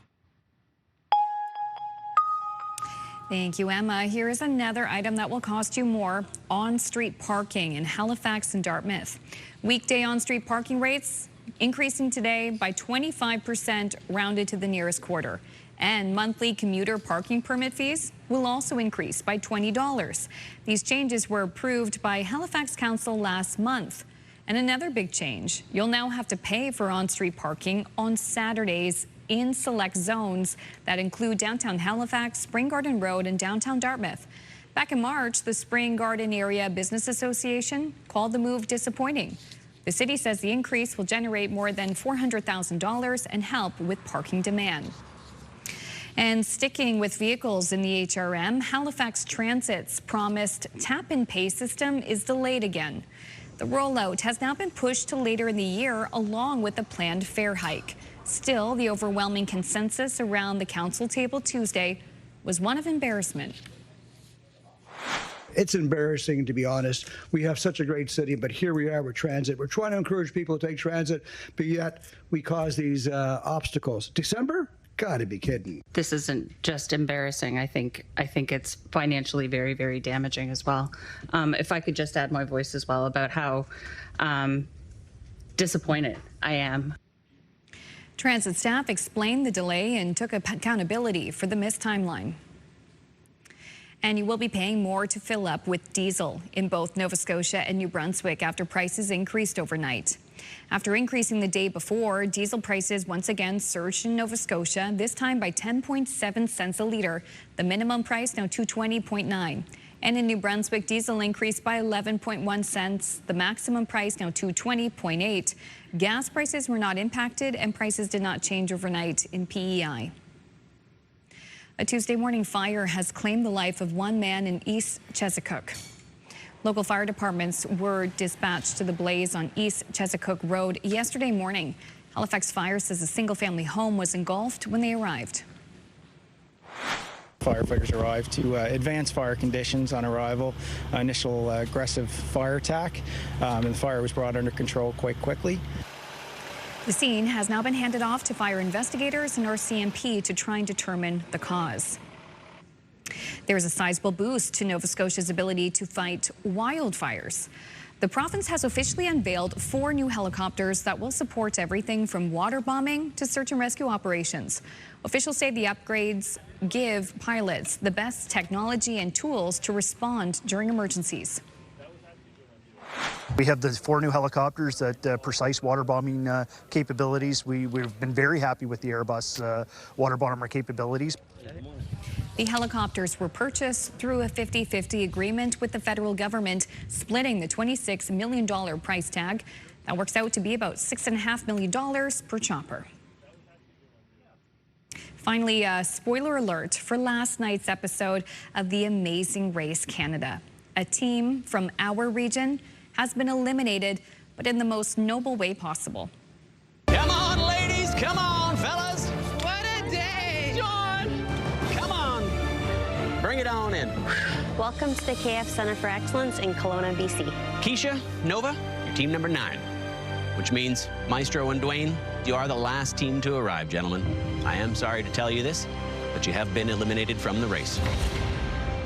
Speaker 1: Thank you, Emma. Here is another item that will cost you more: on-street parking in Halifax and Dartmouth. Weekday on-street parking rates increasing today by 25%, rounded to the nearest quarter. And monthly commuter parking permit fees will also increase by $20. These changes were approved by Halifax Council last month. And another big change, you'll now have to pay for on-street parking on Saturdays in select zones that include downtown Halifax, Spring Garden Road, and downtown Dartmouth. Back in March, the Spring Garden Area Business Association called the move disappointing. The city says the increase will generate more than $400,000 and help with parking demand. And sticking with vehicles in the HRM, Halifax Transit's promised tap-and-pay system is delayed again. The rollout has now been pushed to later in the year, along with the planned fare hike. Still, the overwhelming consensus around the council table Tuesday was one of embarrassment.
Speaker 13: It's embarrassing, to be honest. We have such a great city, but here we are with transit. We're trying to encourage people to take transit, but yet we cause these obstacles. December? Gotta be kidding.
Speaker 21: This isn't just embarrassing. I think it's financially very, very damaging as well. If I could just add my voice as well about how disappointed I am.
Speaker 1: Transit staff explained the delay and took accountability for the missed timeline. And you will be paying more to fill up with diesel in both Nova Scotia and New Brunswick after prices increased overnight. After increasing the day before, diesel prices once again surged in Nova Scotia, this time by 10.7 cents a litre. The minimum price now $2.20.9. And in New Brunswick, diesel increased by 11.1 cents. The maximum price now $2.20.8. Gas prices were not impacted and prices did not change overnight in PEI. A Tuesday morning fire has claimed the life of one man in East Chesapeake. Local fire departments were dispatched to the blaze on East Chesapeake Road yesterday morning. Halifax Fire says a single-family home was engulfed when they arrived.
Speaker 6: Firefighters arrived to advance fire conditions on arrival, initial aggressive fire attack, and the fire was brought under control quite quickly.
Speaker 1: The scene has now been handed off to fire investigators and RCMP to try and determine the cause. There is a sizable boost to Nova Scotia's ability to fight wildfires. The province has officially unveiled 4 new helicopters that will support everything from water bombing to search and rescue operations. Officials say the upgrades give pilots the best technology and tools to respond during emergencies.
Speaker 22: We have the 4 new helicopters that precise water bombing capabilities. We've been very happy with the Airbus water bomber capabilities.
Speaker 1: The helicopters were purchased through a 50-50 agreement with the federal government, splitting the $26 million price tag. That works out to be about $6.5 million per chopper. Finally, spoiler alert for last night's episode of The Amazing Race Canada. A team from our region has been eliminated, but in the most noble way possible.
Speaker 23: Come on, ladies. Come on, fellas. What a day. John, come on. Bring it on in.
Speaker 24: Welcome to the KF Center for Excellence in Kelowna, BC.
Speaker 23: Keisha, Nova, you're team number 9, which means Maestro and Dwayne, you are the last team to arrive, gentlemen. I am sorry to tell you this, but you have been eliminated from the race.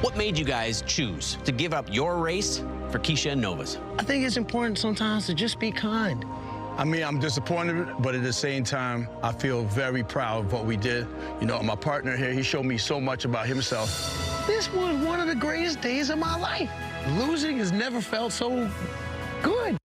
Speaker 23: What made you guys choose to give up your race for Keisha and Nova's?
Speaker 26: I think it's important sometimes to just be kind.
Speaker 27: I mean, I'm disappointed, but at the same time, I feel very proud of what we did. You know, my partner here, he showed me so much about himself.
Speaker 26: This was one of the greatest days of my life.
Speaker 27: Losing has never felt so good.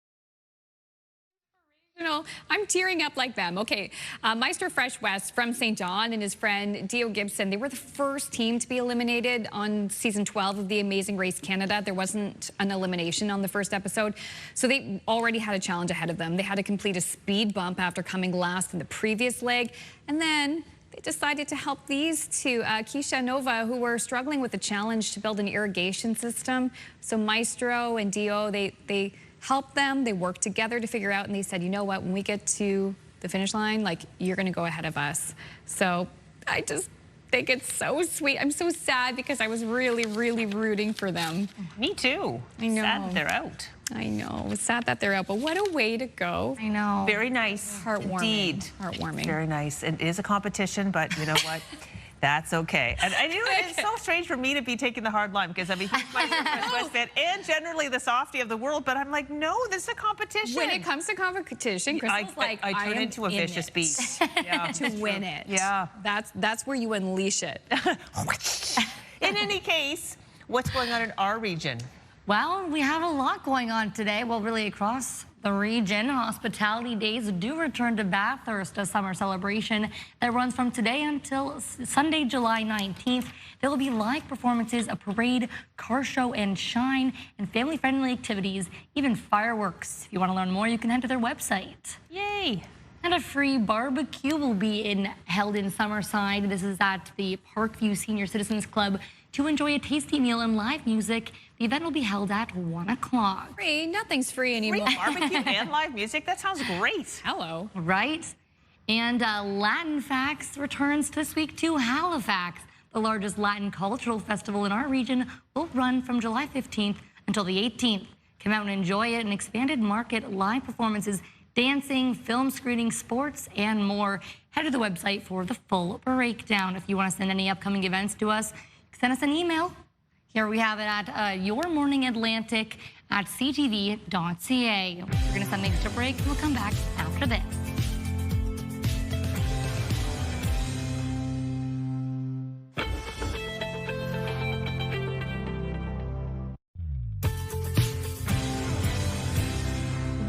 Speaker 1: You know, I'm tearing up like them. Okay, Maestro Fresh West from St. John and his friend Dio Gibson, they were the first team to be eliminated on season 12 of The Amazing Race Canada. There wasn't an elimination on the first episode, so they already had a challenge ahead of them. They had to complete a speed bump after coming last in the previous leg, and then they decided to help these two, Keisha and Nova, who were struggling with the challenge to build an irrigation system. So Maestro and Dio, they helped them, they worked together to figure out, and they said, you know what, when we get to the finish line, like, you're gonna go ahead of us. So I just think it's so sweet. I'm so sad because I was really, really rooting for them.
Speaker 2: Me too.
Speaker 1: I know.
Speaker 2: Sad that they're out.
Speaker 1: I know, it's sad that they're out, but what a way to go.
Speaker 3: I know.
Speaker 2: Very nice.
Speaker 1: Heartwarming.
Speaker 2: Indeed.
Speaker 1: Heartwarming.
Speaker 2: Very nice. It is a competition, but you know what? That's okay. And I knew it's so strange for me to be taking the hard line because I'm a huge Maestro Fresh West fan and generally the softie of the world. But I'm like, no, this is a competition.
Speaker 1: When it comes to competition, Crystal's like,
Speaker 2: I turn into a vicious beast.
Speaker 1: Yeah. To win it.
Speaker 2: Yeah.
Speaker 1: That's where you unleash it.
Speaker 2: In any case, what's going on in our region?
Speaker 3: Well, we have a lot going on today. Well, really across the region. Hospitality Days do return to Bathurst, a summer celebration that runs from today until Sunday, July 19th. There will be live performances, a parade, car show and shine, and family-friendly activities, even fireworks. If you want to learn more, you can head to their website.
Speaker 2: Yay!
Speaker 3: And a free barbecue will be held in Summerside. This is at the Parkview Senior Citizens Club to enjoy a tasty meal and live music. The event will be held at 1 o'clock.
Speaker 1: Free? Nothing's free anymore.
Speaker 2: Free barbecue and live music? That sounds great.
Speaker 1: Hello.
Speaker 3: Right? And Latin Facts returns this week to Halifax. The largest Latin cultural festival in our region will run from July 15th until the 18th. Come out and enjoy it. An expanded market, live performances, dancing, film screening, sports, and more. Head to the website for the full breakdown. If you want to send any upcoming events to us, send us an email. Here we have it at yourmorningatlantic@ctv.ca. We're going to send things to break. We'll come back after this.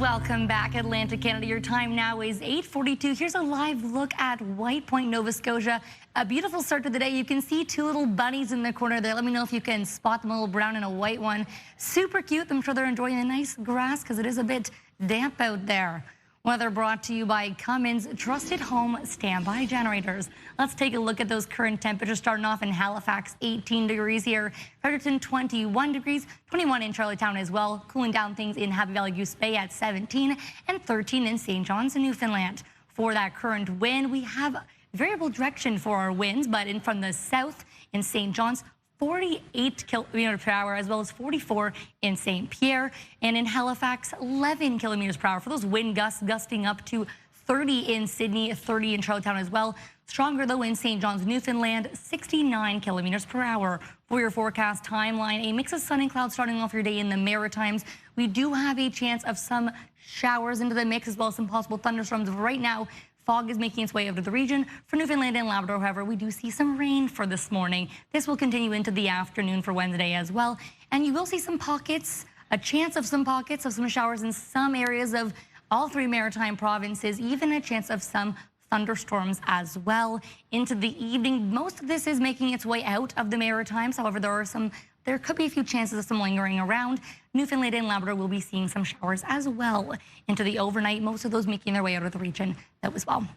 Speaker 3: Welcome back, Atlantic Canada. Your time now is 8:42. Here's a live look at White Point, Nova Scotia. A beautiful start to the day. You can see two little bunnies in the corner there. Let me know if you can spot them, a little brown and a white one. Super cute. I'm sure they're enjoying the nice grass because it is a bit damp out there. Weather brought to you by Cummins Trusted Home Standby Generators. Let's take a look at those current temperatures. Starting off in Halifax, 18 degrees here. Fredericton, 21 degrees, 21 in Charlottetown as well. Cooling down things in Happy Valley Goose Bay at 17 and 13 in St. John's, Newfoundland. For that current wind, we have variable direction for our winds, but from the south in St. John's, 48 kilometers per hour, as well as 44 in St. Pierre, and in Halifax, 11 kilometers per hour. For those wind gusts gusting up to 30 in Sydney, 30 in Charlottetown as well. Stronger though in St. John's, Newfoundland, 69 kilometers per hour. For your forecast timeline, a mix of sun and clouds starting off your day in the Maritimes. We do have a chance of some showers into the mix, as well as some possible thunderstorms right now. Fog is making its way over the region. For Newfoundland and Labrador, however, we do see some rain for this morning. This will continue into the afternoon for Wednesday as well. And you will see some pockets, a chance of some pockets of some showers in some areas of all three maritime provinces, even a chance of some thunderstorms as well into the evening. Most of this is making its way out of the Maritimes. However, there could be a few chances of some lingering around. Newfoundland and Labrador will be seeing some showers as well into the overnight. Most of those making their way out of the region as well.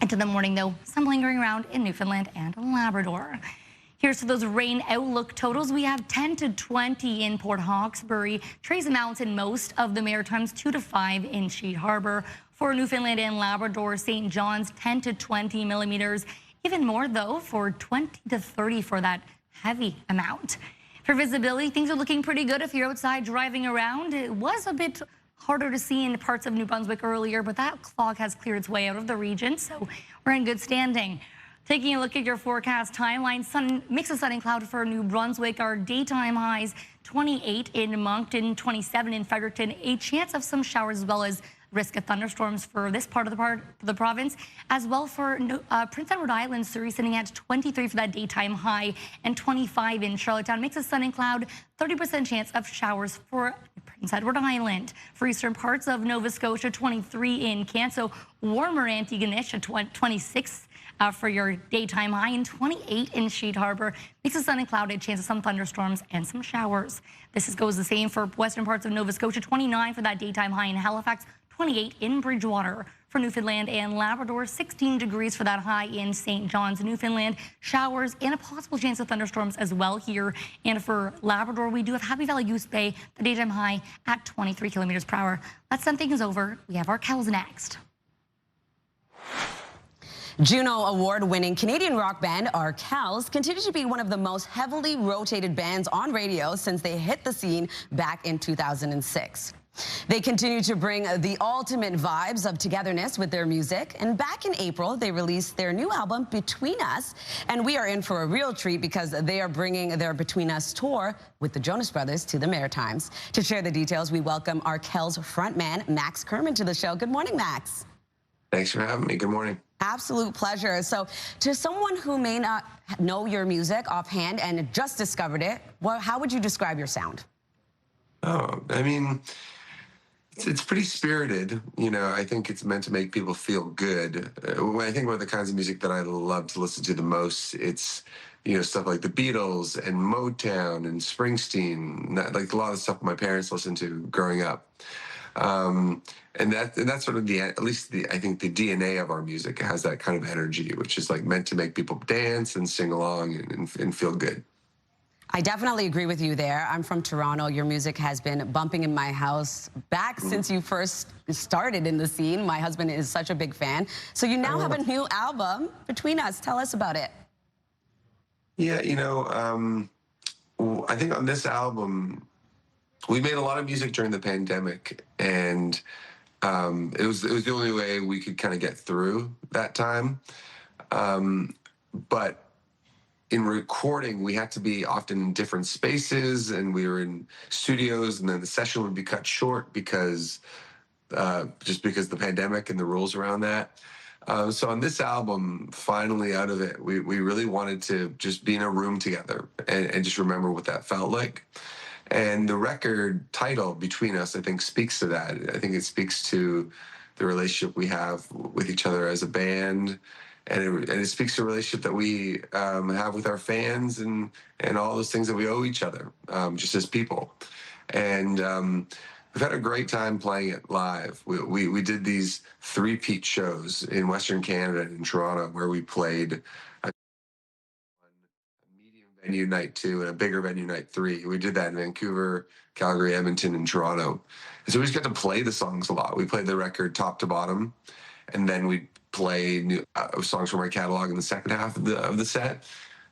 Speaker 3: Into the morning, though, some lingering around in Newfoundland and Labrador. Here's to those rain outlook totals. We have 10 to 20 in Port Hawkesbury, trace amounts in most of the Maritimes, 2 to 5 in Sheet Harbour. For Newfoundland and Labrador, St. John's, 10 to 20 millimeters. Even more, though, for 20 to 30 for that heavy amount. For visibility, things are looking pretty good if you're outside driving around. It was a bit harder to see in parts of New Brunswick earlier, but that fog has cleared its way out of the region, so we're in good standing. Taking a look at your forecast timeline, mix of sun and cloud for New Brunswick. Our daytime highs, 28 in Moncton, 27 in Fredericton. A chance of some showers as well as risk of thunderstorms for this part of the province, as well for Prince Edward Island, Surrey, sitting at 23 for that daytime high and 25 in Charlottetown. Mix of sun and cloud, 30% chance of showers for Prince Edward Island. For eastern parts of Nova Scotia, 23 in Canso, warmer Antigonish at 26 for your daytime high and 28 in Sheet Harbour. Mix of sun and clouded, chance of some thunderstorms and some showers. This goes the same for western parts of Nova Scotia, 29 for that daytime high in Halifax, 28 in Bridgewater. For Newfoundland and Labrador, 16 degrees for that high in St. John's, Newfoundland. Showers and a possible chance of thunderstorms as well here. And for Labrador, we do have Happy Valley Goose Bay, the daytime high at 23 kilometers per hour. Let's send things over. We have our Kells next.
Speaker 11: Juno Award-winning Canadian rock band Kells continues to be one of the most heavily rotated bands on radio since they hit the scene back in 2006. They continue to bring the ultimate vibes of togetherness with their music. And back in April, they released their new album, Between Us. And we are in for a real treat because they are bringing their Between Us tour with the Jonas Brothers to the Maritimes. To share the details, we welcome Arkells frontman Max Kerman to the show. Good morning, Max.
Speaker 12: Thanks for having me. Good morning.
Speaker 11: Absolute pleasure. So to someone who may not know your music offhand and just discovered it, how would you describe your sound?
Speaker 12: Oh, I mean, it's pretty spirited. You know, I think it's meant to make people feel good. When I think about the kinds of music that I love to listen to the most, it's, you know, stuff like the Beatles and Motown and Springsteen, like a lot of stuff my parents listened to growing up. And that's sort of at least I think the DNA of our music has that kind of energy, which is like meant to make people dance and sing along and feel good.
Speaker 11: I definitely agree with you there. I'm from Toronto. Your music has been bumping in my house back since you first started in the scene. My husband is such a big fan. So you now have a new album, Between Us. Tell us about it.
Speaker 12: Yeah, you know, I think on this album, we made a lot of music during the pandemic, and it was the only way we could kind of get through that time. But in recording, we had to be often in different spaces, and we were in studios, and then the session would be cut short because just because the pandemic and the rules around that. So on this album, finally out of it, we really wanted to just be in a room together and just remember what that felt like. And the record title, Between Us, I think speaks to that. I think it speaks to the relationship we have with each other as a band. And it speaks to a relationship that we have with our fans and all those things that we owe each other, just as people. And we've had a great time playing it live. We did these 3-peat shows in Western Canada and in Toronto where we played a medium venue night 2 and a bigger venue night 3. We did that in Vancouver, Calgary, Edmonton, and Toronto. And so we just got to play the songs a lot. We played the record top to bottom, and then we play new songs from our catalog in the second half of the set.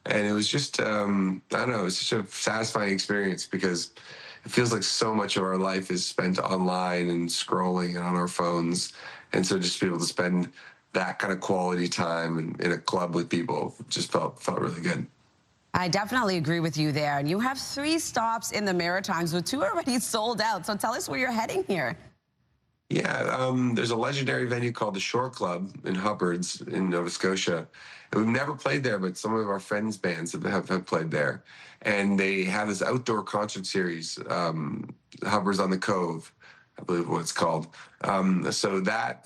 Speaker 12: And it was just, I don't know, it was such a satisfying experience because it feels like so much of our life is spent online and scrolling and on our phones. And so just to be able to spend that kind of quality time in a club with people just felt really good.
Speaker 11: I definitely agree with you there. And you have 3 stops in the Maritimes with 2 already sold out. So tell us where you're heading here.
Speaker 12: Yeah, there's a legendary venue called the Shore Club in Hubbards in Nova Scotia. And we've never played there, but some of our friends' bands have played there. And they have this outdoor concert series, Hubbards on the Cove, I believe what it's called. So that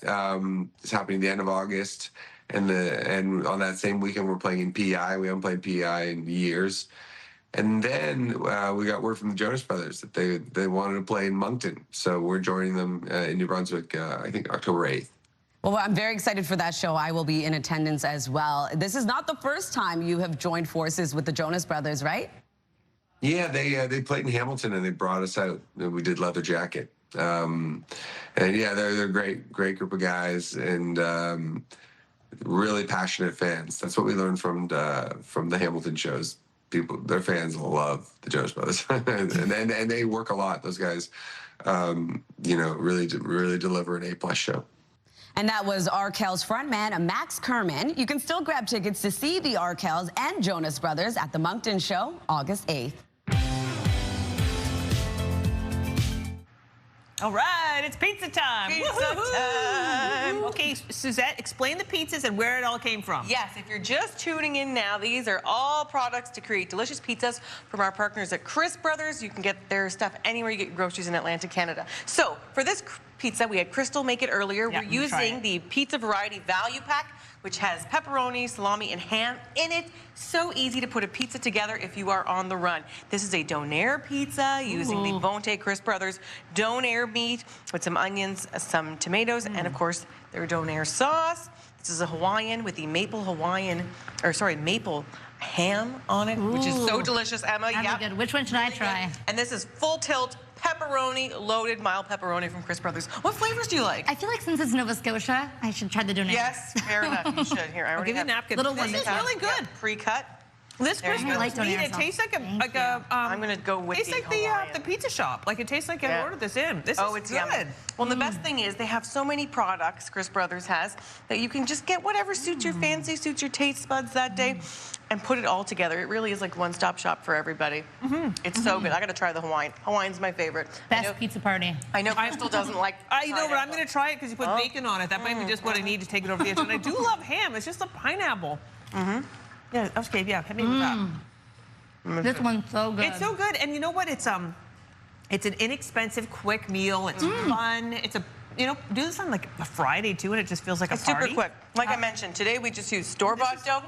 Speaker 12: is happening at the end of August. And on that same weekend, we're playing in PEI. We haven't played PEI in years. And then we got word from the Jonas Brothers that they wanted to play in Moncton. So we're joining them in New Brunswick, I think October 8th.
Speaker 11: Well, I'm very excited for that show. I will be in attendance as well. This is not the first time you have joined forces with the Jonas Brothers, right?
Speaker 12: Yeah, they played in Hamilton and they brought us out. We did Leather Jacket. And yeah, they're a great group of guys and really passionate fans. That's what we learned from the Hamilton shows. Their fans love the Jonas Brothers, and they work a lot. Those guys, you know, really deliver an A+ show.
Speaker 11: And that was Arkells frontman Max Kerman. You can still grab tickets to see the Arkells and Jonas Brothers at the Moncton Show, August 8th.
Speaker 2: All right, it's pizza time. Pizza time. Okay, Suzette, explain the pizzas and where it all came from.
Speaker 14: Yes, if you're just tuning in now, these are all products to create delicious pizzas from our partners at Chris Brothers. You can get their stuff anywhere you get your groceries in Atlantic Canada. So for this pizza, we had Crystal make it earlier.
Speaker 2: Yeah,
Speaker 14: we're using the Pizza Variety Value Pack, which has pepperoni, salami, and ham in it. So easy to put a pizza together if you are on the run. This is a donair pizza using the Bonte Chris Brothers donair meat with some onions, some tomatoes, and of course their donair sauce. This is a Hawaiian with the maple ham on it, which is so delicious, Emma.
Speaker 3: That'd be good. Which one should I try?
Speaker 14: And this is full tilt pepperoni, loaded mild pepperoni from Chris Brothers. What flavors do you like?
Speaker 3: I feel like since it's Nova Scotia, I should try the donair.
Speaker 14: Yes, fair enough. You should. Here, I already
Speaker 2: give you a napkin.
Speaker 14: Little
Speaker 2: This is really good.
Speaker 14: Pre-cut.
Speaker 2: This
Speaker 14: There you
Speaker 2: Christmas
Speaker 14: go.
Speaker 2: like sweet. It tastes like
Speaker 14: I'm gonna go with
Speaker 2: tastes like the pizza shop. Like it tastes like I ordered this in. This is
Speaker 14: it's
Speaker 2: good.
Speaker 14: yummy. Well, the best thing is they have so many products, Chris Brothers has, that you can just get whatever suits your fancy, suits your taste buds that day, and put it all together. It really is like one-stop shop for everybody. It's so good. I got to try the Hawaiian. Hawaiian's my favorite.
Speaker 3: Best pizza party.
Speaker 14: I know Crystal doesn't like.
Speaker 2: I know, but I'm going to try it because you put bacon on it. That might be just what I need to take it over the edge. And I do love ham. It's just a pineapple. Yeah. Okay. Yeah. Hit me with that.
Speaker 3: This one's so good.
Speaker 2: It's so good, and you know what? It's an inexpensive, quick meal. It's fun. It's do this on like a Friday too, and it just feels like a party.
Speaker 14: Super quick. Like I mentioned, today we just used store-bought dough,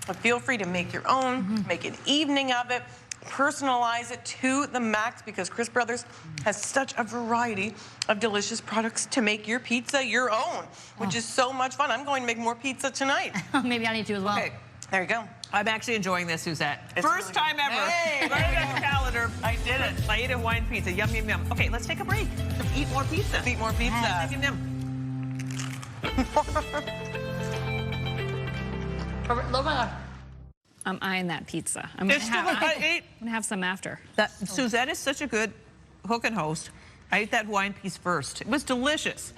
Speaker 14: but feel free to make your own, make an evening of it, personalize it to the max because Chris Brothers has such a variety of delicious products to make your pizza your own, which is so much fun. I'm going to make more pizza tonight.
Speaker 3: Maybe I need to as well.
Speaker 14: Okay, there you go.
Speaker 2: I'm actually enjoying this, Suzette.
Speaker 14: It's
Speaker 2: First
Speaker 14: really
Speaker 2: time
Speaker 14: good.
Speaker 2: ever.
Speaker 14: Hey,
Speaker 2: Right on the calendar. I did it. I ate a Hawaiian pizza. Yum, yum, yum. Okay, let's take a break. Eat more pizza.
Speaker 14: Eat more pizza.
Speaker 2: Yum, yum,
Speaker 1: I'm eyeing that pizza. I'm
Speaker 2: It's still good.
Speaker 1: gonna have some after.
Speaker 2: Suzette is such a good hook and host. I ate that Hawaiian piece first. It was delicious.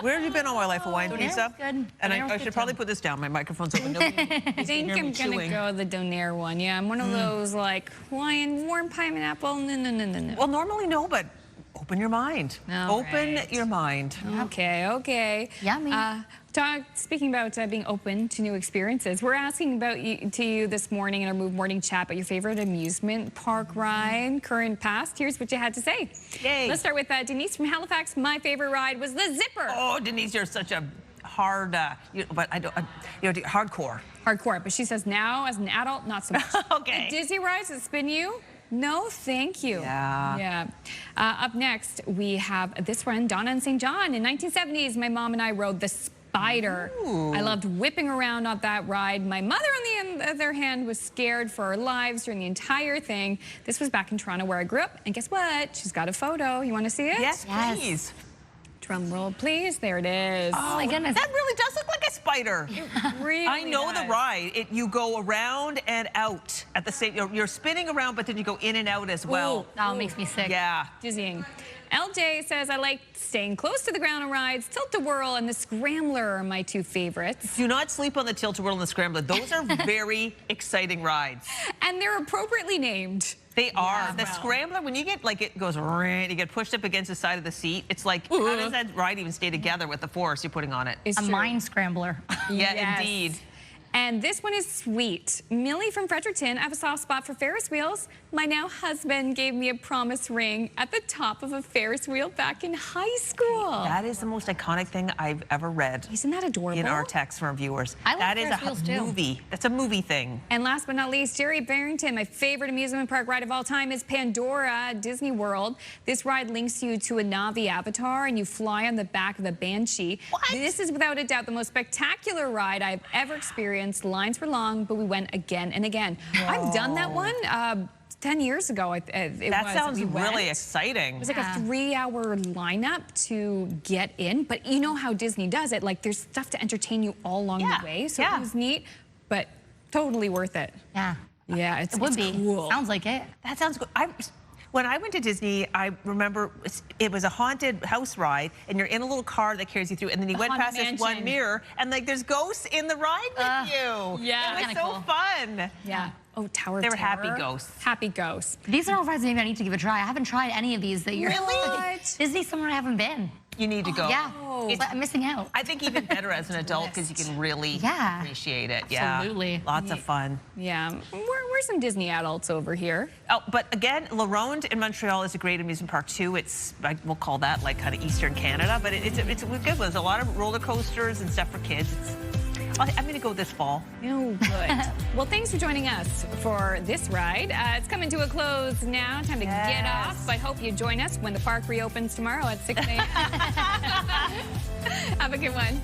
Speaker 2: Where have you been all my life, Hawaiian
Speaker 1: Donaire
Speaker 2: pizza?
Speaker 1: was good.
Speaker 2: And
Speaker 1: Donaire was
Speaker 2: I
Speaker 1: good
Speaker 2: should probably
Speaker 1: too.
Speaker 2: put this down. My microphone's open. Nobody
Speaker 1: I
Speaker 2: can
Speaker 1: think
Speaker 2: hear me
Speaker 1: I'm gonna
Speaker 2: chewing.
Speaker 1: go the Donaire one. Yeah, I'm one of those like Hawaiian warm pineapple. No.
Speaker 2: Well, normally no, but open your mind.
Speaker 1: All
Speaker 2: Open
Speaker 1: right.
Speaker 2: your mind.
Speaker 1: Okay.
Speaker 3: Yummy.
Speaker 1: Speaking about being open to new experiences, we're asking to you this morning in our Move Morning Chat about your favorite amusement park ride, current, past. Here's what you had to say.
Speaker 2: Yay.
Speaker 1: Let's start with Denise from Halifax. My favorite ride was the Zipper.
Speaker 2: Oh, Denise, you're such a hard, but I don't, hardcore.
Speaker 1: Hardcore, but she says now as an adult, not so much.
Speaker 2: Okay.
Speaker 1: The Disney rides that spin you? No, thank you.
Speaker 2: Yeah.
Speaker 1: Up next, we have this one, Donna in St. John. In 1970s, my mom and I rode the Spider. I loved whipping around on that ride. My mother, on the other hand, was scared for her lives during the entire thing. This was back in Toronto where I grew up. And guess what? She's got a photo. You want to see it?
Speaker 2: Yes, please.
Speaker 1: Drum roll, please. There it is.
Speaker 3: Oh my goodness.
Speaker 2: That really does look like a spider.
Speaker 1: Really
Speaker 2: I know
Speaker 1: does.
Speaker 2: the ride. You go around and out at the same. You're spinning around, but then you go in and out as well.
Speaker 1: Ooh, that makes me sick.
Speaker 2: Yeah.
Speaker 1: Dizzying. LJ says, I like staying close to the ground on rides. Tilt-A-Whirl and the Scrambler are my two favorites.
Speaker 2: Do not sleep on the Tilt-A-Whirl and the Scrambler. Those are very exciting rides.
Speaker 1: And they're appropriately named.
Speaker 2: They are. The Scrambler, when you get, like, it goes, you get pushed up against the side of the seat, it's like, how does that ride even stay together with the force you're putting on it?
Speaker 1: It's
Speaker 3: a
Speaker 1: true.
Speaker 3: mind scrambler.
Speaker 2: Yeah,
Speaker 1: Yes.
Speaker 2: indeed.
Speaker 1: And this one is sweet. Millie from Fredericton, I have a soft spot for Ferris wheels. My now husband gave me a promise ring at the top of a Ferris wheel back in high school.
Speaker 2: That is the most iconic thing I've ever read.
Speaker 1: Isn't that adorable?
Speaker 2: In our text from our viewers.
Speaker 1: I love
Speaker 2: that is
Speaker 1: Ferris wheels, too.
Speaker 2: movie. That's a movie thing.
Speaker 1: And last but not least, Jerry Barrington, my favorite amusement park ride of all time is Pandora at Disney World. This ride links you to a Na'vi avatar and you fly on the back of a banshee.
Speaker 2: What?
Speaker 1: This is without a doubt the most spectacular ride I've ever experienced. Lines were long, but we went again and again. I've done that one 10 years ago.
Speaker 2: That sounds really exciting.
Speaker 1: It was like a 3-hour lineup to get in, but you know how Disney does it. Like there's stuff to entertain you all along the way, so it was neat, but totally worth it.
Speaker 3: Yeah.
Speaker 1: Yeah, it
Speaker 3: would be.
Speaker 1: Cool.
Speaker 3: Sounds like it.
Speaker 2: That sounds good. When I went to Disney, I remember it was a haunted house ride, and you're in a little car that carries you through, and then you went past this one mirror, and like there's ghosts in the ride with you.
Speaker 1: Yeah.
Speaker 2: It was so fun.
Speaker 1: Yeah. Oh, Tower of
Speaker 2: They were
Speaker 1: Terror.
Speaker 2: happy ghosts.
Speaker 1: Happy ghosts.
Speaker 3: These are all rides maybe I need to give a try. I haven't tried any of these that you're.
Speaker 2: Really?
Speaker 3: Disney's somewhere I haven't been.
Speaker 2: You need to go.
Speaker 3: Yeah. But I'm missing out.
Speaker 2: I think even better as an adult because you can really appreciate it.
Speaker 3: Absolutely.
Speaker 2: Yeah. Lots of fun.
Speaker 1: Yeah. We're some Disney adults over here.
Speaker 2: Oh, but again, La Ronde in Montreal is a great amusement park too. It's, we'll call that like kind of Eastern Canada, but it's good. There's a lot of roller coasters and stuff for kids. I'm going to go this fall.
Speaker 1: Oh, good. Well, thanks for joining us for this ride. It's coming to a close now. Time to get off, but hope you join us when the park reopens tomorrow at 6 a.m. Have a good one.